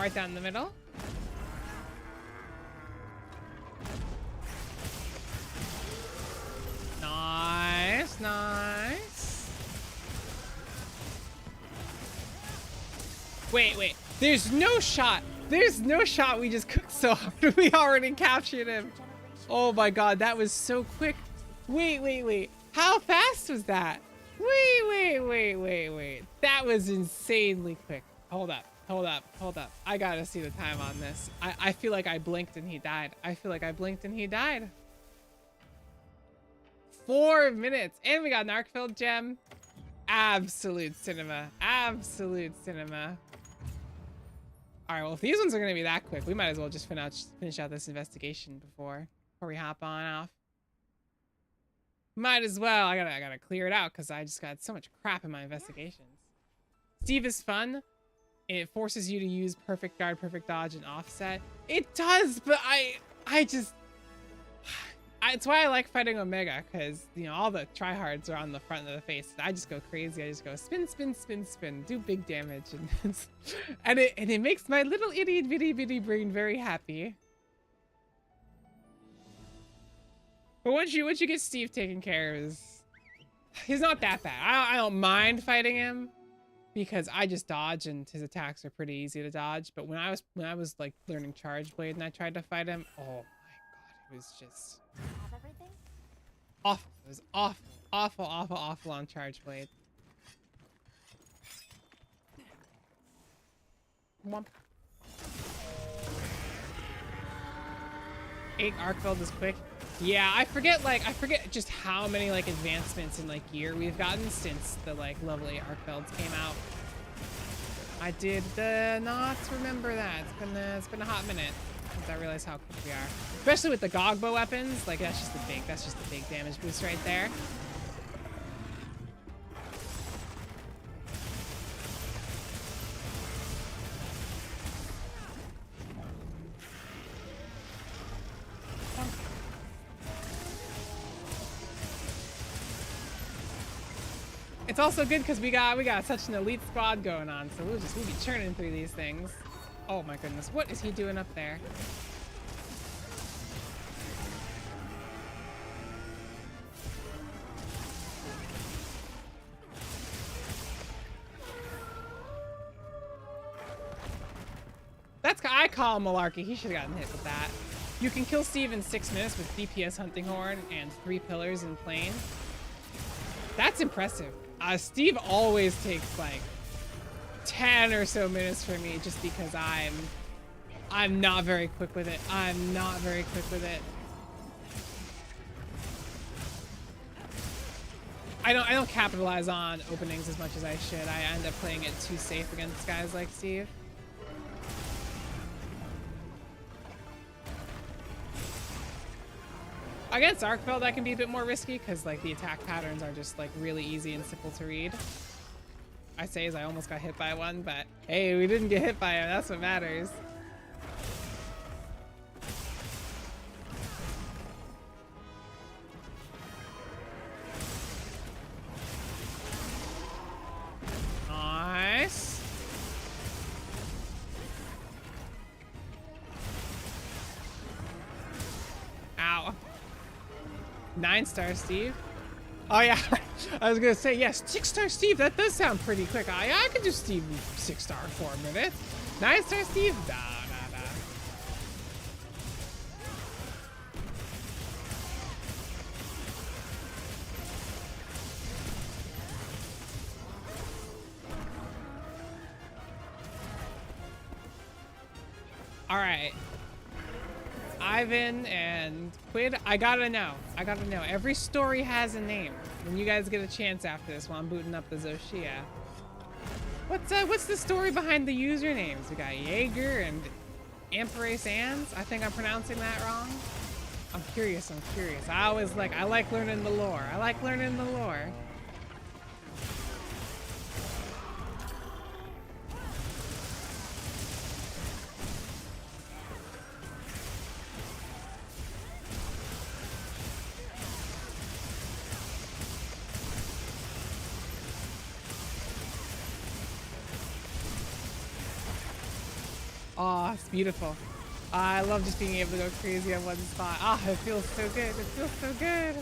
right down the middle. Nice, nice. Wait. There's no shot. There's no shot we just cooked so hard. We already captured him. Oh my god, that was so quick. Wait. How fast was that? Wait. That was insanely quick. Hold up. I gotta see the time on this. I feel like I blinked and he died. 4 minutes. And we got an Arkveld gem. Absolute cinema. All right, well, if these ones are gonna be that quick, we might as well just finish out this investigation before we hop on off. Might as well. I gotta clear it out because I just got so much crap in my investigations. Steve is fun. It forces you to use perfect guard, perfect dodge, and offset. It does, but it's why I like fighting Omega, because you know all the tryhards are on the front of the face. I just go crazy. I just go spin, do big damage, and it makes my little bitty brain very happy. But once you get Steve taken care of, he's not that bad. I don't mind fighting him because I just dodge and his attacks are pretty easy to dodge. But when I was like learning Charge Blade and I tried to fight him, oh my god, it was just awful. It was awful on Charge Blade. Womp. Arkveld is quick. Yeah, I forget just how many like advancements in like gear we've gotten since the like level 8 Arkvelds came out. I did not remember that. It's been a hot minute since I realized how quick we are. Especially with the 𝘗𝘵𝘥𝘠 weapons, like that's just a big damage boost right there. It's also good because we got such an elite squad going on, so we'll be churning through these things. Oh my goodness, what is he doing up there? I call him malarkey. He should have gotten hit with that. You can kill Steve in 6 minutes with DPS Hunting Horn and 3 pillars in plane. That's impressive. Steve always takes like 10 or so minutes for me just because I'm not very quick with it. I don't capitalize on openings as much as I should. I end up playing it too safe against guys like Steve. Against Arkveld, that can be a bit more risky because like the attack patterns are just like really easy and simple to read. I say as I almost got hit by one, but hey, we didn't get hit by him. That's what matters. Nice. Ow. 9-star Steve. Oh yeah, I was gonna say yes. 6-star Steve. That does sound pretty quick. I could do Steve 6-star for a minute. 9-star Steve. Nah. All right. Ivan and Quid, I gotta know. Every story has a name. When you guys get a chance after this while I'm booting up the 𝘂𝘶𝘢𝘴. What's the story behind the usernames? We got Jaeger and Emperor Sands. I think I'm pronouncing that wrong. I'm curious. I like learning the lore. Oh, it's beautiful. I love just being able to go crazy on one spot. Ah, it feels so good. It feels so good.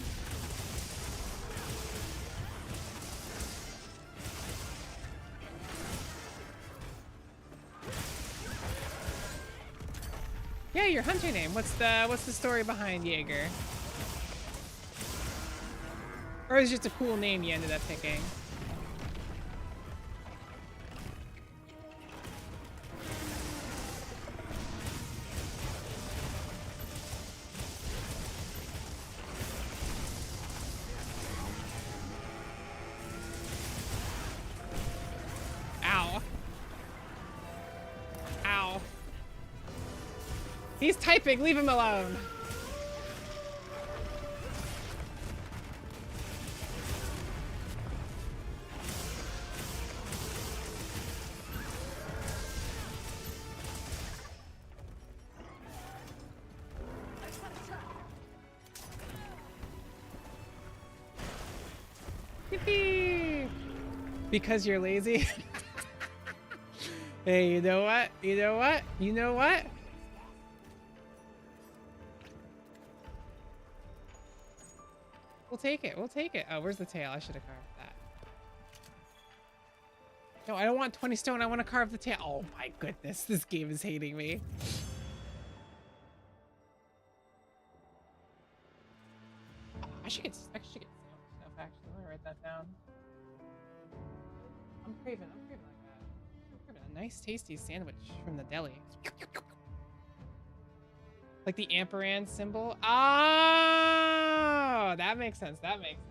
Yeah, your hunter name. What's the story behind Jaeger? Or is it just a cool name you ended up picking? Ow. Ow. He's typing, leave him alone. Yippee! Because you're lazy? Hey, you know what? You know what? You know what? We'll take it. We'll take it. Oh, where's the tail? I should have carved that. No, I don't want 20 stone. I want to carve the tail. Oh my goodness. This game is hating me. Oh, I should get stuff actually. I'm gonna write that down. I'm craving like that. I'm craving a nice tasty sandwich from the deli. Like the ampersand symbol. Oh, that makes sense. That makes sense.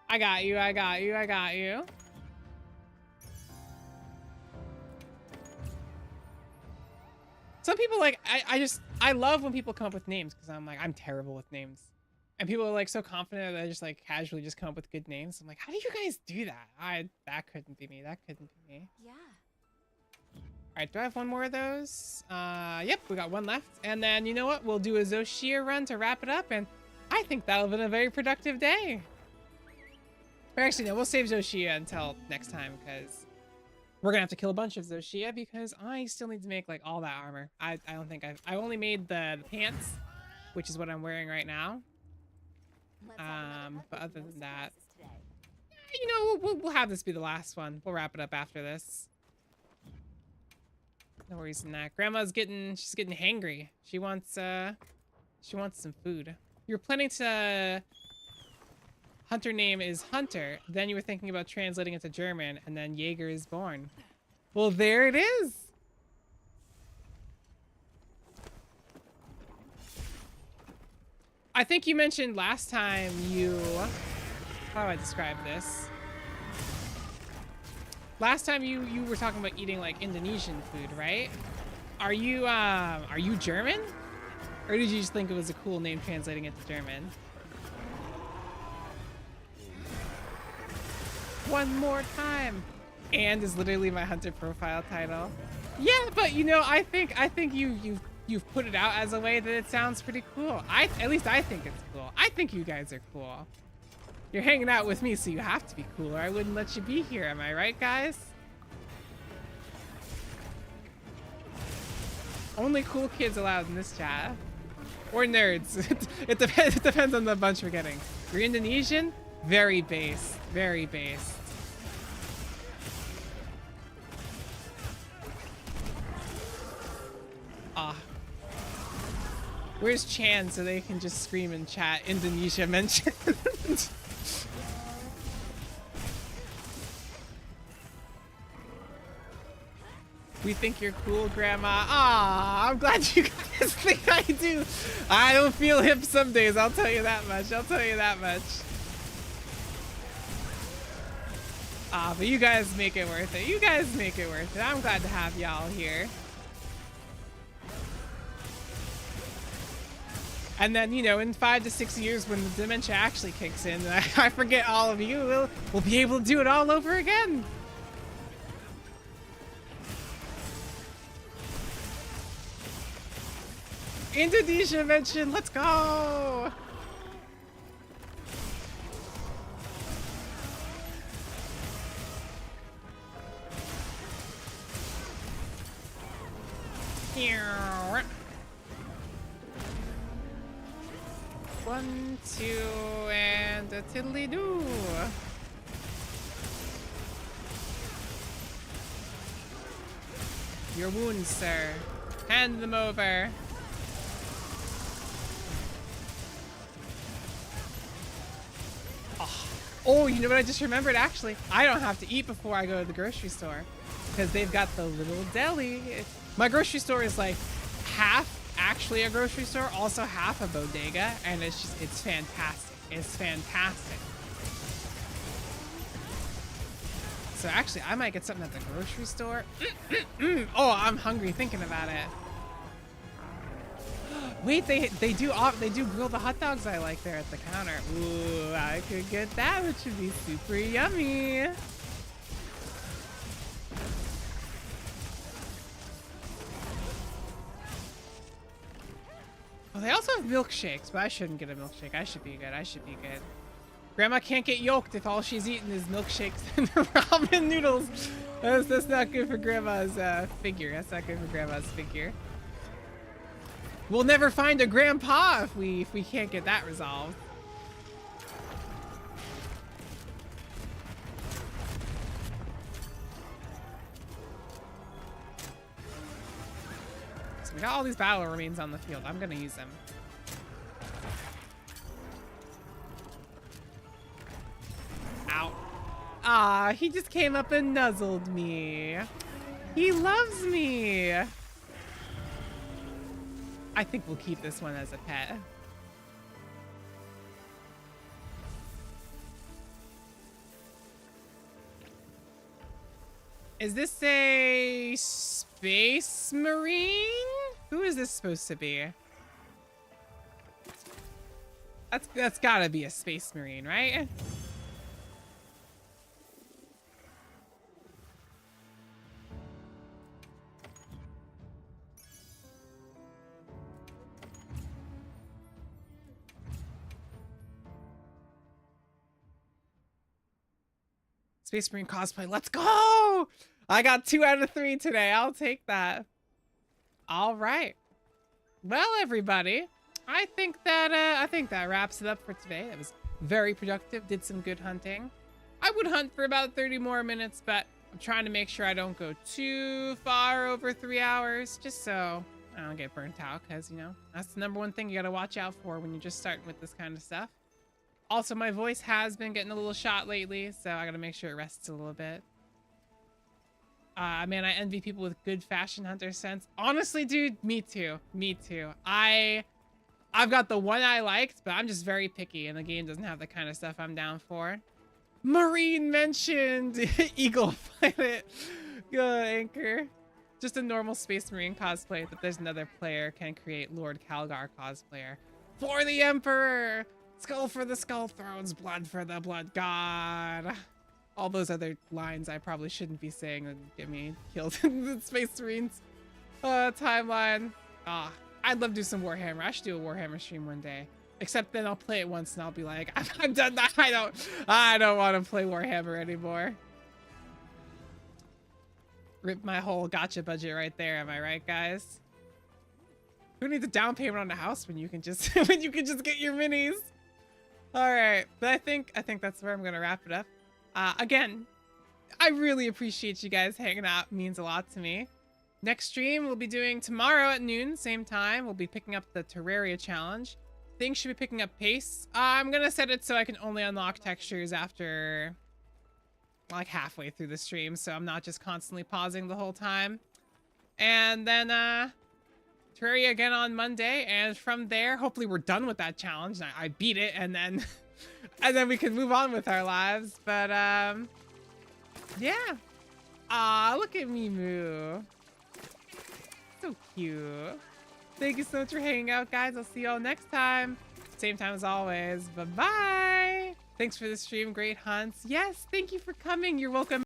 I got you. I got you. I got you. Some people like, I love when people come up with names because I'm terrible with names. And people are like so confident that I just like casually just come up with good names. I'm like, how do you guys do that? That couldn't be me. That couldn't be me. Yeah. All right, do I have one more of those? Yep, we got one left. And then you know what? We'll do a 𝘂𝘂𝘴 run to wrap it up. And I think that'll have been a very productive day. Or actually, no, we'll save 𝘂𝘂𝘴 until next time because we're gonna have to kill a bunch of 𝘂𝘂𝘴 because I still need to make like all that armor. I don't think I only made the pants, which is what I'm wearing right now. But other than that, you know, we'll have this be the last one. We'll wrap it up after this. No worries in that. Grandma's she's getting hangry. She wants some food. You were planning to hunter name is Hunter. Then you were thinking about translating it to German, and then Jaeger is born. Well, there it is. I think you mentioned last time how do I describe this? Last time you were talking about eating like Indonesian food, right? Are you German? Or did you just think it was a cool name translating it to German? One more time. And is literally my hunter profile title. Yeah, but you know, I think you've put it out as a way that it sounds pretty cool. At least I think it's cool. I think you guys are cool. You're hanging out with me, so you have to be cool, or I wouldn't let you be here. Am I right, guys? Only cool kids allowed in this chat. Or nerds. It depends on the bunch we're getting. You're Indonesian? Very based. Very based. Ah. Where's Chan so they can just scream in chat Indonesia mentioned? We think you're cool, Grandma. Ah, I'm glad you guys think I do. I don't feel hip some days, I'll tell you that much. I'll tell you that much. Ah, but you guys make it worth it. You guys make it worth it. I'm glad to have y'all here. And then, you know, in 5 to 6 years when the dementia actually kicks in, I forget all of you, we'll be able to do it all over again. Indonesia mention. Let's go. Here. 1, 2, and a tiddly-doo. Your wounds, sir. Hand them over. Oh, you know what I just remembered? Actually, I don't have to eat before I go to the grocery store because they've got the little deli. My grocery store is like half actually a grocery store, also half a bodega, and it's fantastic. It's fantastic. So actually, I might get something at the grocery store. Oh, I'm hungry thinking about it. Wait, they do grill the hot dogs I like there at the counter. Ooh, I could get that, which would be super yummy. Oh, they also have milkshakes, but I shouldn't get a milkshake. I should be good. I should be good. Grandma can't get yoked if all she's eating is milkshakes and ramen noodles. That's not good for Grandma's figure. That's not good for Grandma's figure. We'll never find a grandpa if we can't get that resolved. So we got all these battle remains on the field. I'm gonna use them. Ow. Ah, he just came up and nuzzled me. He loves me. I think we'll keep this one as a pet. Is this a space marine? Who is this supposed to be? That's gotta be a space marine, right? Space Marine cosplay. Let's go! I got 2 out of 3 today. I'll take that. All right. Well, everybody, I think that wraps it up for today. It was very productive. Did some good hunting. I would hunt for about 30 more minutes, but I'm trying to make sure I don't go too far over 3 hours, just so I don't get burnt out. Because you know that's the #1 thing you got to watch out for when you're just starting with this kind of stuff. Also, my voice has been getting a little shot lately, so I gotta make sure it rests a little bit. Man, I envy people with good fashion hunter sense. Honestly, dude, me too. Me too. I've got the one I liked, but I'm just very picky, and the game doesn't have the kind of stuff I'm down for. Marine mentioned! Eagle pilot. Good anchor. Just a normal Space Marine cosplay, but there's another player can create Lord Calgar cosplayer. For the Emperor! Skull for the Skull Thrones, blood for the Blood God. All those other lines I probably shouldn't be saying and get me killed in the Space Marines timeline. I'd love to do some Warhammer. I should do a Warhammer stream one day. Except then I'll play it once and I'll be like, I'm done. I don't want to play Warhammer anymore. Rip my whole gotcha budget right there. Am I right, guys? Who needs a down payment on a house when you can just get your minis? All right, but I think that's where I'm gonna wrap it up. Again, I really appreciate you guys hanging out. It means a lot to me. Next stream we'll be doing tomorrow at noon, same time. We'll be picking up the Terraria challenge. Things should be picking up pace. I'm gonna set it so I can only unlock textures after like halfway through the stream, so I'm not just constantly pausing the whole time. And then Terraria again on Monday, and from there, hopefully we're done with that challenge. I beat it, and then we can move on with our lives. But yeah. Look at me move. So cute. Thank you so much for hanging out, guys. I'll see you all next time. Same time as always. Bye-bye. Thanks for the stream. Great hunts. Yes, thank you for coming. You're welcome.